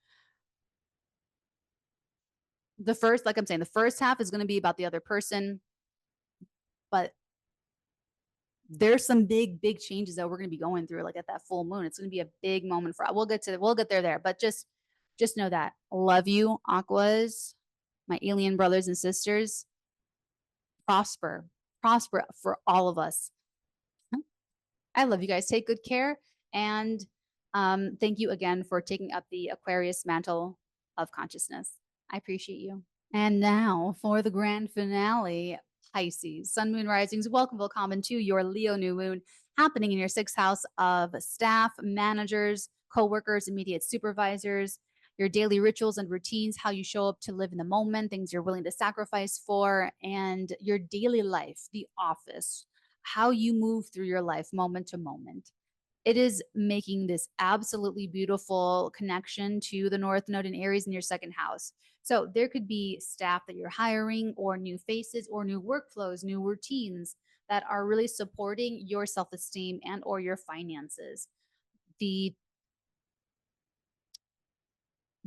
like I'm saying, the first half is going to be about the other person, but there's some big changes that we're going to be going through like at that full moon. It's going to be a big moment for we'll get there, but just know that love you, aquas, my alien brothers and sisters. Prosper for all of us. I love you guys. Take good care, and thank you again for taking up the Aquarius mantle of consciousness. I appreciate you. And now for the grand finale, Pisces, Sun, Moon, Risings. Welcome, welcome to your Leo new moon, happening in your sixth house of staff, managers, co-workers, immediate supervisors. your daily rituals and routines, how you show up to live in the moment, things you're willing to sacrifice for, and your daily life, the office, how you move through your life moment to moment. It is making this absolutely beautiful connection to the North Node in Aries in your second house. So there could be staff that you're hiring, or new faces, or new workflows, new routines that are really supporting your self-esteem and or your finances. The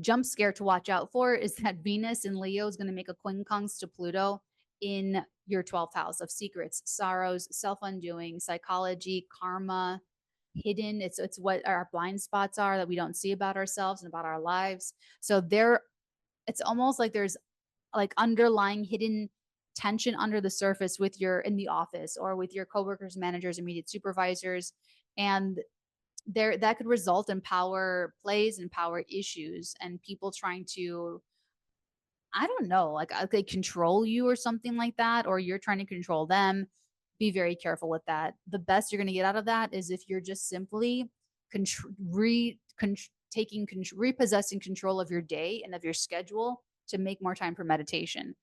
jump scare to watch out for is that Venus in Leo is going to make a quincunx to Pluto in your 12th house of secrets, sorrows, self-undoing, psychology, karma, hidden. It's what our blind spots are that we don't see about ourselves and about our lives. So it's almost like there's like underlying hidden tension under the surface with your in the office or with your coworkers, managers, immediate supervisors, and there that could result in power plays and power issues and people trying to, I don't know, like they control you or something like that, or you're trying to control them. Be very careful with that. The best you're going to get out of that is if you're just simply repossessing control of your day and of your schedule to make more time for meditation,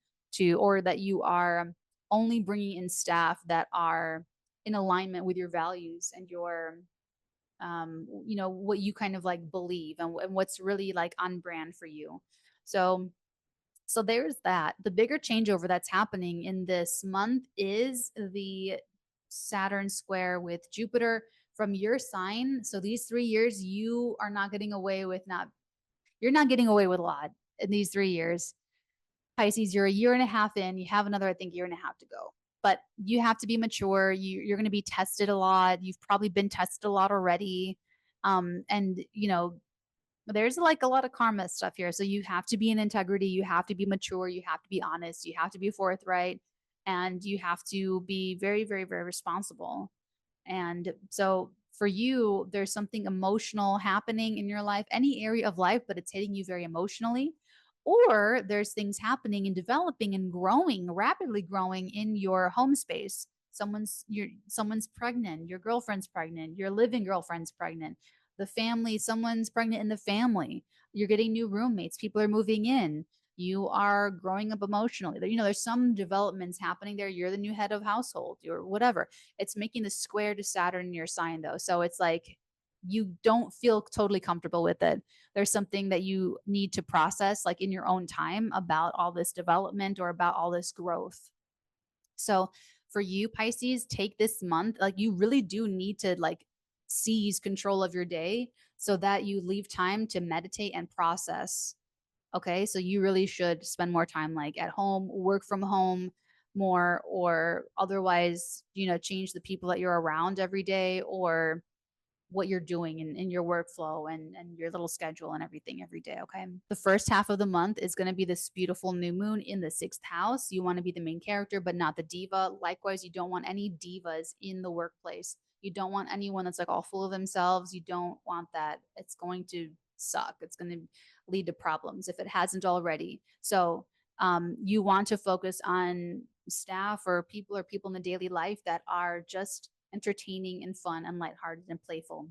or that you are only bringing in staff that are in alignment with your values and your what you kind of like believe and what's really like on brand for you. So there's that. The bigger changeover that's happening in this month is the Saturn square with Jupiter from your sign. So these 3 years, you're not getting away with a lot in these 3 years. Pisces, you're a year and a half in, you have another, I think, year and a half to go. But you have to be mature. You're going to be tested a lot. You've probably been tested a lot already. And there's like a lot of karma stuff here. So you have to be in integrity, you have to be mature, you have to be honest, you have to be forthright, and you have to be very, very, very responsible. And so for you, there's something emotional happening in your life, any area of life, but it's hitting you very emotionally. Or there's things happening and developing and growing, rapidly growing in your home space. Someone's pregnant, your girlfriend's pregnant, your living girlfriend's pregnant, the family, someone's pregnant in the family, you're getting new roommates, people are moving in, you are growing up emotionally. There's some developments happening there. You're the new head of household or whatever. It's making the square to Saturn in your sign though. So it's like you don't feel totally comfortable with it. There's something that you need to process like in your own time about all this development or about all this growth. So for you, Pisces, take this month, like you really do need to like seize control of your day so that you leave time to meditate and process. Okay. So you really should spend more time like at home, work from home more, or otherwise, change the people that you're around every day, or what you're doing in your workflow and your little schedule and everything every day. Okay. The first half of the month is going to be this beautiful new moon in the 6th house. You want to be the main character, but not the diva. Likewise, you don't want any divas in the workplace. You don't want anyone that's like all full of themselves. You don't want that. It's going to suck. It's going to lead to problems if it hasn't already. So you want to focus on staff or people in the daily life that are just entertaining and fun and lighthearted and playful.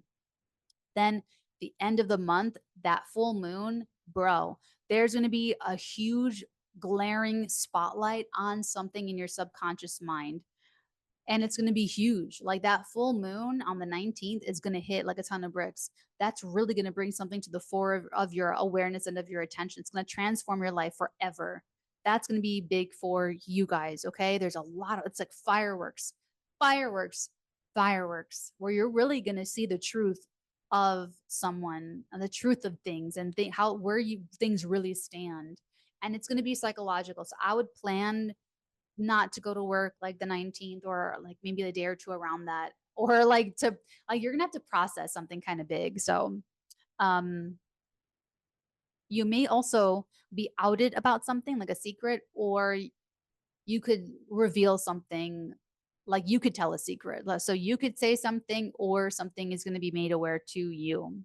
Then the end of the month, that full moon, bro, there's going to be a huge glaring spotlight on something in your subconscious mind. And it's going to be huge. Like that full moon on the 19th is going to hit like a ton of bricks. That's really going to bring something to the fore of your awareness and of your attention. It's going to transform your life forever. That's going to be big for you guys. Okay. There's a lot of, it's like fireworks, where you're really going to see the truth of someone and the truth of things and things really stand. And it's going to be psychological. So I would plan not to go to work like the 19th, or like maybe the day or two around that, or like you're gonna have to process something kind of big. So you may also be outed about something like a secret, or you could reveal something, like you could tell a secret. So you could say something, or something is going to be made aware to you.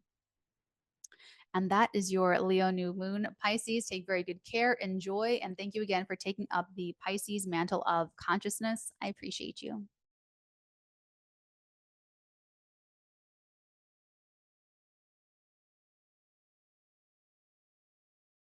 And that is your Leo new moon. Pisces, take very good care, enjoy, and thank you again for taking up the Pisces mantle of consciousness. I appreciate you.